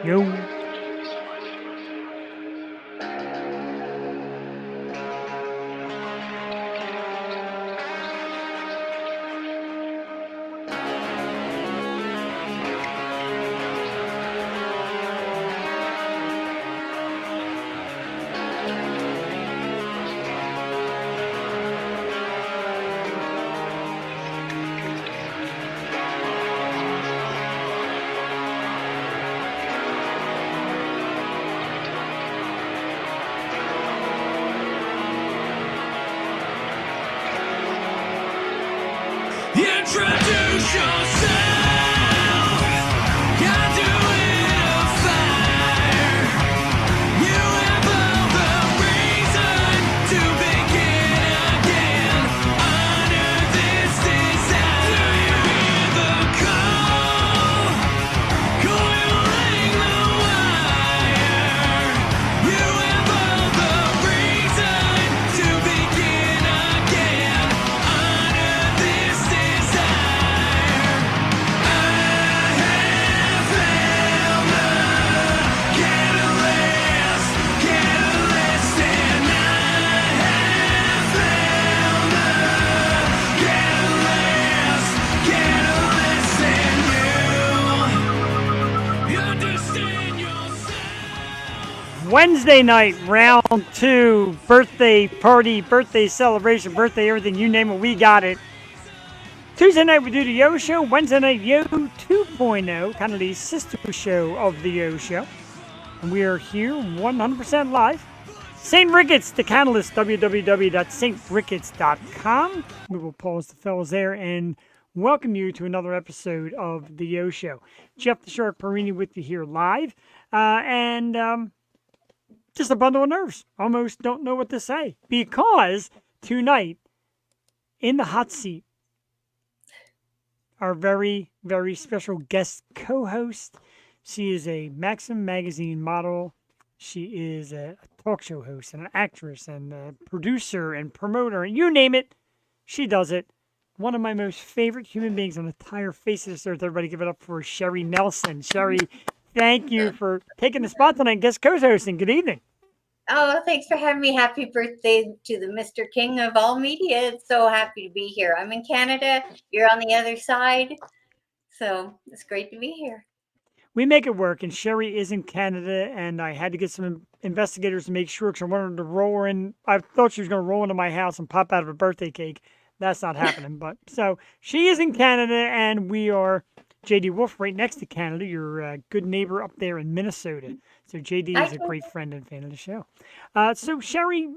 Yo. Introduce yourself. You're doing a fire. You have all the reason to begin again. Honor this desire. Do you hear the call? Coiling the wire. You have all the reason to begin again. Honor this desire. I have found the catalyst, and I have found the catalyst, and you understand yourself. Wednesday night, round 2, birthday party, birthday celebration, birthday everything, you name it, we got it. Tuesday night we do the Yo Show. Wednesday night, Yo 2.0, kind of the sister show of the Yo Show. And we are here 100% live. St. Ricketts, the Catalyst, www.stricketts.com. We will pause the fellas there and welcome you to another episode of the Yo Show. Jeff the Shark Perini with you here live. And just a bundle of nerves. Almost don't know what to say. Because tonight, in the hot seat, our very, very special guest co-host. She is a Maxim Magazine model. She is a talk show host and an actress and a producer and promoter. And you name it, she does it. One of my most favorite human beings on the entire face of this earth. Everybody give it up for Sherry Nelson. Sherry, thank you for taking the spot tonight and guest co-hosting. Good evening. Oh, thanks for having me. Happy birthday to the Mr. King of all media. It's so happy to be here. I'm in Canada. You're on the other side. So it's great to be here. We make it work, and Sherry is in Canada, and I had to get some investigators to make sure because I wanted her to roll her in. I thought she was going to roll into my house and pop out of a birthday cake. That's not happening. But so she is in Canada, and we are JD Wolf right next to Canada, your good neighbor up there in Minnesota. So JD is a great friend and fan of the show. So Sherry,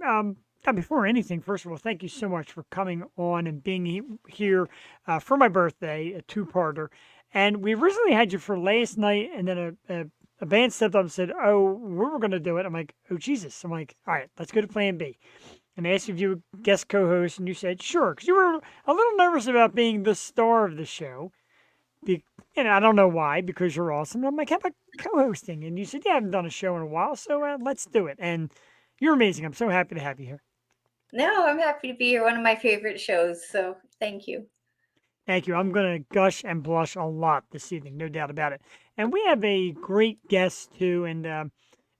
before anything, first of all, thank you so much for coming on and being here for my birthday, a two-parter. And we originally had you for last night, and then a band stepped up and said, "Oh, we were going to do it." I'm like, "Oh, Jesus." I'm like, "All right, let's go to plan B." And I asked if you would guest co-host, and you said, "Sure," because you were a little nervous about being the star of the show. And I don't know why, because you're awesome. I'm like, how about co-hosting? And you said, yeah, I haven't done a show in a while, so let's do it. And you're amazing. I'm so happy to have you here. No, I'm happy to be here. One of my favorite shows. So thank you. Thank you. I'm going to gush and blush a lot this evening, no doubt about it. And we have a great guest, too. And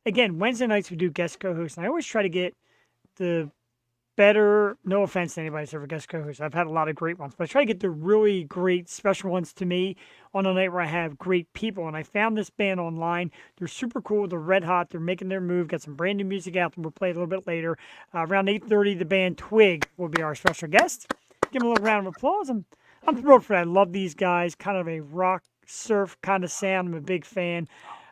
again, Wednesday nights we do guest co-hosts. And I always try to get the better, no offense to anybody who's ever guest co-host. I've had a lot of great ones, but I try to get the really great special ones to me on a night where I have great people. And I found this band online. They're super cool. They're red hot. They're making their move. Got some brand new music out that we'll play a little bit later. Around 8:30, the band Twig will be our special guest. Give them a little round of applause. I'm thrilled for that. I love these guys. Kind of a rock surf kind of sound. I'm a big fan.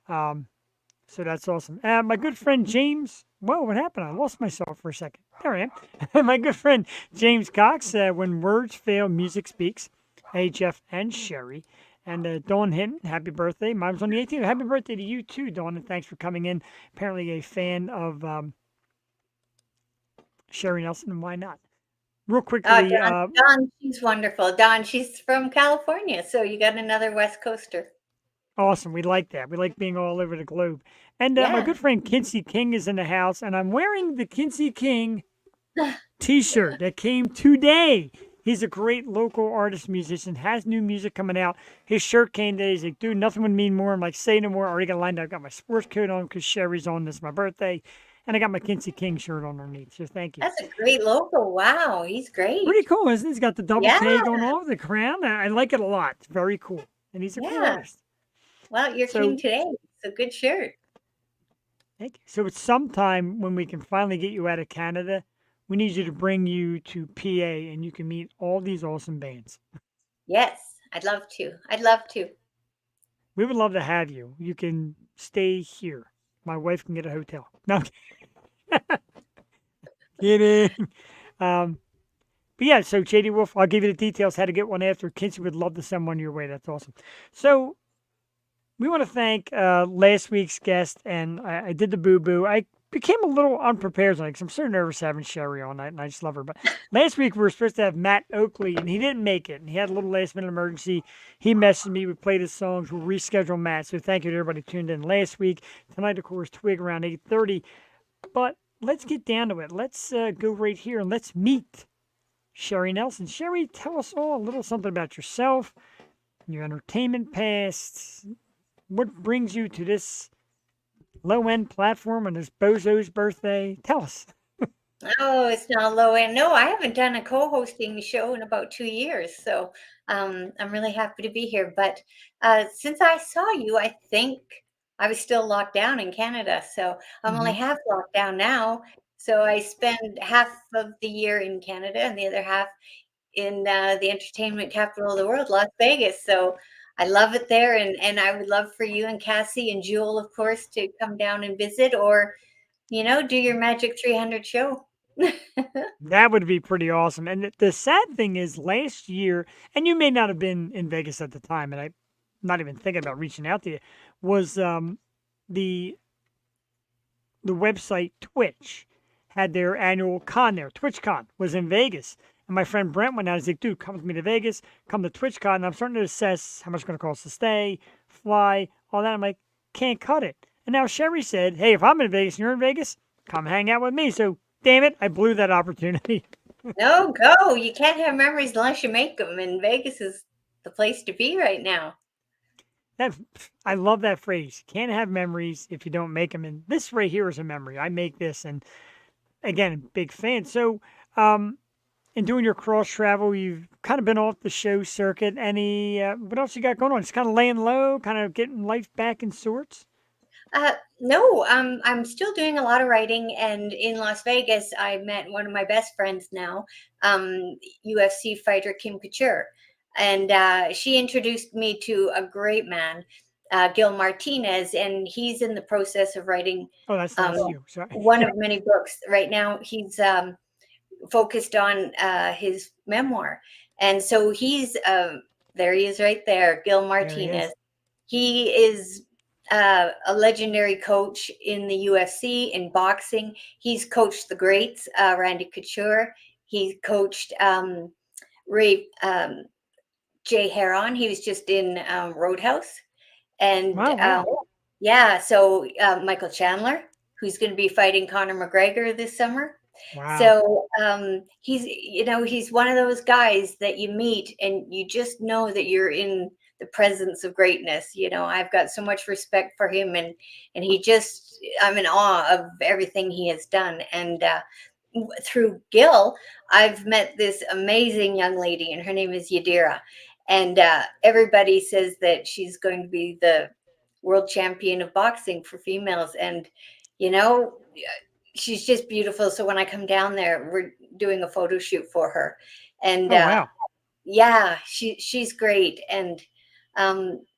So that's awesome. My good friend James. Whoa, what happened? I lost myself for a second. There I am. My good friend James Cox. When words fail, music speaks. Hey, Jeff and Sherry. And Dawn Hinton, happy birthday. Mine was on the 18th. Happy birthday to you too, Dawn, and thanks for coming in. Apparently a fan of Sherry Nelson, and why not? Real quickly. Dawn, she's wonderful. Dawn, she's from California, so you got another West Coaster. Awesome. We like that. We like being all over the globe. And my good friend Kinsey King is in the house, and I'm wearing the Kinsey King t-shirt that came today. He's a great local artist, musician, has new music coming out. His shirt came today. He's like, dude, nothing would mean more. I'm like, say no more. I already got lined up. I got my sports coat on because Sherry's on. This is my birthday. And I got my Quincy King shirt on underneath. So thank you. That's a great logo. Wow, he's Pretty great. cool, isn't it? He's got the double Yeah, K going on with the crown. I like it a lot. It's very cool. And he's a cool yeah. artist. Well, you're king So today. It's a good shirt. thank you. So it's sometime when we can finally get you out of Canada, we need you to bring you to PA and you can meet all these awesome bands. Yes, I'd love to. I'd love to. We would love to have you. You can stay here. My wife can get a hotel. No, I'm kidding. Um, but yeah, so JD Wolf, I'll give you the details how to get one after. Kinsey would love to send one your way. That's awesome. So we want to thank last week's guest, and I did the boo boo. I became a little unprepared tonight because I'm so nervous having Sherry all night, and I just love her. But last week we were supposed to have Matt Oakley, and he didn't make it, and he had a little last minute emergency. He messaged me. We played his songs. We'll reschedule Matt. So thank you to everybody who tuned in last week. Tonight, of course, Twig around 8:30. But let's get down to it. Let's go right here and let's meet Sherry Nelson. Sherry, tell us all a little something about yourself, your entertainment past. What brings you to this low-end platform on this bozo's birthday? Tell us. Oh, it's not low end. No, I haven't done a co-hosting show in about 2 years, so I'm really happy to be here. But since I saw you, I think I was still locked down in Canada, so I'm only Hmm. half locked down now. So I spend half of the year in Canada and the other half in the entertainment capital of the world, Las Vegas. So I love it there, and I would love for you and Cassie and Jewel, of course, to come down and visit, or do your Magic 300 show. That would be pretty awesome. And the sad thing is, last year, and you may not have been in Vegas at the time, and I'm not even thinking about reaching out to you, was the the website Twitch had their annual con there. TwitchCon was in Vegas. And my friend Brent went out. He's like, dude, come with me to Vegas. Come to TwitchCon. And I'm starting to assess how much it's going to cost to stay, fly, all that. I'm like, can't cut it. And now Sherry said, hey, if I'm in Vegas and you're in Vegas, come hang out with me. So, damn it, I blew that opportunity. No, go. You can't have memories unless you make them, and Vegas is the place to be right now. That I love that phrase. Can't have memories if you don't make them. And this right here is a memory. I make this, and again, big fan. So, in doing your cross travel, you've kind of been off the show circuit. Any what else you got going on? Just kind of laying low, kind of getting life back in sorts. No, I'm still doing a lot of writing, and in Las Vegas, I met one of my best friends now, UFC fighter Kim Couture, and she introduced me to a great man, Gil Martinez, and he's in the process of writing Oh, that's um, not you. Sorry. one of many books right now. He's focused on his memoir, and so he's there. He is right there, Gil There he is. Martinez. He is a legendary coach in the UFC, in boxing. He's coached the greats, Randy Couture. He's coached Ray Jay Heron. He was just in Roadhouse, and Wow, wow, yeah. So Michael Chandler, who's going to be fighting Conor McGregor this summer. wow. So he's one of those guys that you meet and you just know that you're in the presence of greatness. I've got so much respect for him, and I'm in awe of everything he has done. And through Gil, I've met this amazing young lady, and her name is Yadira. And everybody says that she's going to be the world champion of boxing for females. And, you know, she's just beautiful. So when I come down there, we're doing a photo shoot for her. And Oh, wow. yeah, she's great. And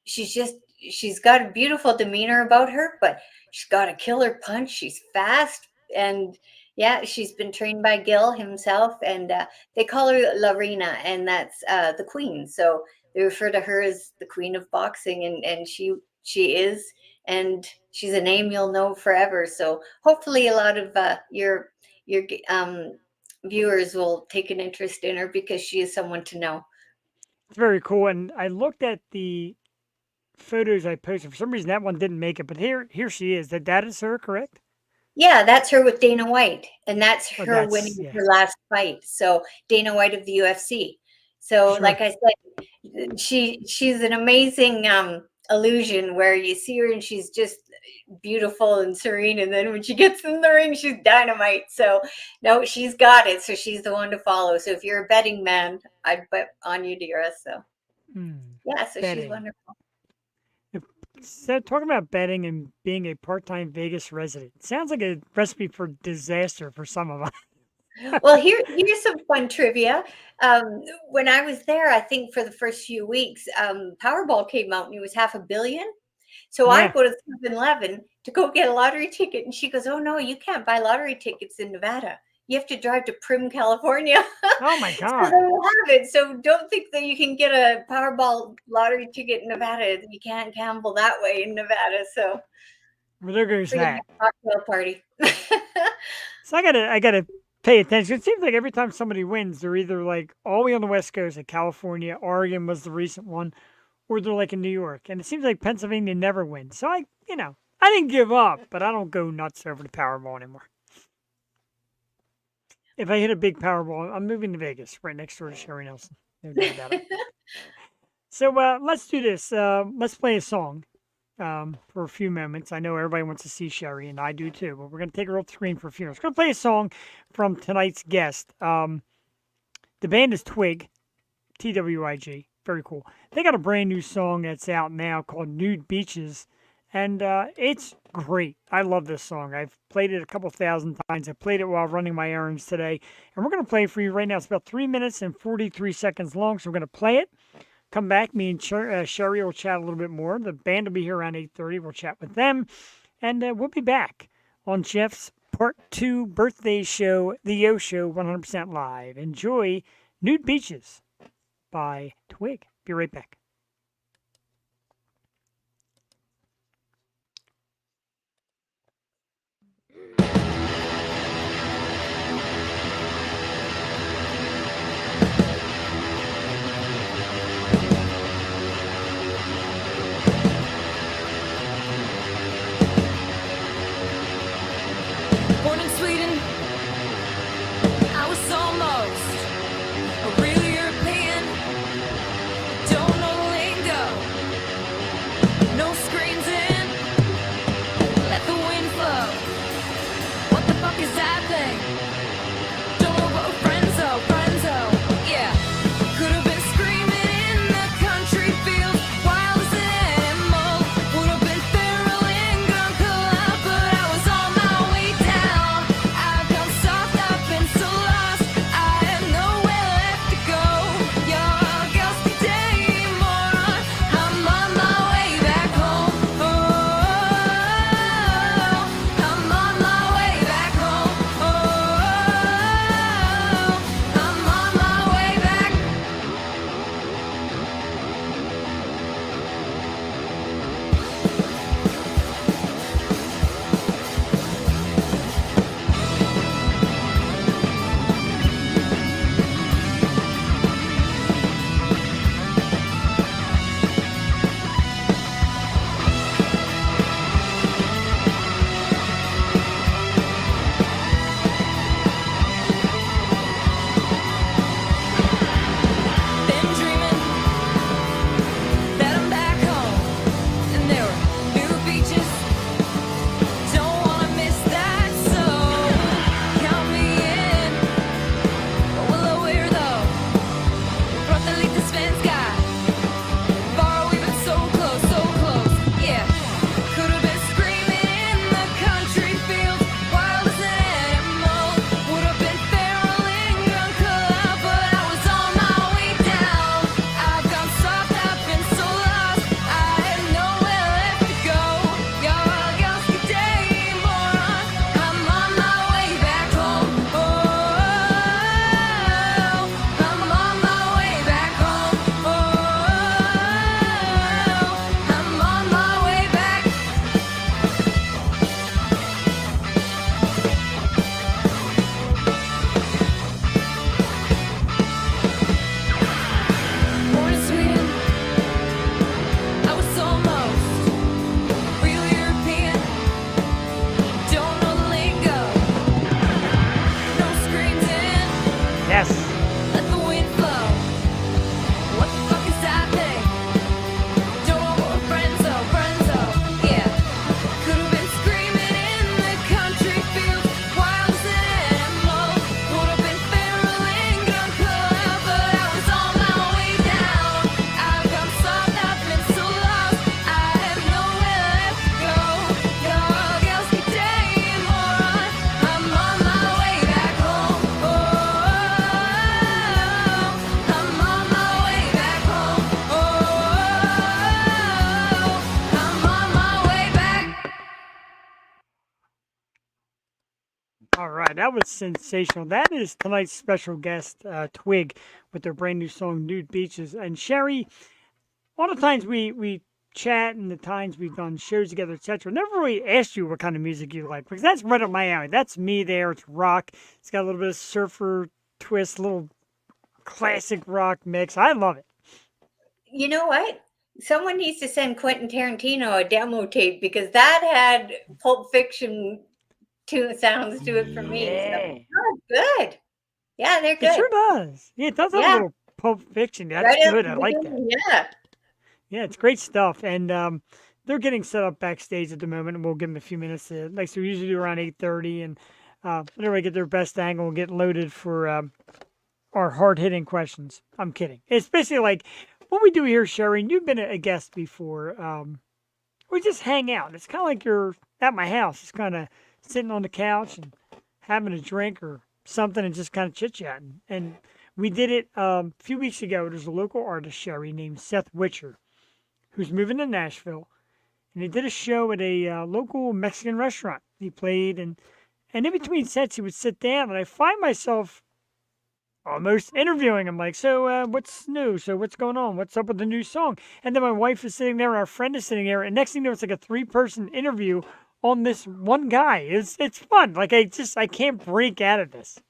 she's got a beautiful demeanor about her, but she's got a killer punch. She's fast. And yeah, she's been trained by Gil himself, and they call her Larina, and that's the queen. So they refer to her as the queen of boxing, and she is, and she's a name you'll know forever. So hopefully, a lot of your viewers will take an interest in her because she is someone to know. It's very cool. And I looked at the photos I posted. For some reason, that one didn't make it, but here she is. That is her, correct? Yeah, that's her with Dana White, and that's Oh, her that's winning yeah, her last fight. So Dana White of the UFC. So, sure. like I said, she's an amazing illusion where you see her and she's just beautiful and serene, and then when she gets in the ring, she's dynamite. So, no, she's got it. So she's the one to follow. So if you're a betting man, I'd bet on you, Dira. So yeah, so she's Betting. wonderful. If, so talking about betting and being a part-time Vegas resident sounds like a recipe for disaster for some of us. Well, here's some fun trivia. When I was there, I think for the first few weeks, Powerball came out and it was 500 million. So I Yeah. go to 7-Eleven to go get a lottery ticket, and she goes, "Oh no, you can't buy lottery tickets in Nevada. You have to drive to Prim, California." Oh my So they God. don't have it. So don't think that you can get a Powerball lottery ticket in Nevada. You can't gamble that way in Nevada. So Well, there goes free to that. have a cocktail party. So I gotta pay attention. It seems like every time somebody wins, they're either like all the way on the West Coast, like California, Oregon was the recent one, or they're like in New York. And it seems like Pennsylvania never wins. So I didn't give up, but I don't go nuts over the Powerball anymore. If I hit a big Powerball, I'm moving to Vegas, right next door to Sherry Nelson. No doubt about it. So let's do this. Let's play a song for a few moments. I know everybody wants to see Sherry, and I do too, but we're going to take her off the screen for a few minutes. We're going to play a song from tonight's guest. The band is Twig, TWIG. Very cool. They got a brand new song that's out now called Nude Beaches, and it's great. I love this song. I've played it a couple thousand times. I played it while running my errands today, and we're going to play it for you right now. It's about 3 minutes and 43 seconds long, so we're going to play it. Come back. Me and Sherry will chat a little bit more. The band will be here around 8:30. We'll chat with them, and we'll be back on Jeff's Part 2 birthday show, The Yo Show 100% live. Enjoy Nude Beaches by Twig. Be right back. Born in Sweden, I was almost a real European. Don't know that was sensational. That is tonight's special guest, Twig, with their brand new song "Nude Beaches." And Sherry, all the times we chat and the times we've done shows together, etc. Never really asked you what kind of music you like because that's right up my alley. That's me there. It's rock. It's got a little bit of surfer twist, a little classic rock mix. I love it. You know what? Someone needs to send Quentin Tarantino a demo tape because that had Pulp Fiction sounds to it for me. So Yeah, oh, good. Yeah, they're it good. sure does. Yeah, it does have a Yeah, little Pulp Fiction. That's right up good. the I like that. beginning. Yeah. Yeah, it's great stuff. And they're getting set up backstage at the moment, and we'll give them a few minutes. Like so, we usually do around 8:30, and whenever get their best angle, we'll get loaded for our hard hitting questions. I'm kidding. It's basically like what we do here, Sherry. And you've been a guest before. We just hang out. It's kind of like you're at my house, just kind of sitting on the couch and having a drink or something, and just kind of chit chatting. And we did it a few weeks ago. There's a local artist, Sherry, named Seth Witcher, who's moving to Nashville, and he did a show at a local Mexican restaurant. He played, and in between sets, he would sit down, and I find myself almost interviewing him, like, so what's new? So what's going on? What's up with the new song? And then my wife is sitting there, and our friend is sitting there, and next thing you know, it's like a three-person interview on this one guy. It's fun. Like I can't break out of this.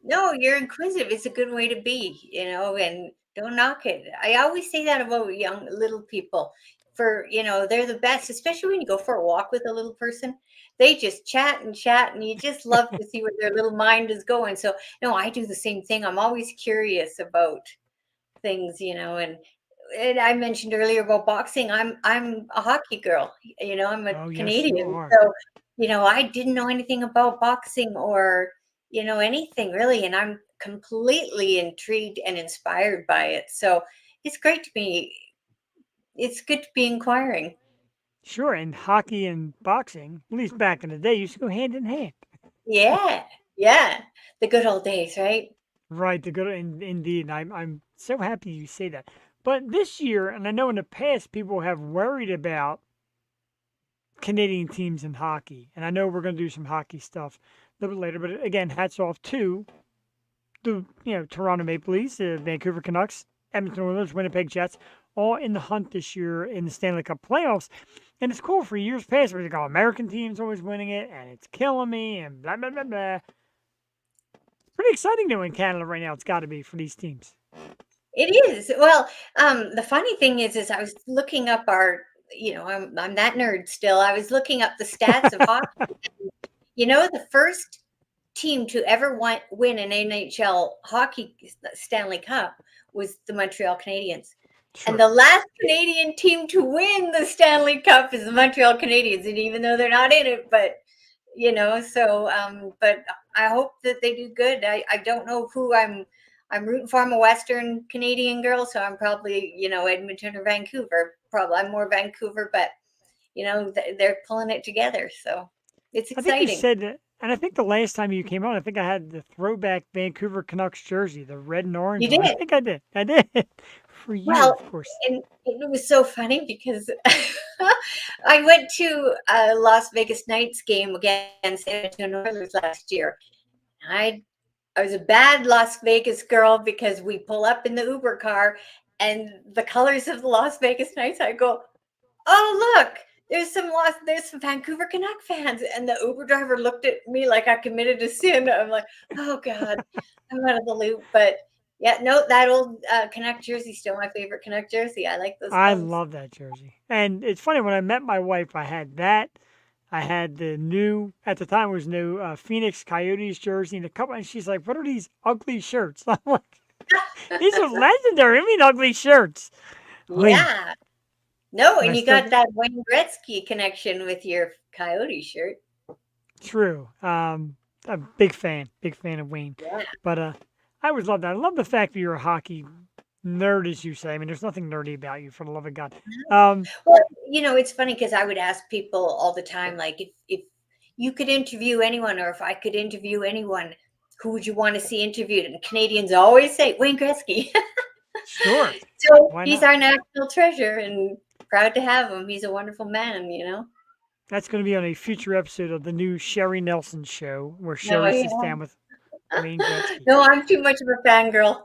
No, you're inquisitive. It's a good way to be, and don't knock it. I always say that about young little people. They're the best, especially when you go for a walk with a little person. They just chat, and you just love to see where their little mind is going. So, no, I do the same thing. I'm always curious about things, and I mentioned earlier about boxing. I'm a hockey girl. I'm a Oh, yes, you Canadian. are. So, I didn't know anything about boxing or, anything really. And I'm completely intrigued and inspired by it. So it's great to be, it's good to be inquiring. Sure, and hockey and boxing, at least back in the day, used to go hand in hand. Yeah. Yeah. The good old days, right? Right, the good indeed. I'm so happy you say that. But this year, and I know in the past people have worried about Canadian teams in hockey, and I know we're going to do some hockey stuff a little bit later. But again, hats off to the Toronto Maple Leafs, the Vancouver Canucks, Edmonton Oilers, Winnipeg Jets, all in the hunt this year in the Stanley Cup playoffs. And it's cool for years past where you go, American teams always winning it, and it's killing me, and blah blah blah blah. Pretty exciting though in Canada right now. It's got to be for these teams. It is. Well, the funny thing is I was looking up I'm that nerd still. I was looking up the stats of hockey. The first team to ever win an NHL hockey Stanley Cup was the Montreal Canadiens. And Sure. the last Canadian team to win the Stanley Cup is the Montreal Canadiens. And even though they're not in it, but but I hope that they do good. I don't know who I'm rooting for. I'm a Western Canadian girl, so I'm probably, Edmonton or Vancouver. Probably I'm more Vancouver, but they're pulling it together. So it's I think you exciting. said that, and I think the last time you came on, I think I had the throwback Vancouver Canucks jersey, the red and orange You one. I did. think I did. I did for you, Well, of course. and it was so funny because I went to a Las Vegas Knights game against Edmonton Oilers last year. I I was a bad Las Vegas girl because we pull up in the Uber car and the colors of the Las Vegas Knights. I go, oh look, there's some Vancouver Canuck fans, and the Uber driver looked at me like I committed a sin. I'm like, oh god, I'm out of the loop. But yeah, no, that old Canuck jersey still my favorite Canuck jersey. I like those I colors. love that jersey. And it's funny, when I met my wife, I had that. I had the new, at the time it was new, Phoenix Coyotes jersey and a couple, and she's like, what are these ugly shirts? I'm like, these are legendary. I mean, ugly shirts. Wait, Yeah, no, and I and you still, got that Wayne Gretzky connection with your Coyote shirt. true. A big fan of Wayne. Yeah. But I always love that. I love the fact that you're a hockey nerd, as you say. I mean, there's nothing nerdy about you, for the love of God. Um, Well, it's funny because I would ask people all the time, like, if you could interview anyone, or if I could interview anyone, who would you want to see interviewed? And Canadians always say Wayne Gretzky. sure. So Why he's not? our national treasure, and proud to have him. He's a wonderful man. That's going to be on a future episode of the new Sherry Nelson show, where No, Sherry sits yeah. down with Wayne Gretzky. No, I'm too much of a fangirl.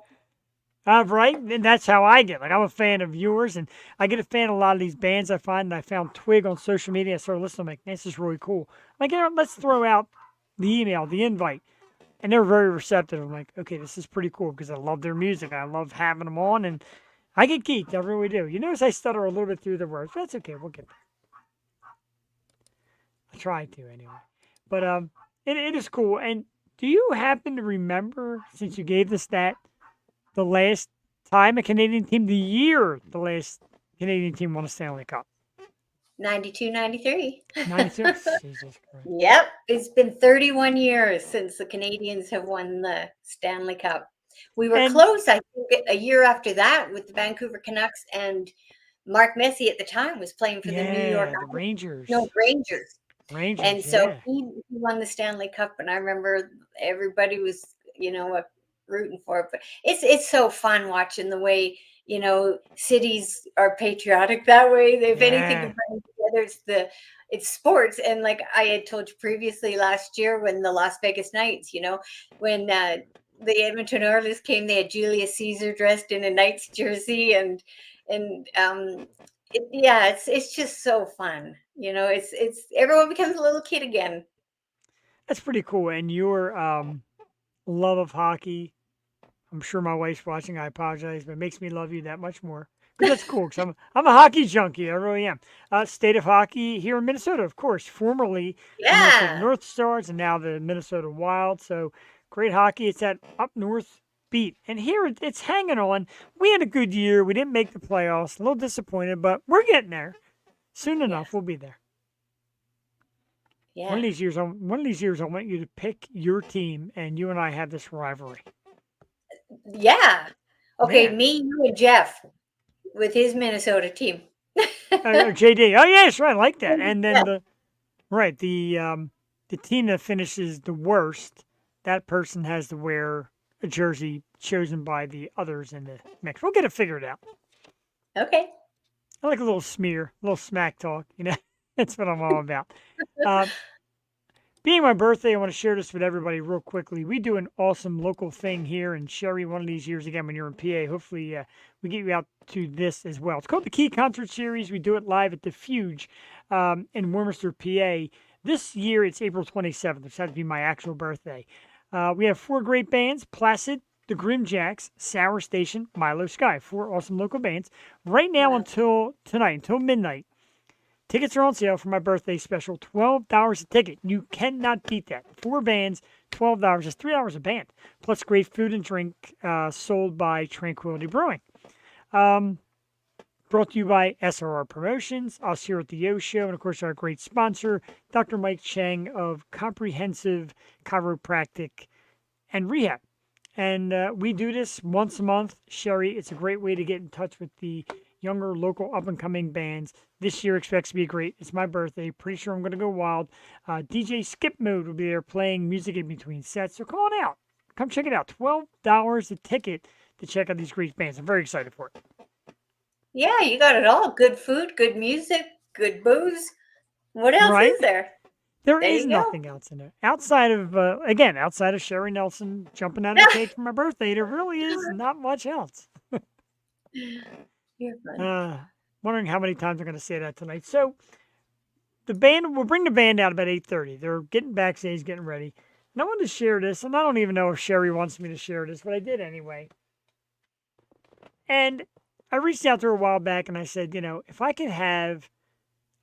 Right, and that's how I get. Like, I'm a fan of yours, and I get a fan of a lot of these bands I find. And I found Twig on social media. I started listening. I'm like, this is really cool. I'm like, let's throw out the email, the invite. And they're very receptive. I'm like, okay, this is pretty cool because I love their music. I love having them on, and I get geeked. I really do. You notice I stutter a little bit through the words, but that's okay. We'll get there. I try to anyway. But it is cool. And do you happen to remember, since you gave the stat, the last time a Canadian team, the year the last Canadian team won a Stanley Cup? 92, 93. 92? Jesus Christ. Yep. It's been 31 years since the Canadians have won the Stanley Cup. We were And close, I think, a year after that with the Vancouver Canucks, and Mark Messier at the time was playing for the New York yeah, the Rangers. Rangers. Rangers, And so yeah. he won the Stanley Cup, and I remember everybody was, rooting for it. But it's so fun watching the way, cities are patriotic that way. If anything Yeah. can bring together, it's sports. And like I had told you previously last year, when the Las Vegas Knights, when the Edmonton Oilers came, they had Julius Caesar dressed in a Knights jersey, and it's just so fun. It's everyone becomes a little kid again. That's pretty cool. And your love of hockey, I'm sure my wife's watching. I apologize, but it makes me love you that much more. Because that's cool. Because I'm a hockey junkie. I really am. State of hockey here in Minnesota, of course. Formerly the Minnesota Yeah. North Stars, and now the Minnesota Wild. So great hockey. It's that up north beat. And here it's hanging on. We had a good year. We didn't make the playoffs. A little disappointed, but we're getting there. Soon enough, we'll be there. One of Yeah. these years, I want you to pick your team, and you and I have this rivalry. Yeah. Okay, Man, me, you, and Jeff with his Minnesota team. JD. Oh yes, right, I like that. And Yeah. then the team that finishes the worst, that person has to wear a jersey chosen by the others in the mix. We'll get it figured out. Okay. I like a little smear, a little smack talk. That's what I'm all about. Uh, Being my birthday, I want to share this with everybody real quickly. We do an awesome local thing here in Sherry one of these years again when you're in PA. Hopefully, we get you out to this as well. It's called the Key Concert Series. We do it live at the Fuge in Warmminster, PA. This year, it's April 27th, which had to be my actual birthday. We have 4 great bands: Placid, the Grim Jacks, Sour Station, Milo Sky. 4 awesome local bands. Right now Wow. until tonight, until midnight. Tickets are on sale for my birthday special. $12 a ticket. You cannot beat that. 4 bands, $12. It's $3 a band. Plus great food and drink sold by Tranquility Brewing. Brought to you by SRR Promotions, us here at the Yo Show, and of course our great sponsor, Dr. Mike Chang of Comprehensive Chiropractic and Rehab. And we do this once a month. Sherry, it's a great way to get in touch with the younger local up-and-coming bands. This year expects to be great. It's my birthday. Pretty sure I'm going to go wild. DJ Skip Mode will be there playing music in between sets. So come on out. Come check it out. $12 a ticket to check out these great bands. I'm very excited for it. Yeah, you got it all. Good food, good music, good booze. What else Right? is there? There There is you go. nothing else in there. Outside of Sherry Nelson jumping out of the cake for my birthday, there really is not much else. You're fun. Wondering how many times I'm going to say that tonight. So we'll bring the band out about 8:30. They're getting backstage, getting ready. And I wanted to share this, and I don't even know if Sherry wants me to share this, but I did anyway. And I reached out to her a while back and I said, if I could have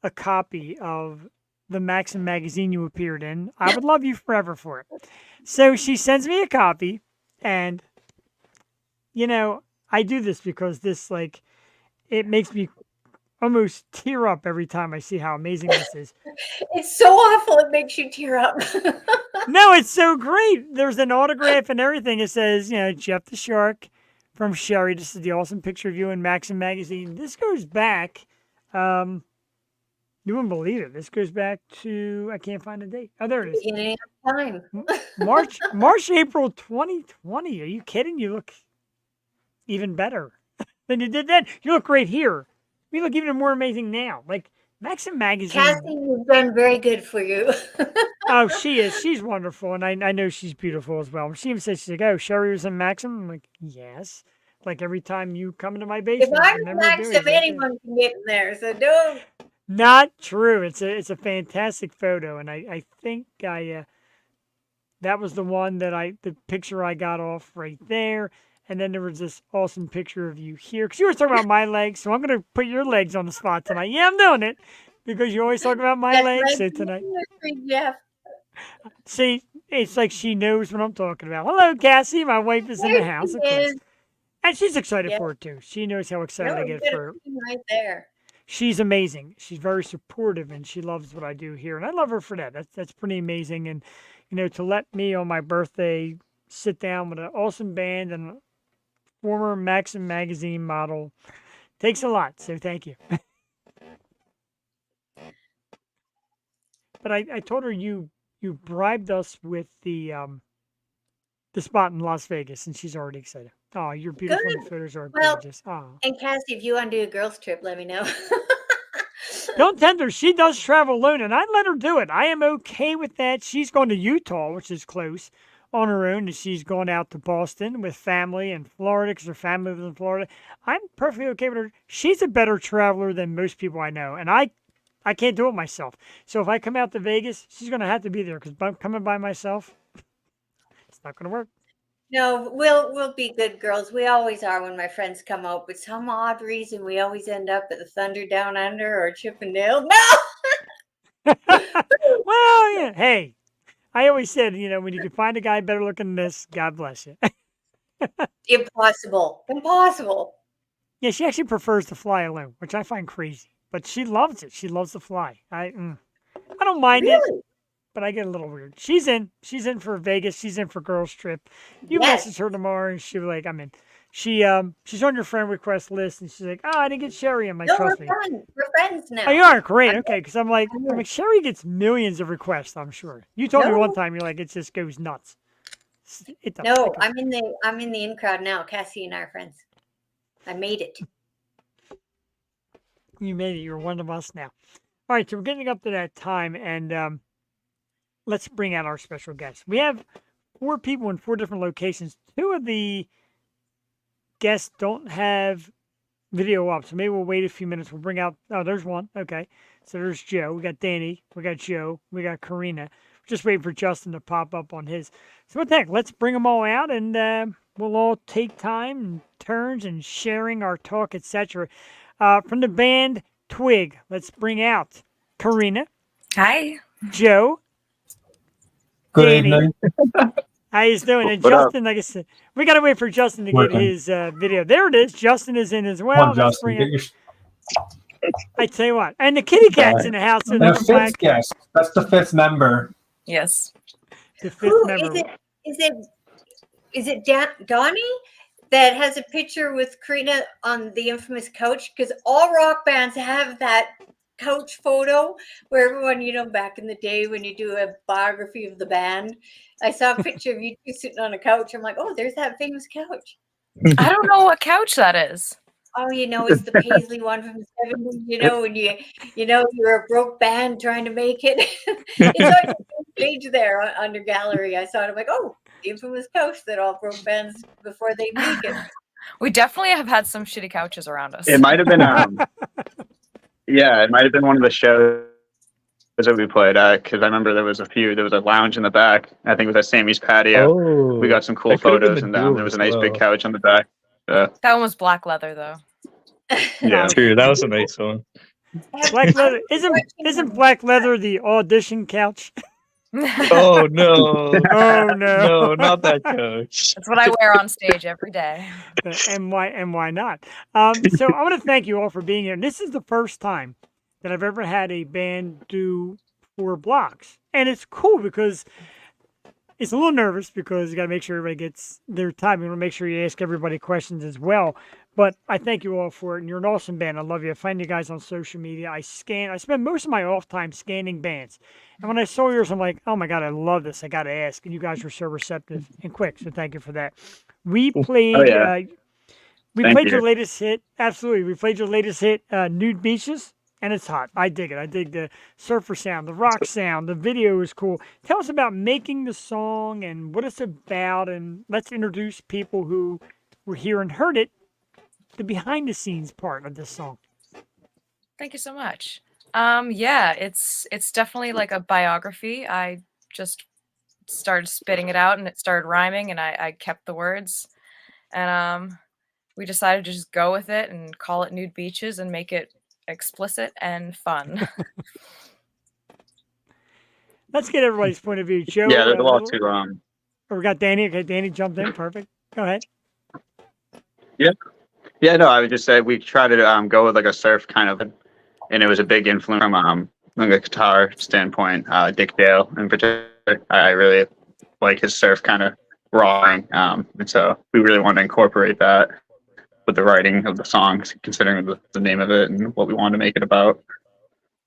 a copy of the Maxim Magazine you appeared in, I would love you forever for it. So she sends me a copy, and, I do this because it makes me almost tear up every time I see how amazing this is. It's so awful it makes you tear up. No, it's so great. There's an autograph and everything. It says, Jeff the Shark from Sherry. This is the awesome picture of you in Maxim Magazine. This goes back, you wouldn't believe it. This goes back to, I can't find the date. Oh, there it is. Beginning of time. March, April 2020. Are you kidding? You look even better than you did then. You look great here. You look even more amazing now. Like, Maxim Magazine. Cassie has been very good for you. Oh, she is. She's wonderful, and I know she's beautiful as well. She even says, she's like, "Oh, Sherry was in Maxim." I'm like, "Yes." Like every time you come into my If basement, I'm the in memorabilia is Maxim, right there. anyone can get in there. So don't. Not true. It's a fantastic photo, and I think that was the one the picture I got off right there. And then there was this awesome picture of you here. Because you were talking about my legs, so I'm going to put your legs on the spot tonight. Yeah, I'm doing it. Because you always talk about my That's legs. right. So tonight, Jeff. see, it's like she knows what I'm talking about. Hello, Cassie. My wife is in the There house, she of course. is. And she's excited Yeah. for it, too. She knows how excited No, I you get got for her. it right there. She's amazing. She's very supportive, and she loves what I do here, and I love her for that. That's pretty amazing. And to let me on my birthday sit down with an awesome band and a former Maxim Magazine model takes a lot. So thank you. But I told her you bribed us with the spot in Las Vegas, and she's already excited. Oh, you're beautiful. Good. The photos are Well, gorgeous. Oh. and Cassie, if you want to do a girls' trip, let me know. Don't tempt her. She does travel alone, and I let her do it. I am okay with that. She's going to Utah, which is close, on her own, and she's going out to Boston with family and Florida because her family lives in Florida. I'm perfectly okay with her. She's a better traveler than most people I know, and I can't do it myself. So if I come out to Vegas, she's going to have to be there because coming by myself, it's not going to work. No, we'll be good girls. We always are when my friends come out. But some odd reason, we always end up at the Thunder Down Under or Chippendale. No. Well, yeah. Hey, I always said, when you can find a guy better looking than this, God bless you. Impossible. Impossible. Yeah, she actually prefers to fly alone, which I find crazy. But she loves it. She loves to fly. I don't mind it, Really? but I get a little weird. She's in. She's in for Vegas. She's in for girls trip. You Yes. message her tomorrow, and she'll be like, "I'm in." She's on your friend request list, and she's like, "Oh, I didn't get Sherry." I'm like, No, we're "Trust me." friends. We're friends now. Oh, you are great. I Okay, because I'm like, Sherry gets millions of requests. I'm sure. You told me one No. time you're like, it just goes nuts. It does. No, It goes- I'm in the in crowd now. Cassie and I are friends. I made it. You made it. You're one of us now. All right, so we're getting up to that time, and let's bring out our special guest. We have 4 people in 4 different locations. 2 of the guests don't have video up, so maybe we'll wait a few minutes. We'll bring out. Oh, there's one. Okay, so there's Joe. We got Danny. We got Joe. We got Karina. Just waiting for Justin to pop up on his. So what the heck? Let's bring them all out, and we'll all take time and turns and sharing our talk, etc. From the band Twig, let's bring out Karina, Hi. Joe, Good Danny. evening. How you doing? And What up? Justin, like I said, we got to wait for Justin to get Working. his video. There it is. Justin is in as well. Come on, Let's Justin. bring Get it. your I tell you what. And the kitty cat's in the house. So the there's a fifth black guest. That's the 5th member. Yes. the 5th Who member. is it Donnie that has a picture with Karina on the infamous couch? Because all rock bands have that couch photo where everyone, back in the day when you do a biography of the band, I saw a picture of you two sitting on a couch. I'm like, oh, there's that famous couch. I don't know what couch that is. Oh, it's the Paisley one from the 70s, when you're a broke band trying to make it. It's on your page there under gallery. I saw it. I'm like, oh, the infamous couch that all broke bands before they make it. We definitely have had some shitty couches around us. It might have been, it might have been one of the shows that we played at, because I remember there was a lounge in the back. I think it was at Sammy's patio. Oh, We got some cool that could've been photos, the and duo there was a as nice big well. couch on the back. That one was black leather, though. Yeah. True, that was a nice one. Black leather. Isn't black leather the audition couch? Oh no! Oh no. No, not that coach. That's what I wear on stage every day. And why not? So I want to thank you all for being here. This is the first time that I've ever had a band do 4 blocks, and it's cool because it's a little nervous because you got to make sure everybody gets their time. You want to make sure you ask everybody questions as well. But I thank you all for it, and you're an awesome band. I love you. I find you guys on social media. I spend most of my off time scanning bands. And when I saw yours, I'm like, oh my God, I love this. I got to ask. And you guys were so receptive and quick. So thank you for that. We played, Oh, yeah. we Thank played your you. latest hit. Absolutely. We played your latest hit, Nude Beaches. and it's hot. I dig it. I dig the surfer sound, the rock sound. The video is cool. Tell us about making the song and what it's about, and let's introduce people who were here and heard it, the behind the scenes part of this song. Thank you so much. Yeah, it's definitely like a biography. I just started spitting it out and it started rhyming and I kept the words. And we decided to just go with it and call it Nude Beaches and make it explicit and fun. Let's get everybody's point of view. Joe, Yeah, there's a lot little- to oh, we got Danny. Okay, Danny jumped in. Perfect. Go ahead. Yeah, no, I would just say we try to go with like a surf kind of, and it was a big influence from like a guitar standpoint. Dick Dale in particular, I really like his surf kind of rawing, and so we really want to incorporate that with the writing of the songs, considering the name of it and what we wanted to make it about.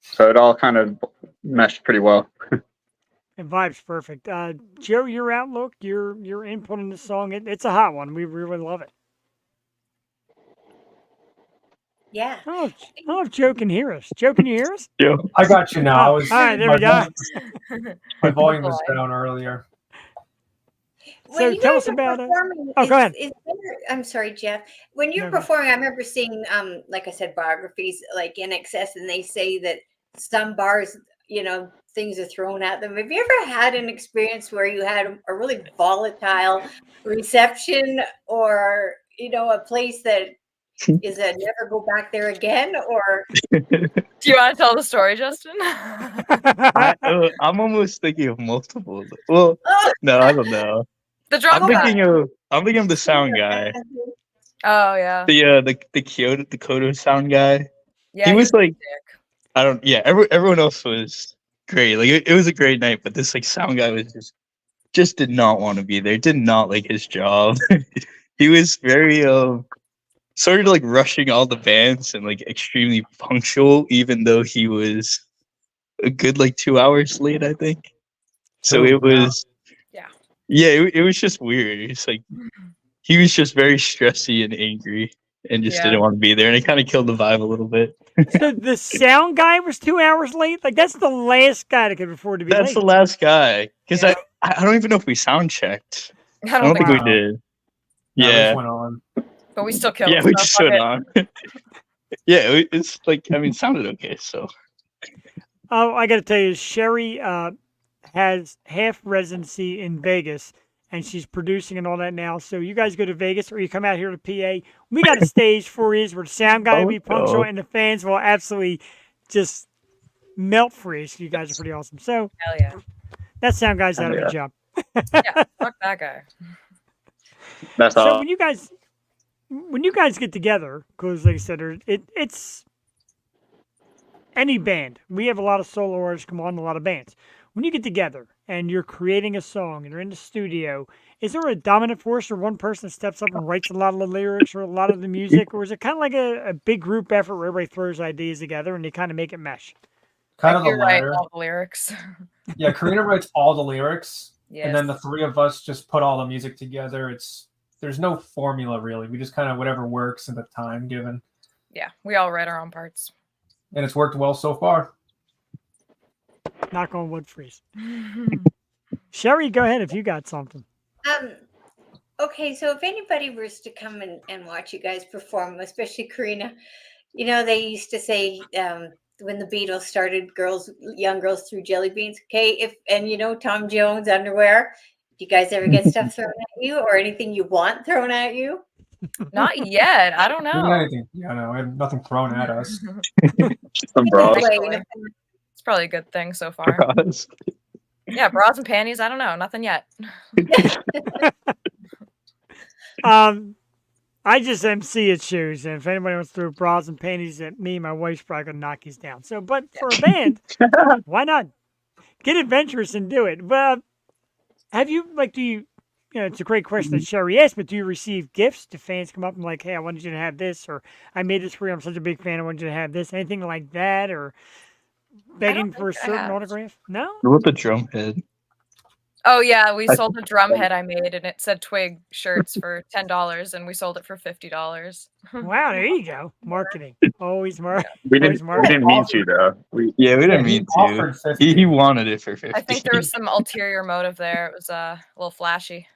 So it all kind of meshed pretty well. And vibe's perfect. Joe, your outlook, your input on the song, it's a hot one. We really love it. Yeah. I don't know if Joe can hear us. Joe, can you hear us? I got you now. Oh, all right, there we go. My volume was down earlier. So When you tell guys us are about it. performing, Oh, go ahead. I'm sorry, Jeff. When you're No, go. performing, I remember seeing, like I said, biographies like NXS, and they say that some bars, things are thrown at them. Have you ever had an experience where you had a really volatile reception, or a place that is a never go back there again, or Do you want to tell the story, Justin? I'm almost thinking of multiple. Well, oh, no, I don't know. The I'm drum guy. thinking of the sound guy. Oh yeah. The Kyoto Dakota sound guy. Yeah. He was a like, dick. I don't. Yeah, everyone else was great. Like it was a great night, but this like sound guy was just did not want to be there. Did not like his job. He was very sort of like rushing all the bands and like extremely punctual, even though he was a good like 2 hours late, I think. So Oh, it wow. was. Yeah. Yeah, it was just weird. It's like he was just very stressy and angry and just Yeah. didn't want to be there, and it kind of killed the vibe a little bit. So the sound guy was 2 hours late? Like, that's the last guy that could afford to be That's late. the last guy because Yeah. I don't even know if we sound checked. I I don't think we Wow. did. No, this Yeah, went on. but we still killed. yeah, it, we so just fuck went it. on. Yeah, it's like I mean, it sounded okay. So Oh, I got to tell you, Sherry has half residency in Vegas, and she's producing and all that now. So you guys go to Vegas or you come out here to PA. We got a stage for you where the sound guy will be punctual no. and the fans will absolutely just melt for you. So you guys are pretty awesome. So Hell yeah. that sound guy's out of Yeah. a job. Yeah. Fuck that guy. That's So all. when you guys get together, because like I said, it's any band. We have a lot of solo artists come on, a lot of bands. When you get together and you're creating a song and you're in the studio, is there a dominant force or one person that steps up and writes a lot of the lyrics or a lot of the music, or is it kind of like a big group effort where everybody throws ideas together and they kind of make it mesh? Kind of the You're right. latter. All the lyrics. Yeah, Karina writes all the lyrics, Yes. and then the three of us just put all the music together. There's no formula really. We just kind of whatever works in the time given, Yeah. We all write our own parts. and it's worked well so far. Knock on wood, freeze. Sherry, go ahead if you got something. Okay, so if anybody was to come and watch you guys perform, especially Karina, they used to say when the Beatles started, young girls threw jelly beans. Okay, Tom Jones underwear. Do you guys ever get stuff thrown at you or anything you want thrown at you? Not yet. I don't Didn't know. anything. Yeah, no, I had nothing thrown at us. Some bras. Anyway, It's probably a good thing so far. bras. Yeah, bras and panties. I don't know. Nothing yet. I just MC at shows, and if anybody wants to throw bras and panties at me, my wife's probably gonna knock you down. So, but for a band, why not get adventurous and do it? But have you it's a great question that Sherry asked, but do you receive gifts? Do fans come up and like, hey, I wanted you to have this, or I made this for you. I'm such a big fan. I wanted you to have this. Anything like that, or begging for a think I certain have. autograph? No. What about the drum head? Oh yeah, we I- sold a drum head I made, and it said Twig shirts for $10, and we sold it for $50. Wow, there you go. Marketing. Always We always didn't marketing. mean to though. We Yeah, we didn't he mean to. offered 50. He wanted it for 50. I think there was some ulterior motive there. It was a little flashy.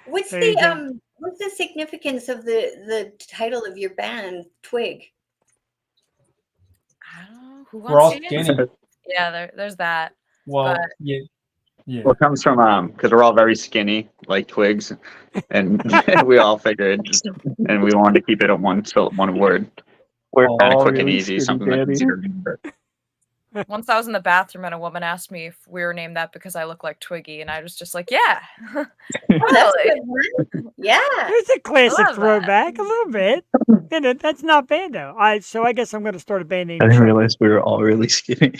What's There you go. what's the significance of the title of your band, Twig? I don't know who We're all wants to skinny. Yeah, there's that. Well, But- yeah. Yeah. Well, it comes from because we're all very skinny, like twigs, and we all figured, and we wanted to keep it on one word. We're Kind of all quick and really easy, skinny, something that's Daddy. easy to remember. Once I was in the bathroom and a woman asked me if we were named that because I look like Twiggy, and I was just like, yeah. Oh, that's Really? good, man. Yeah. It's a classic love that. throwback, a little bit. And that's not bad though. So I guess I'm going to start a band name. I didn't realize we were all really skinny.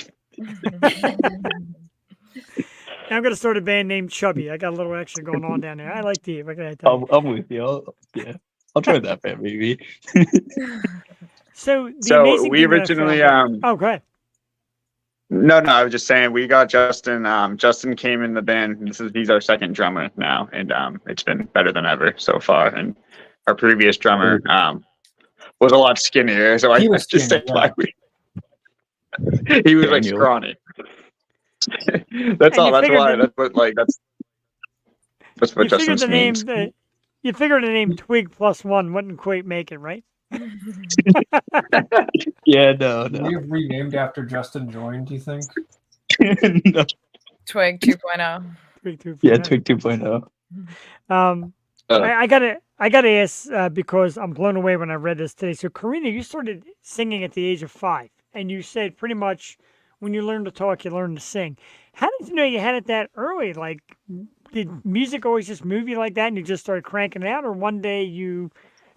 I'm going to start a band named Chubby. I got a little extra going on down there. I like the. What can I tell you? I'm with you. I'll try that band maybe. So the So amazing we thing that I originally, found- Oh, go ahead. no, I was just saying we got Justin. Justin came in the band. He's our second drummer now, and it's been better than ever so far. And our previous drummer was a lot skinnier, so I He was just skinny, said why we. He was like Daniel. scrawny. That's And all. you That's figured why. that- That's what You figured Justin's the name. means. You figured the name Twig plus one wouldn't quite make it, right? Yeah, no. Would we have renamed after Justin joined, do you think? No. Twig 2.0. Twig 2.0. Yeah, Twig 2.0. I gotta ask because I'm blown away when I read this today. So, Karina, you started singing at the age of 5, and you said pretty much when you learn to talk, you learn to sing. How did you know you had it that early? Like, did music always just move you like that, and you just started cranking it out, or one day you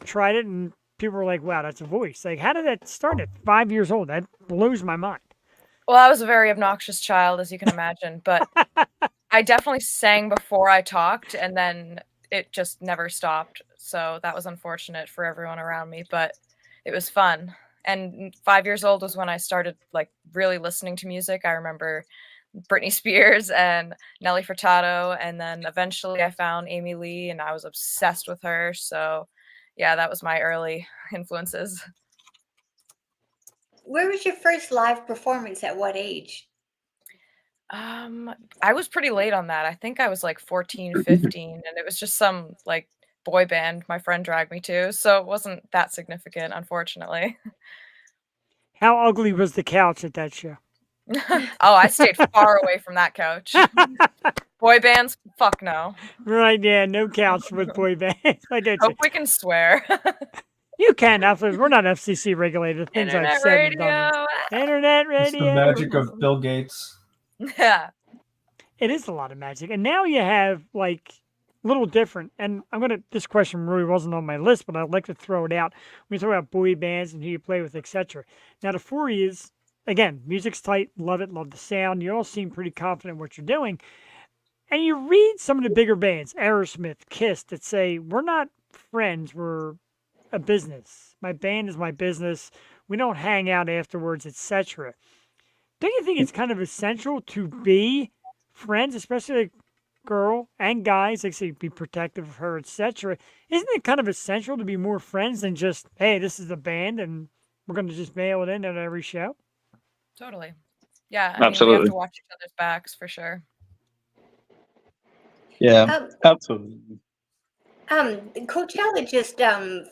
tried it and people were like, "Wow, that's a voice"? Like, how did that start at 5 years old? That blows my mind. Well, I was a very obnoxious child, as you can imagine, but I definitely sang before I talked, and then it just never stopped. So that was unfortunate for everyone around me, but it was fun. And 5 years old was when I started like really listening to music. I remember Britney Spears and Nelly Furtado, and then eventually I found Amy Lee, and I was obsessed with her. So yeah, that was my early influences. Where was your first live performance? At what age? I was pretty late on that. I think I was like 14, 15, and it was just some like boy band my friend dragged me to. So it wasn't that significant, unfortunately. How ugly was the couch at that show? Oh, I stayed far away from that couch. Boy bands? Fuck no. Right, yeah, no couch with boy bands. I get you. Hope we can swear. You can, we're not FCC regulated. Things I've Internet said and done. radio. Internet It's the radio. magic of Bill Gates. Yeah. It is a lot of magic. And now you have like a little different. And this question really wasn't on my list, but I'd like to throw it out. We talk about boy bands and who you play with, etc. Now the 4 is, again, music's tight, love it, love the sound. You all seem pretty confident in what you're doing. And you read some of the bigger bands, Aerosmith, Kiss, that say, we're not friends, we're a business. My band is my business. We don't hang out afterwards, etc. Don't you think it's kind of essential to be friends, especially like girl and guys, like say be protective of her, etc. Isn't it kind of essential to be more friends than just, hey, this is a band and we're going to just mail it in at every show? Totally. Yeah. I mean, we have Absolutely. to watch each other's backs for sure. Yeah, Um, absolutely. Coachella just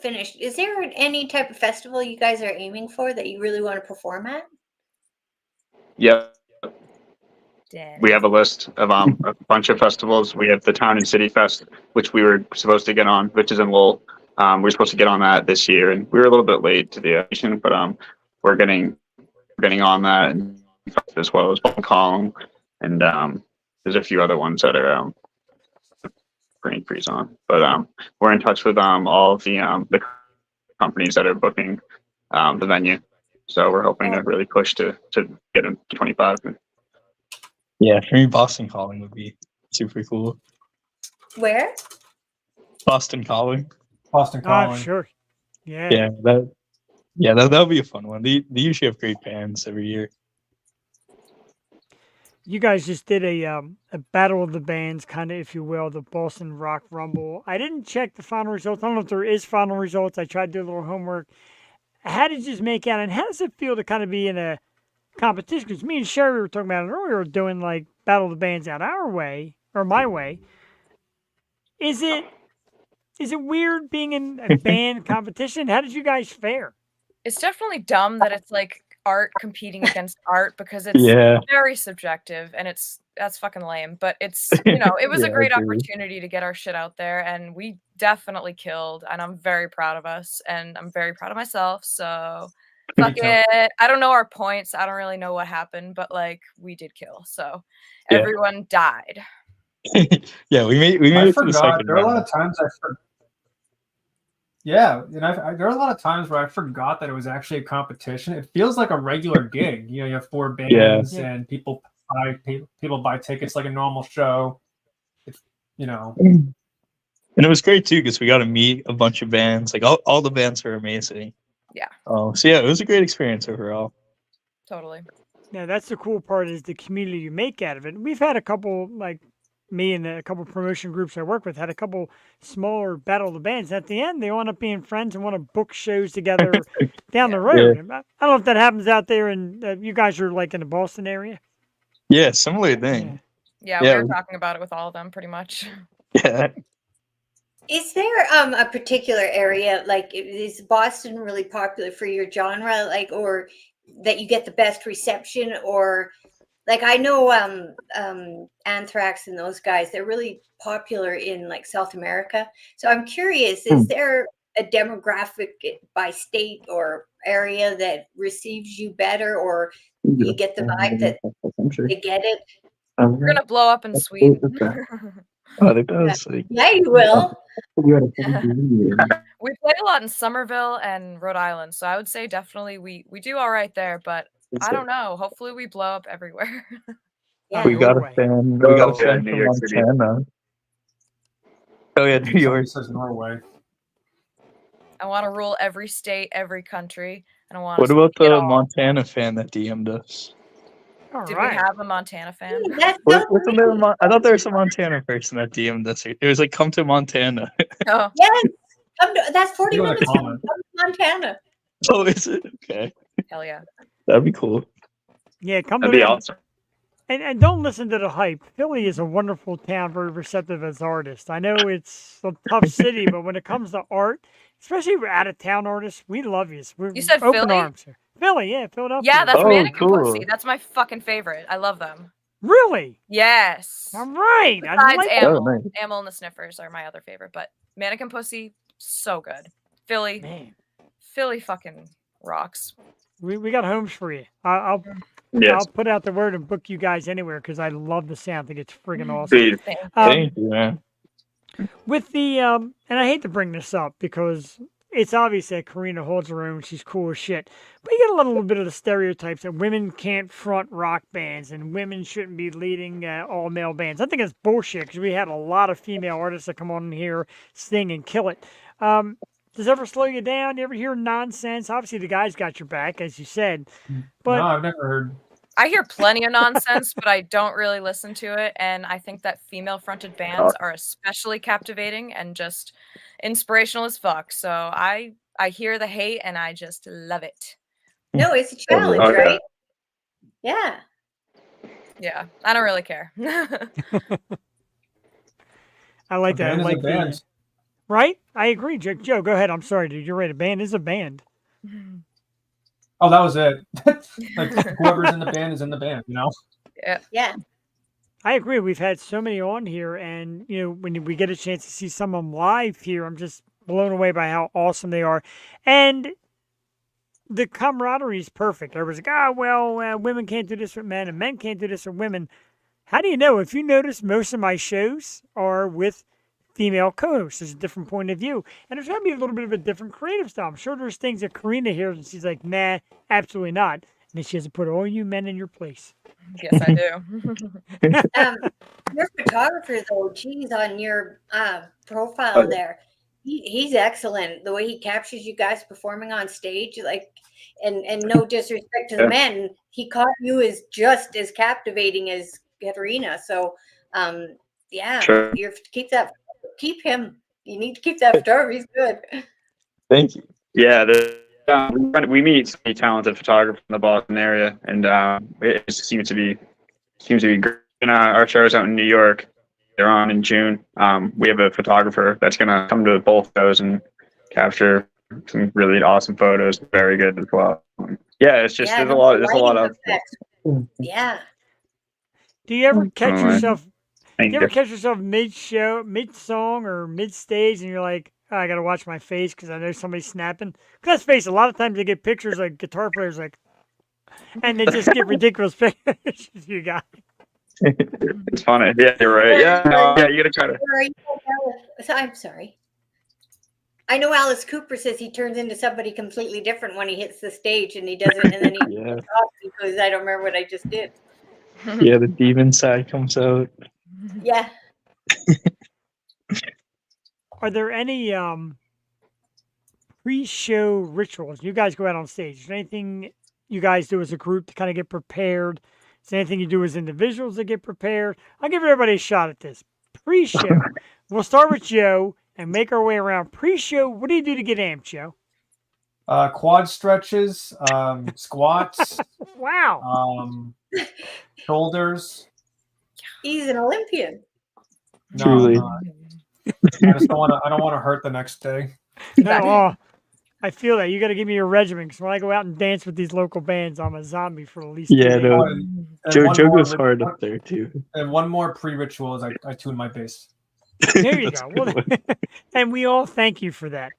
finished. Is there any type of festival you guys are aiming for that you really want to perform at? Yep. Damn. We have a list of a bunch of festivals. We have the Town and City Fest, which we were supposed to get on, which is in Lowell. We were supposed to get on that this year, and we were a little bit late to the audition, but we're getting on that, and as well as Column, and there's a few other ones that are pretty freeze on. But we're in touch with all of the companies that are booking the venue, so we're hoping to really push to get in 25. Yeah, for me, Boston Calling would be super cool. Where? Boston Calling. Boston Calling. Sure. Yeah. That'll be a fun one. They usually have great bands every year. You guys just did a battle of the bands, kind of, if you will, the Boston Rock Rumble. I didn't check the final results. I don't know if there is final results. I tried to do a little homework. How did you just make out, and how does it feel to kind of be in a competition? Because me and Sherry were talking about it earlier, doing like battle of the bands out our way or my way. Is it weird being in a band competition? How did you guys fare? It's definitely dumb that it's like art competing against art because it's Yeah. very subjective and that's fucking lame. But it's it was a Yeah, great I agree. opportunity to get our shit out there, and we definitely killed. And I'm very proud of us, and I'm very proud of myself. So fuck Me too. it. I don't know our points. I don't really know what happened, but like we did kill. So Yeah. everyone died. Yeah, we made I it to the forgot. second There are a lot round. of times I forgot. Yeah, and there are a lot of times where I forgot that it was actually a competition. It feels like a regular gig. You have 4 bands Yeah. and people buy tickets like a normal show. It's And it was great too because we got to meet a bunch of bands. Like all the bands were amazing. Yeah. So yeah, it was a great experience overall. Totally. Now that's the cool part is the community you make out of it. We've had a couple, like me and a couple promotion groups I work with, had a couple smaller battle of the bands. At the end, they end up being friends and want to book shows together down the Yeah. road. I don't know if that happens out there, and you guys are like in the Boston area. Yeah, similar thing. Yeah, Yeah. we were talking about it with all of them pretty much. Yeah. Is there a particular area, like is Boston really popular for your genre, like, or that you get the best reception, or like I know Anthrax and those guys, they're really popular in like South America. So I'm curious, is there a demographic by state or area that receives you better, or you get the vibe that they get it? We're gonna blow up in Sweden. Oh, it does. Like, Yeah, you will. We play a lot in Somerville and Rhode Island, so I would say definitely we do all right there, but I don't know. Hopefully we blow up everywhere. Yeah. we got a Norway. fan. We got a Yeah, fan New from York City. Montana. Oh yeah, New somebody York. says Norway. I want to rule every state, every country, and I want What to about speak it the all. Montana fan that DM'd us? All Did right. we have a Montana fan? That's so Wasn't there I thought there was a Montana person that DM'd us. It was like, come to Montana. Oh, Yes, that's 40 You in the minutes from comment. Montana. Oh, is it? Okay. hell yeah. That'd be cool. Yeah, come That'd be to awesome. and don't listen to the hype. Philly is a wonderful town, very receptive as artists. I know it's a tough city, but when it comes to art, especially for out of town artists, we love you. We're You said open Philly? arms here. Philly, yeah, Philadelphia. Yeah, that's Oh, Mannequin cool. Pussy. That's my fucking favorite. I love them. really. Yes. All right. I Besides like Oh, Amel. nice. Amel and the Sniffers are my other favorite, but Mannequin Pussy, so good. Philly, man. Philly fucking rocks. We got homes for you. I'll Yes. put out the word and book you guys anywhere because I love the sound. I think it's friggin' awesome. Dude, Thank you, man. With the and I hate to bring this up because it's obvious that Karina holds her own. She's cool as shit. But you get a little bit of the stereotypes that women can't front rock bands and women shouldn't be leading all male bands. I think it's bullshit because we had a lot of female artists that come on here, sing and kill it. Does it ever slow you down? You ever hear nonsense? Obviously, the guys got your back, as you said. But No, I've never heard. I hear plenty of nonsense, but I don't really listen to it. And I think that female fronted bands are especially captivating and just inspirational as fuck. So I hear the hate and I just love it. No, it's a challenge, Okay. right? Yeah. Yeah, I don't really care. I like A that. I band is a like the, band. right? I agree, Joe. Go ahead. I'm sorry, dude. You're right. A band is a band. Oh, that was it. Like whoever's in the band is in the band. Yeah. I agree. We've had so many on here, and when we get a chance to see some of them live here, I'm just blown away by how awesome they are, and the camaraderie is perfect. Everybody's like, women can't do this with men, and men can't do this with women. How do you know? If you notice, most of my shows are with female co-hosts. There's a different point of view, and there's going to be a little bit of a different creative style. I'm sure there's things that Karina hears, and she's like, nah, absolutely not. And then she has to put all you men in your place. Yes, I do. Your photographer, though, geez, on your profile there, He's excellent. The way he captures you guys performing on stage, like, and no disrespect to the Yeah. men, he caught you as just as captivating as Katerina. So, yeah, Sure. you're keep him. You need to keep that photographer. He's good. Thank you. Yeah, we meet so many talented photographers in the Boston area, and it just seems to be great. And, our shows out in New York, they're on in June. We have a photographer that's gonna come to both those and capture some really awesome photos. Very good as well. Yeah, it's just Yeah, there's a no, lot. the There's a lot lighting of. effects. Yeah. Do you ever catch Alright. yourself? Thank You ever you. catch yourself mid-show, mid-song, or mid-stage, and you're like, oh, I gotta watch my face because I know somebody's snapping? 'Cause let's face it, a lot of times they get pictures like guitar players, like, and they just get ridiculous pictures. You got It's funny. Yeah, you're right. Yeah, no, yeah, you gotta try to. I'm sorry. I know Alice Cooper says he turns into somebody completely different when he hits the stage, and he doesn't, and then he Yeah. because I don't remember what I just did. Yeah, the demon side comes out. Yeah. Are there any pre-show rituals? You guys go out on stage. Is there anything you guys do as a group to kind of get prepared? Is there anything you do as individuals to get prepared? I'll give everybody a shot at this. Pre-show. We'll start with Joe and make our way around. Pre-show, what do you do to get amped, Joe? Quad stretches, squats, Wow. shoulders. He's an Olympian. No, Truly. I'm not. I just don't want to. I don't want to hurt the next day. No, oh, I feel that. You got to give me your regimen because when I go out and dance with these local bands, I'm a zombie for at least 2 Yeah, days. no. And Joe one more goes rit- hard up there too. And one more pre-ritual is I tune my bass. There you That's go. a good Well, one. and we all thank you for that.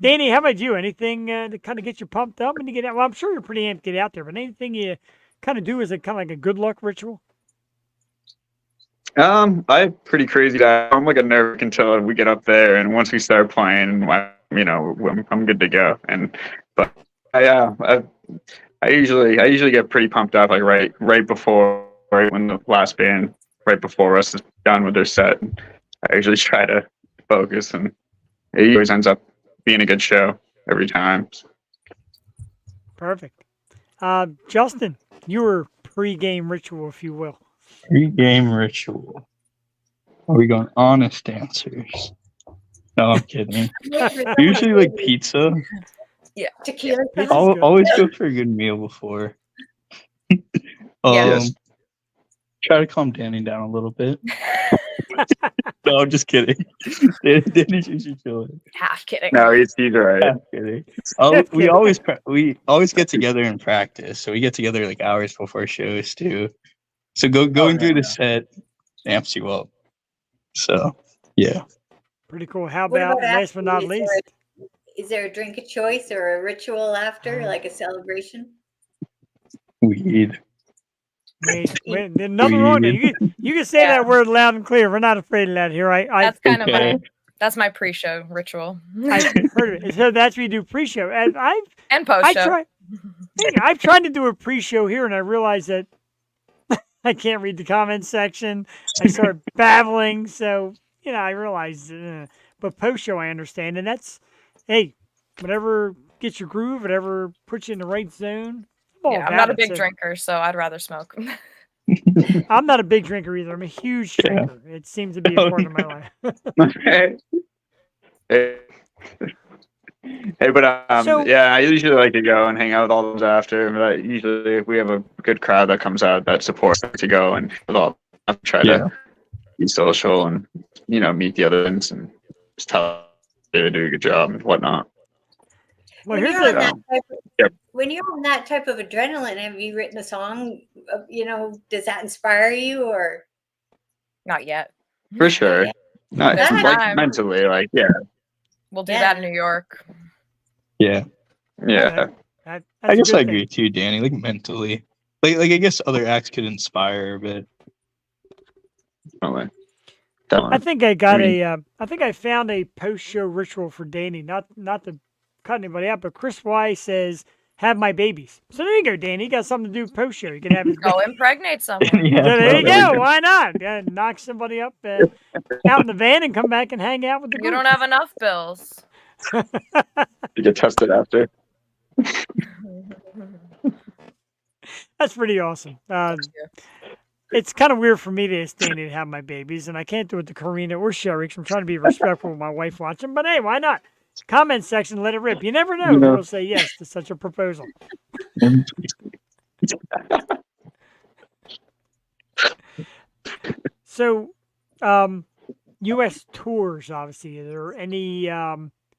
Danny, how about you? Anything to kind of get you pumped up and to get out? Well, I'm sure you're pretty amped to get out there, but anything you kind of do as a kind of like a good luck ritual? I'm pretty crazy. I'm like a nerve until we get up there, and once we start playing, I'm good to go. But I usually get pretty pumped up like right before when the last band right before us is done with their set. I usually try to focus, and it always ends up being a good show every time. Perfect. Justin, your pre-game ritual, if you will. Pre-game ritual. Are we going honest answers? No, I'm kidding. Usually like pizza. Tequila. Pizza's I'll good. always go for a good meal before. Yes. Try to calm Danny down a little bit. No, I'm just kidding. Danny's usually chilling. Half kidding. No, he's right. I'm kidding. Just We kidding. we always get together and practice. So we get together like hours before shows too. So going through the set amps you up. So yeah. Pretty cool. How What about about last but not after? least? Is there a drink of choice or a ritual after, like a celebration? Weed. Wait, there's nothing wrong there. You can say Yeah. that word loud and clear. We're not afraid of that here. That's kind of Okay. that's my pre-show ritual I've heard of it. So that's what you do pre-show. And and I post-show. I've tried to do a pre-show here, and I realized that I can't read the comment section. I start babbling, so I realized. But post-show, I understand, and that's whatever gets your groove, whatever puts you in the right zone. I'm all Yeah, I'm about not a it, big so- drinker, so I'd rather smoke. I'm not a big drinker either. I'm a huge Yeah. drinker. It seems to be a Oh, part of my life. Hey, but So- yeah, I usually like to go and hang out with all those after. But usually, if we have a good crowd that comes out that supports to go and I'll try Yeah. to be social and meet the other ones and just tell them to do a good job and whatnot. Well, When here's you're, on the that type of, Yep. when you're on that type of adrenaline, have you written a song? Does that inspire you or? Not yet. For sure. Not That's like time. mentally, like We'll do Yeah. that in New York. Yeah. yeah. that's I a guess good I thing. agree too, Danny. Like mentally. Like I guess other acts could inspire, but Definitely. I think I got I I think I found a post-show ritual for Danny. Not to cut anybody out, but Chris Y says have my babies. So there you go, Danny. You got something to do post show. You can have his Go impregnate someone. Yeah, So there you well, go. Why not? Yeah, knock somebody up out in the van and come back and hang out with the You group. don't have enough bills. You get tested after. That's pretty awesome. It's kind of weird for me to ask Danny to have my babies, and I can't do it to Karina or Sherry because I'm trying to be respectful with my wife watching. But hey, why not? Comment section, let it rip. You never know You know. who will say yes to such a proposal. So, U.S. tours, obviously. Are there any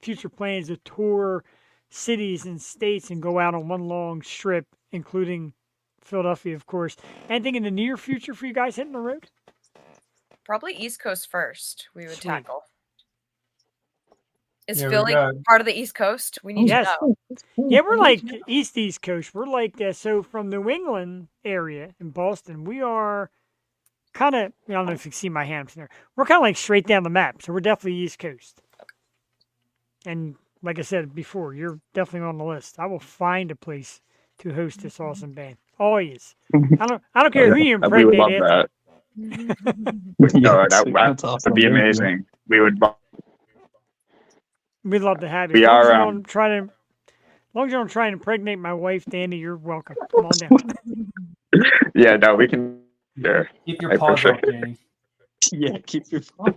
future plans to tour cities and states and go out on one long strip, including Philadelphia, of course? Anything in the near future for you guys hitting the road? Probably East Coast first. We would Sweet. tackle. Is Yeah, we Philly got- part of the East Coast? We need Yes. to know. Yeah, we're like East Coast. We're like, so from New England area in Boston, we are kind of, I don't know if you can see my hands there. We're kind of like straight down the map. So we're definitely East Coast. And like I said before, you're definitely on the list. I will find a place to host this awesome band. Always. I don't care who you We would love impregnate after. that. No, Yes, that that's awesome. would be Thank you. amazing. We would. We'd love to have you. We As long as are, you don't try to, as long as you don't try and impregnate my wife, Danny, you're welcome. Come on down. Yeah, no, we can. Sure. Keep I your paws appreciate up, Danny. Yeah, keep your phone.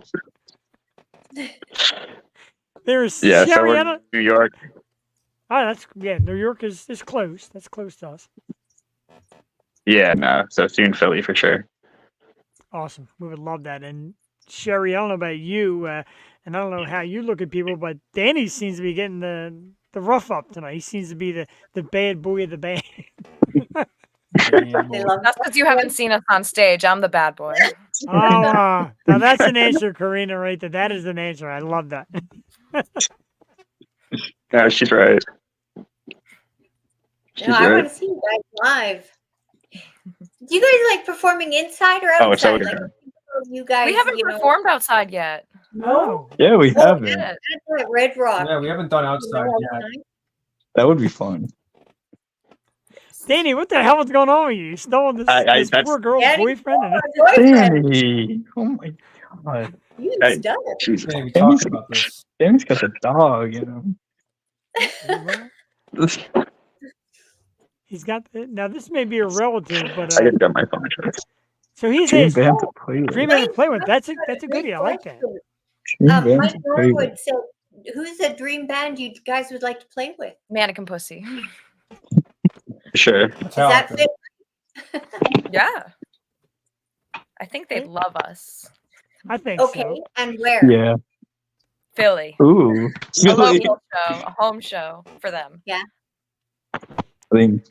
There's Yeah, so Sherry. we're I in don't, New York. oh, that's yeah. New York is close. That's close to us. Yeah, no. So soon Philly for sure. Awesome. We would love that. And Sherry, I don't know about you, and I don't know how you look at people, but Danny seems to be getting the rough up tonight. He seems to be the bad boy of the band. They love That's because you haven't seen us on stage. I'm the bad boy. Oh, now that's an answer, Karina, right there. That is an answer. I love that. Yeah, she's right. She's No, I right. want to see you guys live. Do you guys like performing inside or outside? Oh, it's over like there. you guys, We haven't you know, performed outside yet. No. Yeah, we Oh, haven't. Yeah. at Red Rock. Yeah, we haven't done you know, outside yet. outside? That would be fun. Danny, what the hell is going on with you? You stole this, this that's- poor girl's Daddy, boyfriend. And my boyfriend. Danny! Oh my god. You Hey. done. Jesus. Danny, we Danny's- talked about this. Danny's got the dog, you know. he's got now. This may be a relative, but I gotta get my phone charged. so he's Dream his band to play with. dream band to play with. That's a goodie. I like that. Dream band Mike to play with. Norwood said, "Who's a dream band you guys would like to play with?" Mannequin Pussy. Sure. Does that Metallica. fit? Yeah. I think they'd love us. I think Okay, so. and where? Yeah. Philly. Ooh. A local show, a home show for them. I mean,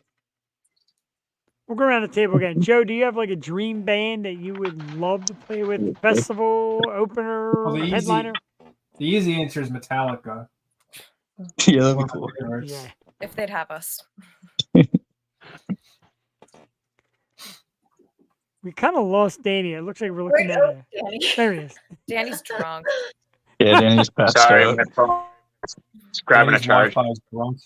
We'll go around the table again. Joe, do you have like a dream band that you would love to play with? Festival opener, Well, the easy- headliner? The easy answer is Metallica. yeah, that'd be One of cool. my favorites. Yeah. If they'd have us. We kind of lost Danny. It looks like we're looking at a. Danny? There he is. Danny's drunk. Yeah, Danny's passed Sorry, out. my phone. Just grabbing a Danny's charge. Wi-Fi is drunk.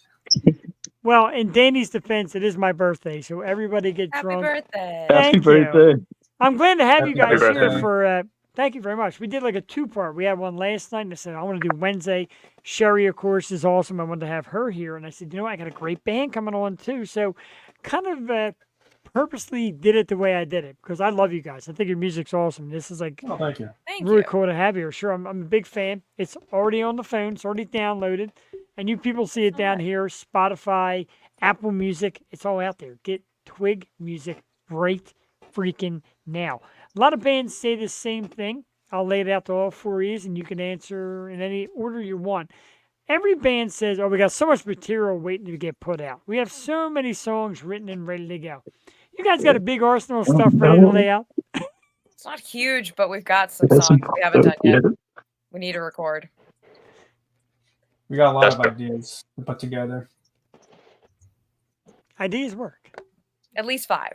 Well, in Danny's defense, it is my birthday, so everybody get Happy drunk. birthday. Thank Happy you. birthday. I'm glad to have you Happy guys here birthday. for. Thank you very much. We did like a two-part. We had one last night, and I said I want to do Wednesday. Sherry, of course, is awesome. I wanted to have her here, and I said, you know, I got a great band coming on too. So, kind of purposely did it the way I did it because I love you guys. I think your music's awesome. This is like Oh, thank you. Thank really you. cool to have you. Sure, I'm a big fan. It's already on the phone. It's already downloaded, and you people see it down here. Spotify, Apple Music. It's all out there. Get Twig music right freaking now. A lot of bands say the same thing. I'll lay it out to all four of you, and you can answer in any order you want. Every band says, oh, we got so much material waiting to get put out. We have so many songs written and ready to go. You guys got a big arsenal of stuff ready to lay out? It's not huge, but we've got some That's songs we haven't done yet. Yeah. We need to record. We got a lot of That's- ideas to put together. Ideas work. At least 5.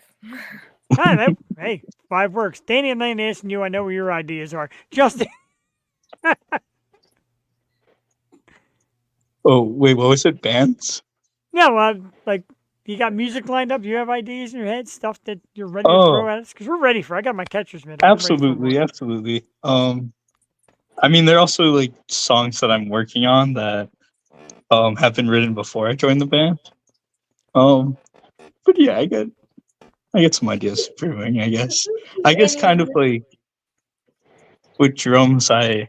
Hey, 5 works. Danny, I'm not asking you. I know what your ideas are. Justin, Oh, wait, what was it? Bands? Yeah, well, like, you got music lined up. You have ideas in your head, stuff that you're ready to throw Oh, at us because we're ready for. I got my catcher's mitt. I'm ready for more. absolutely, absolutely. I mean, there are also like songs that I'm working on that have been written before I joined the band. Um, but yeah, I get some ideas brewing. I guess. I guess Any kind of like with drums, I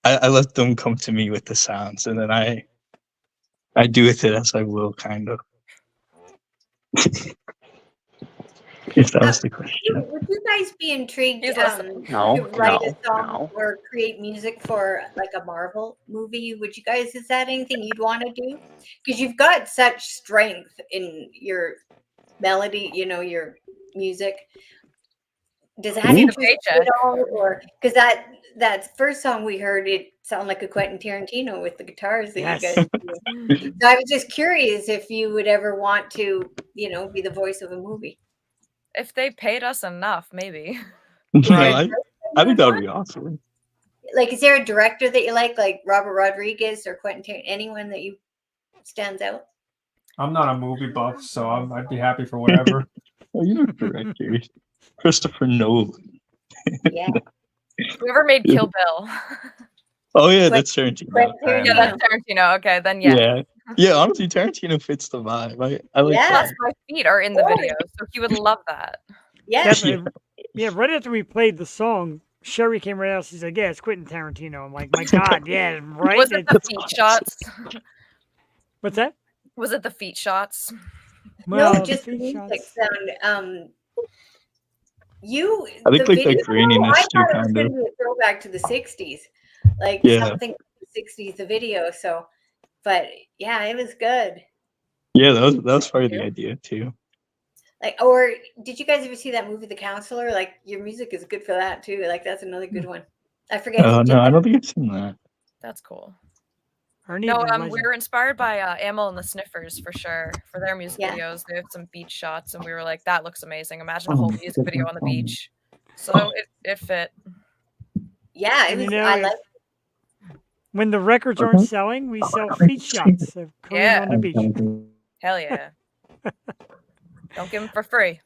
let them come to me with the sounds, and then I do with it as I will, kind of. If that was the question. would you guys be intrigued He's listening. to write a song or create music for like a Marvel movie? Would you guys, is that anything you'd want to do? Because you've got such strength in your melody, your music. Does that Need a interest you paycheck. at all? Or because that first song we heard, it sounded like a Quentin Tarantino with the guitars that Yes. you guys do. So I was just curious if you would ever want to, be the voice of a movie. If they paid us enough, maybe. No, Right. I think that would be awesome. Like, is there a director that you like Robert Rodriguez or Quentin Tarantino, anyone that you stands out? I'm not a movie buff, so I'd be happy for whatever. Well, you know, directors, Christopher Nolan. Yeah. Whoever made Kill Bill. Oh yeah, that's Tarantino. Quentin Yeah, that's Tarantino. Okay, then yeah. Yeah, yeah. Honestly, Tarantino fits the vibe. I like Yeah. that. Plus, my feet are in the video, so he would love that. Yeah. Definitely. Yeah, right after we played the song, Sherry came right out. She's like, "Yeah, it's Quentin Tarantino." I'm like, "My God, yeah, right." Was it the feet shots? What's that? Was it the feet shots? Well, No, the just the feet music shots. sound. I think like the graininess I too, thought it was kind going of. to be a throwback to the 60s. Like Yeah. something from the 60s, the video. So, but yeah, it was good. Yeah, that was part of the idea too. Like, or did you guys ever see that movie, The Counselor? Like, your music is good for that too. Like, that's another good one. I forget who did No, I that. don't think I've seen that. That's cool. Ernie, No, the we legend. were inspired by Amel and the Sniffers for sure. For their music Yeah. videos, they have some beach shots, and we were like, "That looks amazing." Imagine a Oh, whole music video on the beach. So it fit. Yeah, it And was. you know, I if- like. When the records aren't selling, we sell feet shots of Korean Yeah. on the beach. Hell yeah! Don't give them for free.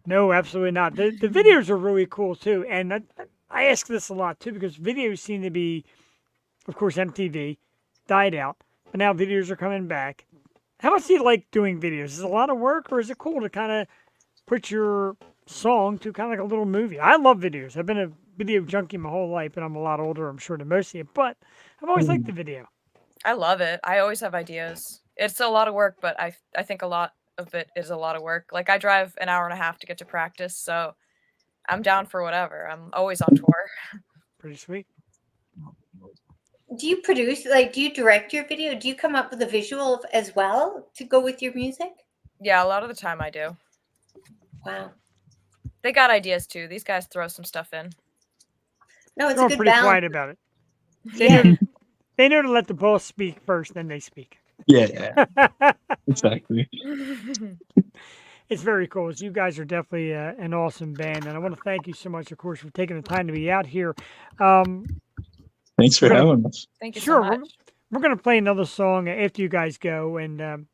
No, absolutely not. The videos are really cool too, and I ask this a lot too because videos seem to be, of course, MTV died out, but now videos are coming back. How much do you like doing videos? Is it a lot of work, or is it cool to kind of put your song to kind of like a little movie? I love videos. I've been a video junkie my whole life, and I'm a lot older, I'm sure, than most of you, but I've always liked the video. I love it. I always have ideas. It's a lot of work, but I think a lot of it is a lot of work. Like I drive an hour and a half to get to practice, so I'm down for whatever. I'm always on tour. Pretty sweet. Do you produce? Like, do you direct your video? Do you come up with a visual as well to go with your music? Yeah, a lot of the time I do. Wow. They got ideas too. These guys throw some stuff in. No, it's They're a all good pretty balance. quiet about it. Yeah. They know to let the boss speak first, then they speak. Yeah, exactly. It's very cool. You guys are definitely an awesome band, and I want to thank you so much, of course, for taking the time to be out here. Thanks for We're gonna- having us. Thank you Sure, so much. we're going to play another song after you guys go, and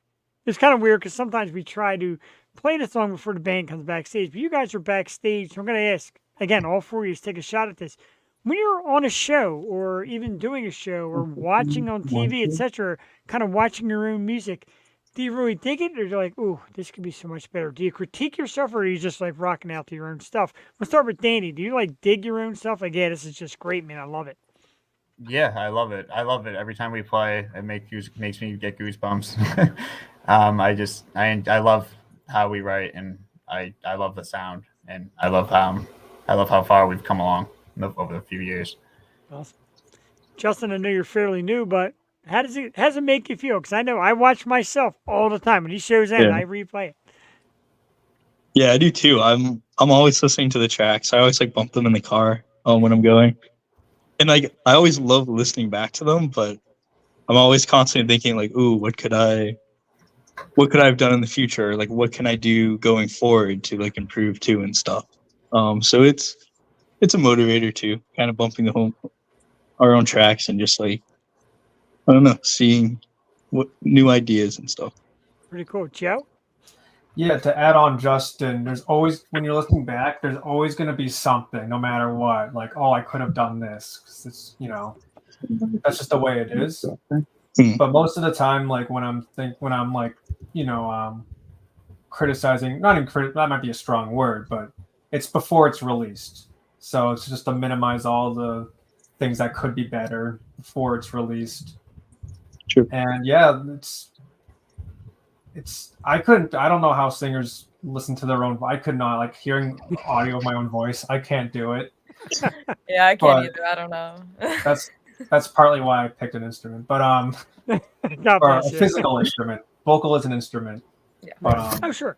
it's kind of weird because sometimes we try to play the song before the band comes backstage, but you guys are backstage, so I'm going to ask, again, all four of you to take a shot at this. When you're on a show or even doing a show or watching on TV, etc., kind of watching your own music, do you really dig it or you're like, ooh, this could be so much better? Do you critique yourself or are you just like rocking out to your own stuff? We'll start with Danny. Do you like dig your own stuff? Like, yeah, this is just great, man. I love it. Yeah, I love it. I love it. Every time we play, it makes me get goosebumps. I love how we write, and I love the sound, and I love how far we've come along over a few years. Awesome. Justin, I know you're fairly new, but how does it make you feel? Because I know I watch myself all the time. When he shows in, Yeah. I replay it. Yeah, I do too. I'm always listening to the tracks. I always like bump them in the car when I'm going, and like I always love listening back to them. But I'm always constantly thinking like, ooh, what could I have done in the future? Like, what can I do going forward to like improve too and stuff. So it's a motivator too, kind of bumping our own tracks and just like, I don't know, seeing new ideas and stuff. Pretty cool. Joe? Yeah, to add on Justin, there's always, when you're looking back, there's always going to be something, no matter what. Like, oh, I could have done this. 'Cause it's, that's just the way it is. But most of the time, like when I'm like, criticizing, not in that might be a strong word, but it's before it's released. So it's just to minimize all the things that could be better before it's released. True. And yeah, I don't know how singers listen to their own. I could not, like, hearing audio of my own voice. I can't do it. Yeah, I can't But either. I don't know. That's partly why I picked an instrument, but God or a bless you. physical instrument. Vocal is an instrument. Yeah. But Oh, sure.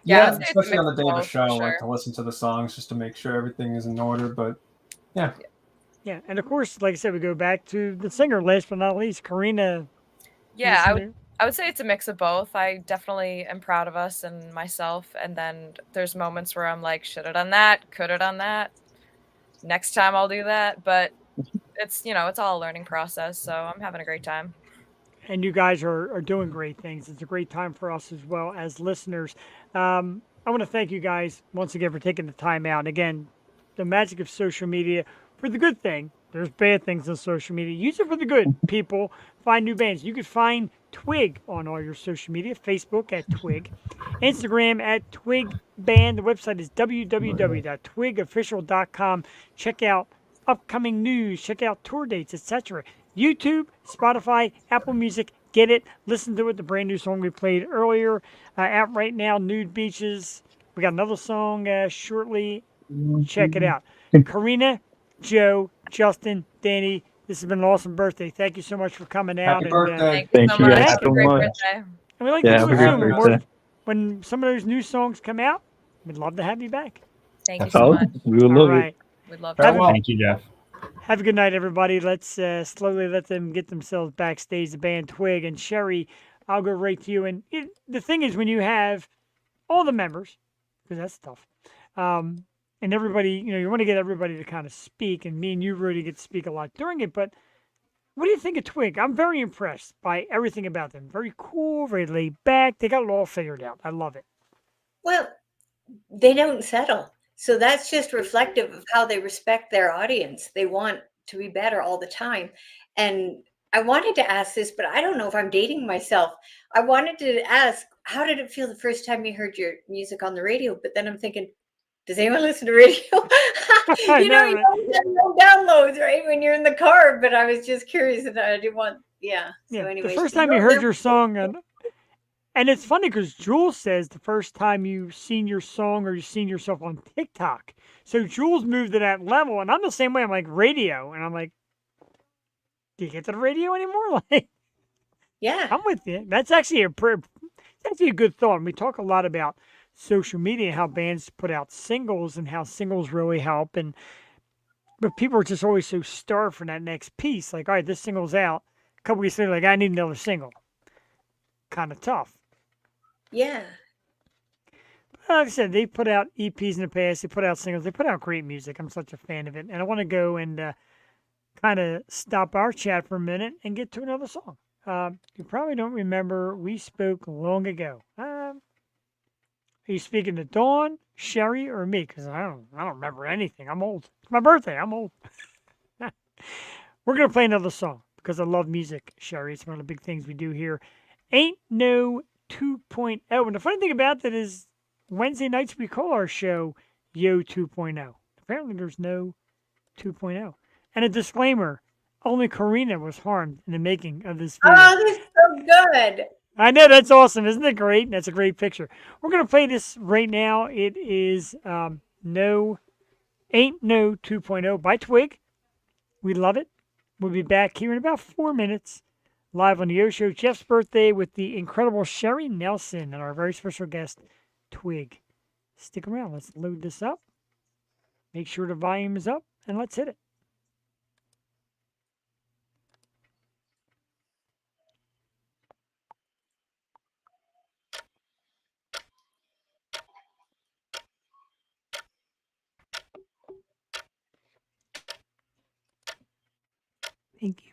Yeah, yeah, I'd say it's a especially on the mix day of of a both, show, for like sure. to listen to the songs just to make sure everything is in order. But yeah, Yeah, and of course, like I said, we go back to the singer, last but not least, Karina. Yeah, I listener. would say it's a mix of both. I definitely am proud of us and myself, and then there's moments where I'm like, should have done that, could have done that. Next time I'll do that, but it's it's all a learning process, so I'm having a great time. And you guys are doing great things. It's a great time for us as well as listeners. I want to thank you guys once again for taking the time out. And again, the magic of social media for the good thing. There's bad things on social media. Use it for the good, people. Find new bands. You can find Twig on all your social media. Facebook at Twig, Instagram at Twig Band. The website is www.twigofficial.com. Check out upcoming news. Check out tour dates, etc. YouTube, Spotify, Apple Music. Get it. Listen to it. The brand new song we played earlier. Out right now, Nude Beaches. We got another song shortly. Check it out. Karina, Joe, Justin, Danny, this has been an awesome birthday. Thank you so much for coming out. happy birthday! Thank you Thank so you much. guys Have a so great much. birthday. And we like Yeah, to do have it a soon. great More, birthday. when some of those new songs come out, we'd love to have you back. Thank you so Oh, much. we would All love right. We'd love Have to. a- Thank you, Jeff. Have a good night, everybody. Let's slowly let them get themselves backstage. The band Twig and Sherry, I'll go right to you. And the thing is, when you have all the members, because that's tough, and everybody, you want to get everybody to kind of speak, and me and you really get to speak a lot during it. But what do you think of Twig? I'm very impressed by everything about them. Very cool, very laid back. They got it all figured out. I love it. Well, they don't settle. So that's just reflective of how they respect their audience. They want to be better all the time. And I wanted to ask this, but I don't know if I'm dating myself. I wanted to ask, how did it feel the first time you heard your music on the radio? But then I'm thinking, does anyone listen to radio? I you know, you right? don't have no downloads, right? When you're in the car. But I was just curious and I didn't want, yeah. So Yeah. anyway, The first time you heard your song, and it's funny because Jules says the first time you've seen your song or you've seen yourself on TikTok. So Jules moved to that level, and I'm the same way. I'm like radio, and I'm like, do you get to the radio anymore? Like, yeah. I'm with you. That's actually a good thought. And we talk a lot about social media, how bands put out singles and how singles really help. But people are just always so starved for that next piece. Like, all right, this single's out. A couple weeks later, like, I need another single. Kind of tough. Yeah. Like I said, they put out EPs in the past. They put out singles. They put out great music. I'm such a fan of it. And I want to go and kind of stop our chat for a minute and get to another song. You probably don't remember. We spoke long ago. Are you speaking to Dawn, Sherry, or me? Because I don't remember anything. I'm old. It's my birthday. I'm old. We're gonna play another song because I love music, Sherry. It's one of the big things we do here. Ain't No 2.0. And the funny thing about that is Wednesday nights we call our show Yo 2.0. Apparently there's no 2.0. And a disclaimer, only Karina was harmed in the making of this video. Oh, this is so good. I know, that's awesome. Isn't it great? That's a great picture. We're going to play this right now. It is Ain't No 2.0 by Twig. We love it. We'll be back here in about 4 minutes. Live on the Yo Show, Jeff's birthday with the incredible Sherry Nelson and our very special guest, Twig. Stick around. Let's load this up. Make sure the volume is up, and let's hit it. Thank you.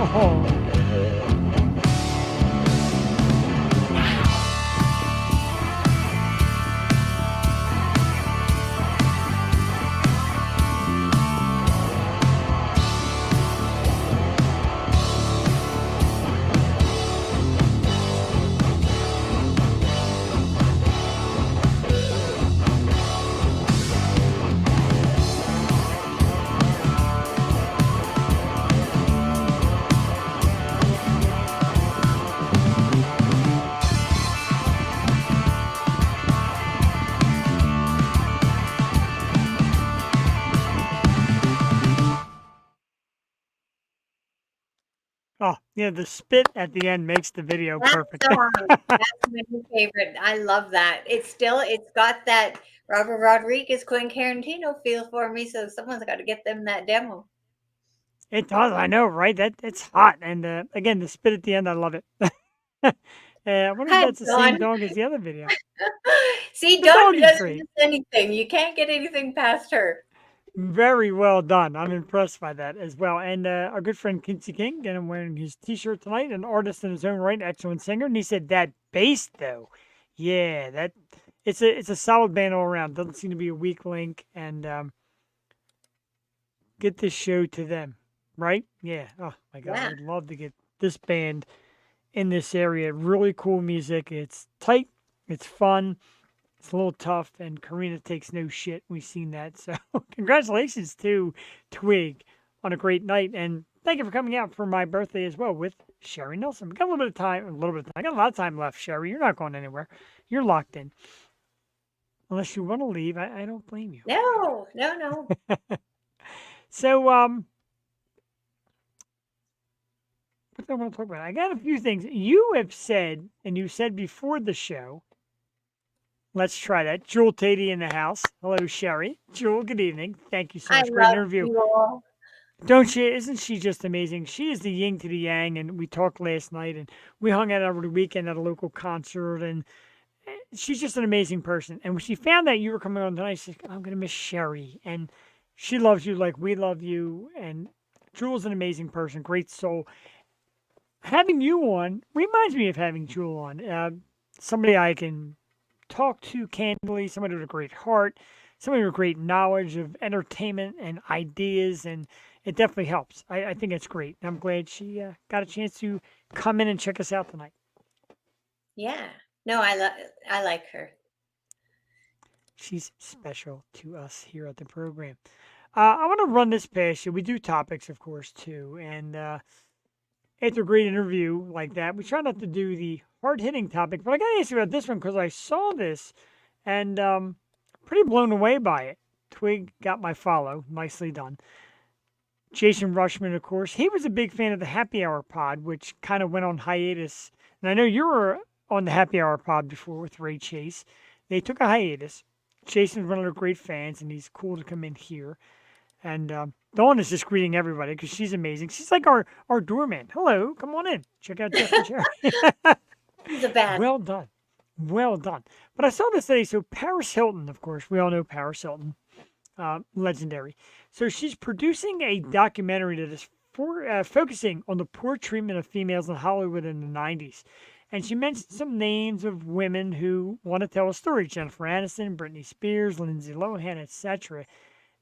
Oh. Oh, yeah, the spit at the end makes the video That perfect. song, that's my new favorite. I love that. It's got that Robert Rodriguez, Quentin Tarantino feel for me. So someone's got to get them that demo. It does, I know, right? It's hot. And again, the spit at the end, I love it. I wonder if Hi, that's the same Dawn. dog as the other video. See, The Dawn dog is doesn't great. miss anything. You can't get anything past her. Very well done. I'm impressed by that as well. And our good friend Quincy King, and I'm wearing his T-shirt tonight, an artist in his own right, excellent singer. And he said that bass though, yeah, it's a solid band all around. Doesn't seem to be a weak link. And get this show to them, right? Yeah. Oh my God, I Yeah. would love to get this band in this area. Really cool music. It's tight. It's fun. It's a little tough, and Karina takes no shit. We've seen that. So, congratulations to Twig on a great night, and thank you for coming out for my birthday as well with Sherry Nelson. We got a little bit of time, I got a lot of time left, Sherry. You're not going anywhere. You're locked in. Unless you want to leave, I don't blame you. No, no, no. So, what do I want to talk about? I got a few things. You have said, and you said before the show, let's try that. Jewel Tatey in the house. Hello, Sherry. Jewel, good evening. Thank you so I much. Great love interview. you all. Don't she? Isn't she just amazing? She is the yin to the yang, and we talked last night, and we hung out over the weekend at a local concert, and she's just an amazing person. And when she found that you were coming on tonight, she said, I'm going to miss Sherry, and she loves you like we love you, and Jewel's an amazing person, great soul. Having you on reminds me of having Jewel on. Somebody I can talk to candidly, somebody with a great heart, somebody with great knowledge of entertainment and ideas, and it definitely helps. I think it's great. I'm glad she got a chance to come in and check us out tonight. Yeah. No, I like her. She's special to us here at the program. I want to run this past you. We do topics, of course, too, and after a great interview like that, we try not to do the hard-hitting topic, but I got to ask you about this one because I saw this and pretty blown away by it. Twig got my follow. Nicely done. Jason Rushman, of course, he was a big fan of the Happy Hour pod, which kind of went on hiatus. And I know you were on the Happy Hour pod before with Ray Chase. They took a hiatus. Jason's one of their great fans, and he's cool to come in here. And Dawn is just greeting everybody because she's amazing. She's like our doorman. Hello, come on in. Check out Justin Cherry. He's a bad. Well done. Well done. But I saw this today. So Paris Hilton, of course, we all know Paris Hilton, legendary. So she's producing a documentary that is focusing on the poor treatment of females in Hollywood in the 90s. And she mentioned some names of women who want to tell a story. Jennifer Aniston, Britney Spears, Lindsay Lohan, etc.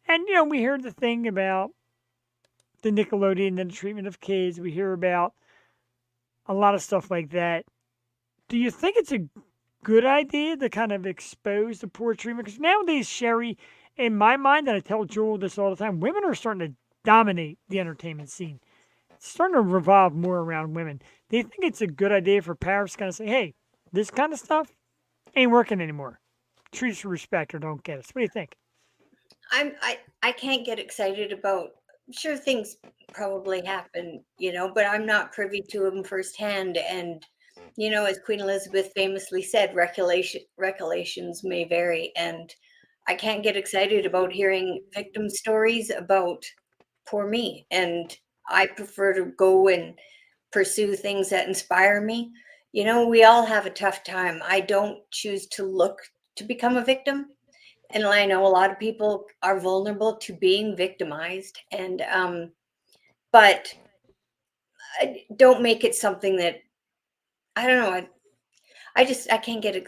And, we heard the thing about the Nickelodeon and the treatment of kids. We hear about a lot of stuff like that. Do you think it's a good idea to kind of expose the poor treatment? Because nowadays, Sherry, in my mind, and I tell Joel this all the time, women are starting to dominate the entertainment scene. It's starting to revolve more around women. Do you think it's a good idea for Paris to kind of say, hey, this kind of stuff ain't working anymore? Treat us with respect or don't get us. What do you think? I can't get excited about. Sure, things probably happen, but I'm not privy to them firsthand. And as Queen Elizabeth famously said, recollections may vary, and I can't get excited about hearing victim stories about poor me. And I prefer to go and pursue things that inspire me. We all have a tough time. I don't choose to look to become a victim. And I know a lot of people are vulnerable to being victimized. And, but don't make it something that I don't know. I can't get it.